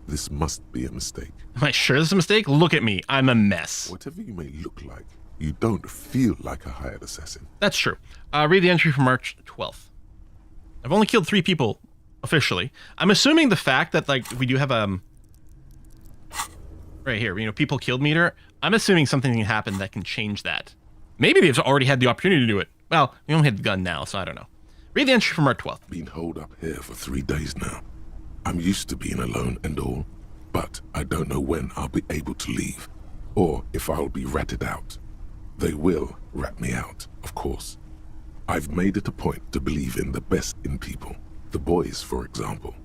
This must be a mistake. Am I sure this is a mistake? Look at me. I'm a mess. Whatever you may look like, you don't feel like a hired assassin. That's true. Read the entry from March 12th. I've only killed 3 people, officially. I'm assuming the fact that, like, we do have, right here, people killed meter. I'm assuming something can happen that can change that. Maybe they've already had the opportunity to do it. Well, we only had the gun now, so I don't know. Read the entry from March 12th. Been holed up here for 3 days now. I'm used to being alone and all, but I don't know when I'll be able to leave, or if I'll be ratted out. They will rat me out, of course. I've made it a point to believe in the best in people, the boys, for example.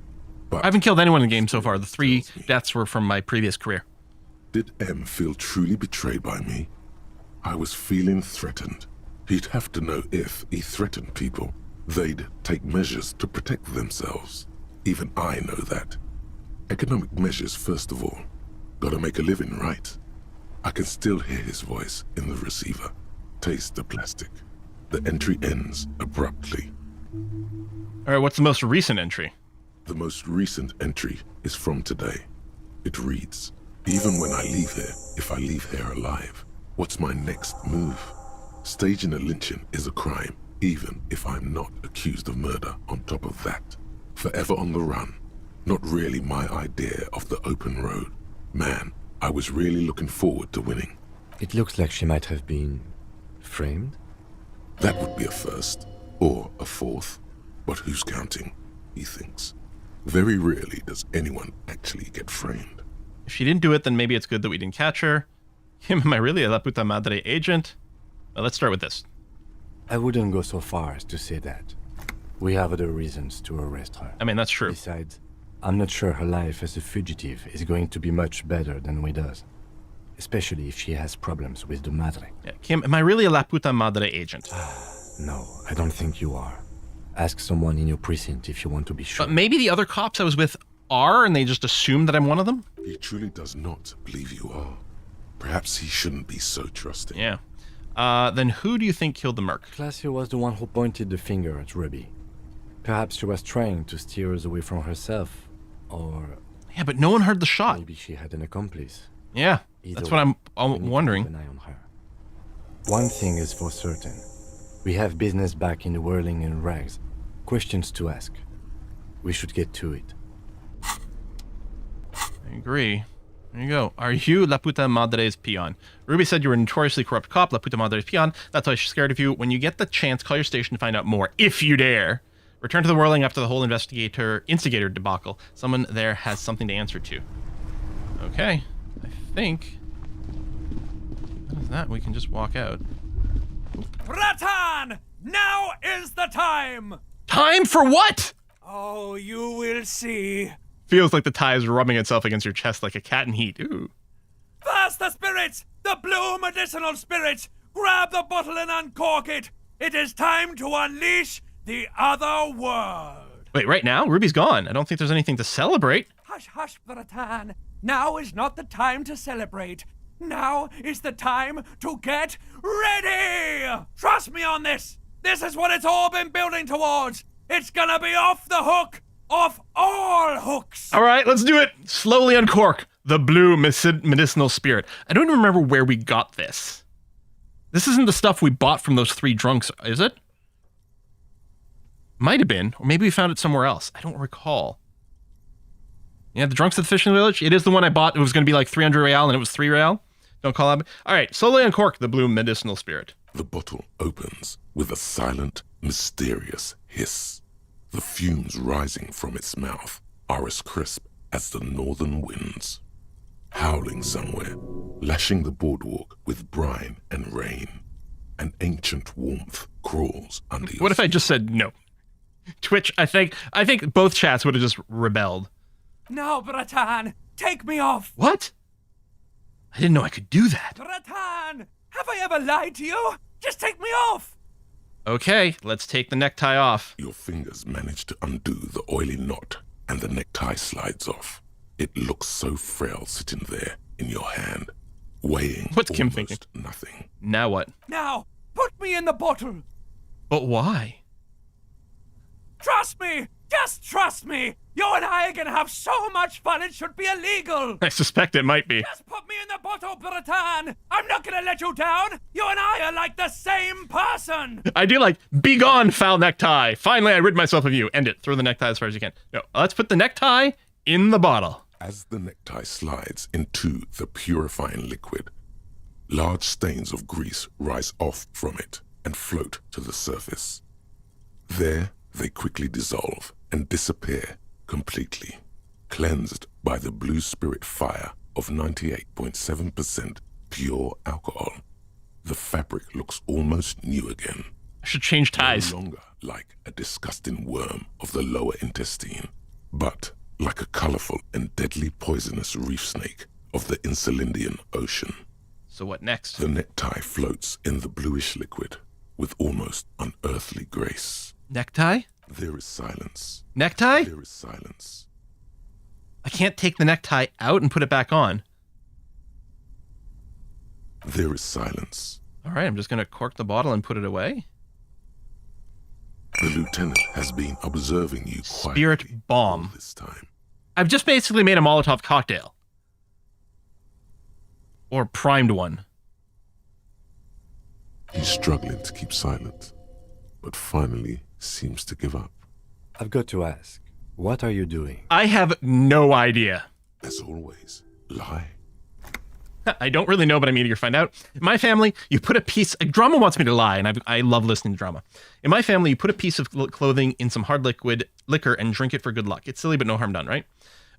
But I haven't killed anyone in the game so far. The 3 deaths were from my previous career. Did M feel truly betrayed by me? I was feeling threatened. He'd have to know if he threatened people, they'd take measures to protect themselves. Even I know that. Economic measures first of all. Gotta make a living, right? I can still hear his voice in the receiver. Taste the plastic. The entry ends abruptly. All right, what's the most recent entry? The most recent entry is from today. It reads, even when I leave here, if I leave here alive, what's my next move? Staging a lynching is a crime, even if I'm not accused of murder on top of that. Forever on the run. Not really my idea of the open road. Man, I was really looking forward to winning. It looks like she might have been framed? That would be a first, or a fourth. But who's counting, he thinks. Very rarely does anyone actually get framed. If she didn't do it, then maybe it's good that we didn't catch her. Am I really a La Puta Madre agent? Well, let's start with this. I wouldn't go so far as to say that. We have other reasons to arrest her. I mean, that's true. Besides, I'm not sure her life as a fugitive is going to be much better than we does. Especially if she has problems with the Madre. Yeah, Kim, am I really a La Puta Madre agent? No, I don't think you are. Ask someone in your precinct if you want to be sure. But maybe the other cops I was with are, and they just assume that I'm one of them? He truly does not believe you are. Perhaps he shouldn't be so trusting. Yeah. Then who do you think killed the merc? Glacier was the one who pointed the finger at Ruby. Perhaps she was trying to steer us away from herself, or... Yeah, but no one heard the shot. Maybe she had an accomplice. Yeah, that's what I'm wondering. Keep an eye on her. One thing is for certain. We have business back in the whirling and rags. Questions to ask. We should get to it. I agree. There you go. Are you La Puta Madre's peon? Ruby said you were a notoriously corrupt cop, La Puta Madre's peon. That's why she's scared of you. When you get the chance, call your station to find out more, if you dare. Return to the whirling after the whole instigator debacle. Someone there has something to answer to. Okay. I think... What is that? We can just walk out. Bratan! Now is the time! Time for what? Oh, you will see. Feels like the tie is rubbing itself against your chest like a cat in heat. Ooh. First the spirits! The blue medicinal spirits! Grab the bottle and uncork it! It is time to unleash the other world! Wait, right now? Ruby's gone. I don't think there's anything to celebrate. Hush, hush, Bratan. Now is not the time to celebrate. Now is the time to get ready! Trust me on this! This is what it's all been building towards! It's gonna be off the hook! Off all hooks! All right, let's do it. Slowly uncork the blue medicinal spirit. I don't even remember where we got this. This isn't the stuff we bought from those 3 drunks, is it? Might have been, or maybe we found it somewhere else. I don't recall. Yeah, the drunks at the fishing village. It is the one I bought. It was going to be like 300 real, and it was 3 real. Don't call it. All right, slowly uncork the blue medicinal spirit. The bottle opens with a silent, mysterious hiss. The fumes rising from its mouth are as crisp as the northern winds. Howling somewhere, lashing the boardwalk with brine and rain. An ancient warmth crawls under your What if I just said no? Twitch, I think both chats would have just rebelled. No, Bratan! Take me off! What? I didn't know I could do that. Bratan! Have I ever lied to you? Just take me off! Okay, let's take the necktie off. Your fingers manage to undo the oily knot, and the necktie slides off. It looks so frail sitting there in your hand, weighing What's Kim thinking? Nothing. Now what? Now, put me in the bottle! But why? Trust me! Just trust me! You and I are gonna have so much fun it should be illegal! I suspect it might be. Just put me in the bottle, Bratan! I'm not gonna let you down! You and I are like the same person! I do like, be gone, foul necktie. Finally, I rid myself of you. End it. Throw the necktie as far as you can. No, let's put the necktie in the bottle. As the necktie slides into the purifying liquid, large stains of grease rise off from it and float to the surface. There, they quickly dissolve and disappear completely, cleansed by the blue spirit fire of 98.7% pure alcohol. The fabric looks almost new again. I should change ties. No longer like a disgusting worm of the lower intestine, but like a colorful and deadly poisonous reef snake of the Insulindian Ocean. So what next? The necktie floats in the bluish liquid with almost unearthly grace. Necktie? There is silence. Necktie? There is silence. I can't take the necktie out and put it back on. There is silence. All right, I'm just going to cork the bottle and put it away. The lieutenant has been observing you quietly Spirit bomb. all this time. I've just basically made a Molotov cocktail. Or primed one. He's struggling to keep silent, but finally seems to give up. I've got to ask, what are you doing? I have no idea. As always, lie. I don't really know, but I'm eager to find out. In my family, you put a piece... Drama wants me to lie, and I love listening to drama. In my family, you put a piece of clothing in some hard liquor and drink it for good luck. It's silly, but no harm done, right?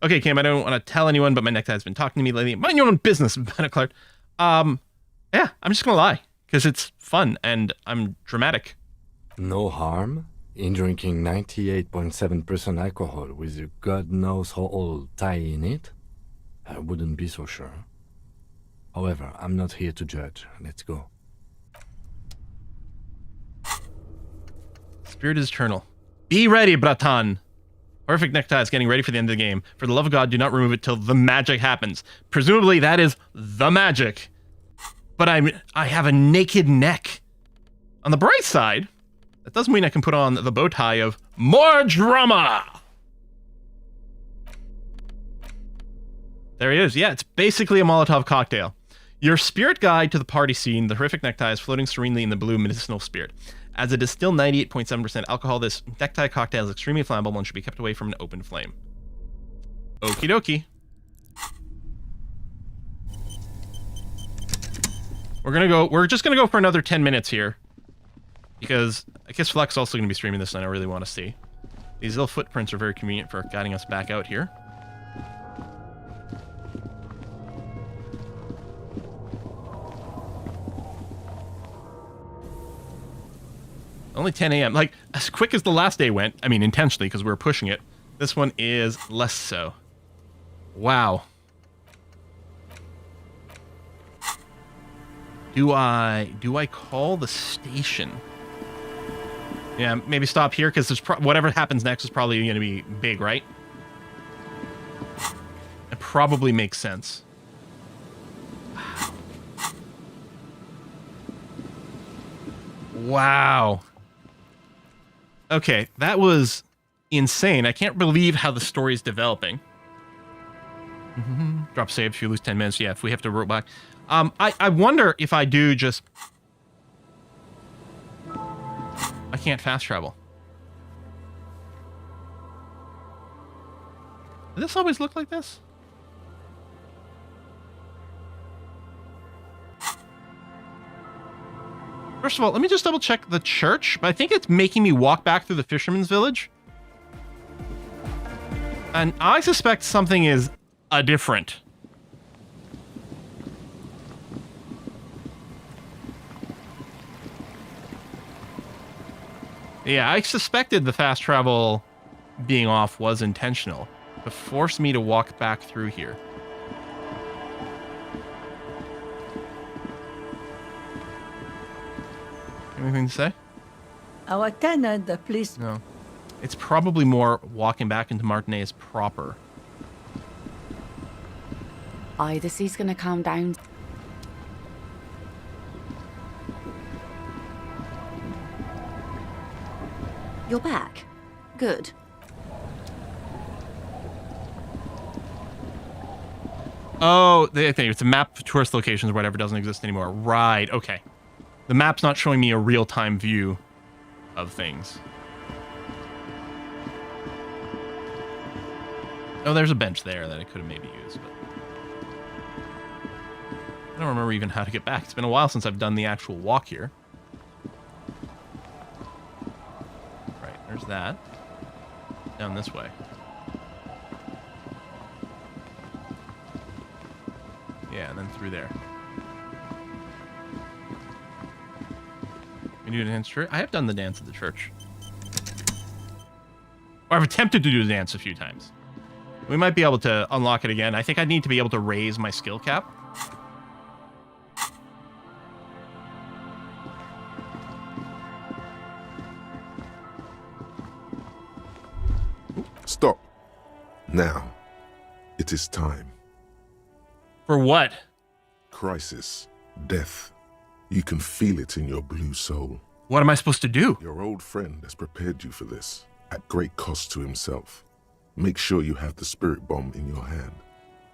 Okay, Kim, I don't want to tell anyone, but my necktie has been talking to me lately. Mind your own business, Benna Clark. Yeah, I'm just going to lie, because it's fun, and I'm dramatic. No harm in drinking 98.7% alcohol with a god knows how old tie in it? I wouldn't be so sure. However, I'm not here to judge. Let's go. Spirit is eternal. Be ready, Bratan. Perfect necktie is getting ready for the end of the game. For the love of God, do not remove it till the magic happens. Presumably, that is the magic. but I have a naked neck. On the bright side, that doesn't mean I can put on the bow tie of more drama. There he is. Yeah, it's basically a Molotov cocktail. Your spirit guide to the party scene, the horrific necktie is floating serenely in the blue medicinal spirit. As it is still 98.7% alcohol, this necktie cocktail is extremely flammable and should be kept away from an open flame. Okie dokie. We're just gonna go for another 10 minutes here. Because I guess Fleck's also gonna be streaming this and I really want to see. These little footprints are very convenient for guiding us back out here. Only 10 a.m. Like, as quick as the last day went, I mean, intentionally, because we were pushing it, this one is less so. Wow. Do I call the station? Yeah, maybe stop here, because there's whatever happens next is probably going to be big, right? It probably makes sense. Wow. Okay, that was insane. I can't believe how the story is developing. Drop save if you lose 10 minutes. Yeah, if we have to roll back. I wonder if I do just... I can't fast travel. Did this always look like this? First of all, let me just double check the church. But I think it's making me walk back through the fisherman's village. And I suspect something is different. Yeah, I suspected the fast travel being off was intentional to force me to walk back through here. Anything to say? Our tenant, please. No. It's probably more walking back into Martinez proper. Aye, the sea's gonna calm down. You're back. Good. Oh, I think it's a map of tourist locations or whatever doesn't exist anymore. Right, okay. The map's not showing me a real-time view of things. Oh, there's a bench there that I could have maybe used, but... I don't remember even how to get back. It's been a while since I've done the actual walk here. Right, there's that. Down this way. Yeah, and then through there. Can you do the dance church? I have done the dance at the church. Or I've attempted to do the dance a few times. We might be able to unlock it again. I think I need to be able to raise my skill cap. Stop. Now. It is time. For what? Crisis. Death. You can feel it in your blue soul. What am I supposed to do? Your old friend has prepared you for this, at great cost to himself. Make sure you have the spirit bomb in your hand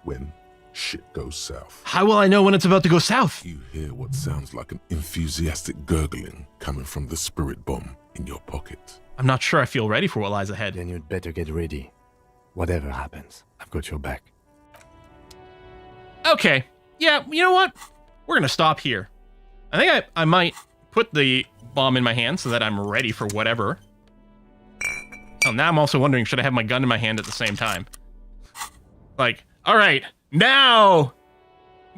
when shit goes south. How will I know when it's about to go south? You hear what sounds like an enthusiastic gurgling coming from the spirit bomb in your pocket. I'm not sure I feel ready for what lies ahead. Then you'd better get ready. Whatever happens, I've got your back. Okay. Yeah, you know what? We're gonna stop here. I think I might put the bomb in my hand so that I'm ready for whatever. Oh, now I'm also wondering, should I have my gun in my hand at the same time? Like, all right, now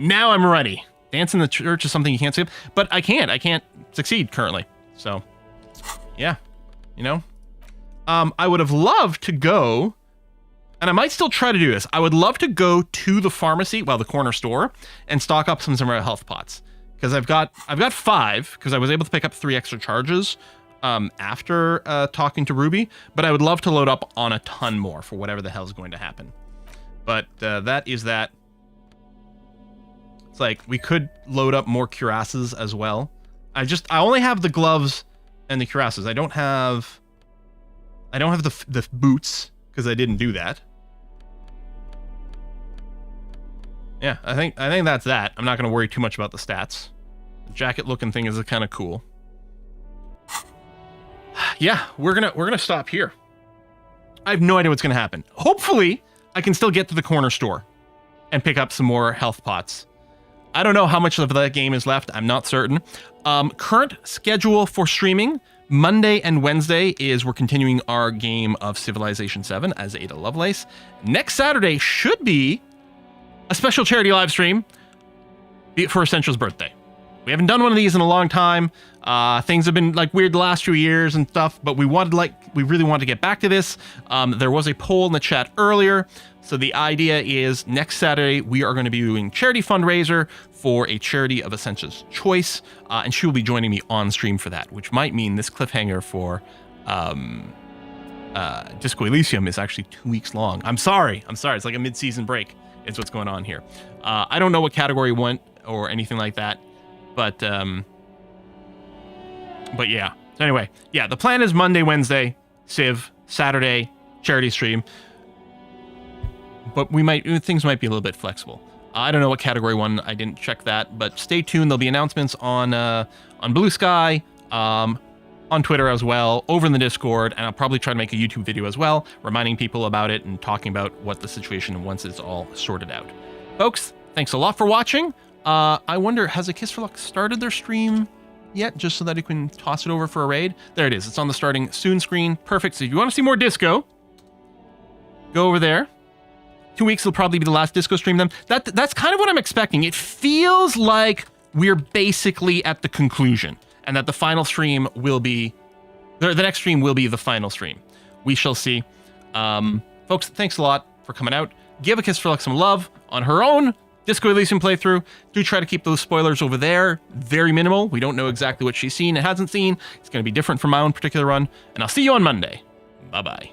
I'm ready. Dance in the church is something you can't skip, but I can't succeed currently. So, yeah, you know, I would have loved to go, and I might still try to do this. I would love to go to the pharmacy, well, the corner store, and stock up some health pots. Because I've got 5, because I was able to pick up 3 extra charges after talking to Ruby, but I would love to load up on a ton more for whatever the hell is going to happen. But that is that. It's like we could load up more cuirasses as well. I only have the gloves and the cuirasses. I don't have the boots because I didn't do that. Yeah, I think that's that. I'm not going to worry too much about the stats. The jacket looking thing is kind of cool. Yeah, we're gonna stop here. I have no idea what's gonna happen. Hopefully, I can still get to the corner store and pick up some more health pots. I don't know how much of that game is left. I'm not certain. Current schedule for streaming, Monday and Wednesday is we're continuing our game of Civilization 7 as Ada Lovelace. Next Saturday should be a special charity live stream for Essential's birthday. We haven't done one of these in a long time. Things have been like weird the last few years and stuff, but we really wanted to get back to this. There was a poll in the chat earlier. So the idea is next Saturday, we are going to be doing charity fundraiser for a charity of Essential's choice. And she will be joining me on stream for that, which might mean this cliffhanger for Disco Elysium is actually 2 weeks long. I'm sorry. It's like a mid-season break is what's going on here. I don't know what category went or anything like that. But yeah. So anyway, yeah, the plan is Monday, Wednesday, Civ, Saturday, charity stream. But things might be a little bit flexible. I don't know what category one. I didn't check that, but stay tuned. There'll be announcements on Blue Sky, on Twitter as well, over in the Discord, and I'll probably try to make a YouTube video as well, reminding people about it and talking about what the situation once it's all sorted out. Folks, thanks a lot for watching. I wonder, has A Kiss for Luck started their stream yet? Just so that you can toss it over for a raid. There it is. It's on the starting soon screen. Perfect. So if you want to see more disco, go over there. 2 weeks will probably be the last disco stream then. That's kind of what I'm expecting. It feels like we're basically at the conclusion and that the final stream will be, the next stream will be the final stream. We shall see. Folks, thanks a lot for coming out. Give A Kiss for Luck some love on her own Disco Elysium playthrough. Do try to keep those spoilers over there very minimal. We don't know exactly what she's seen and hasn't seen. It's going to be different from my own particular run. And I'll see you on Monday. Bye-bye.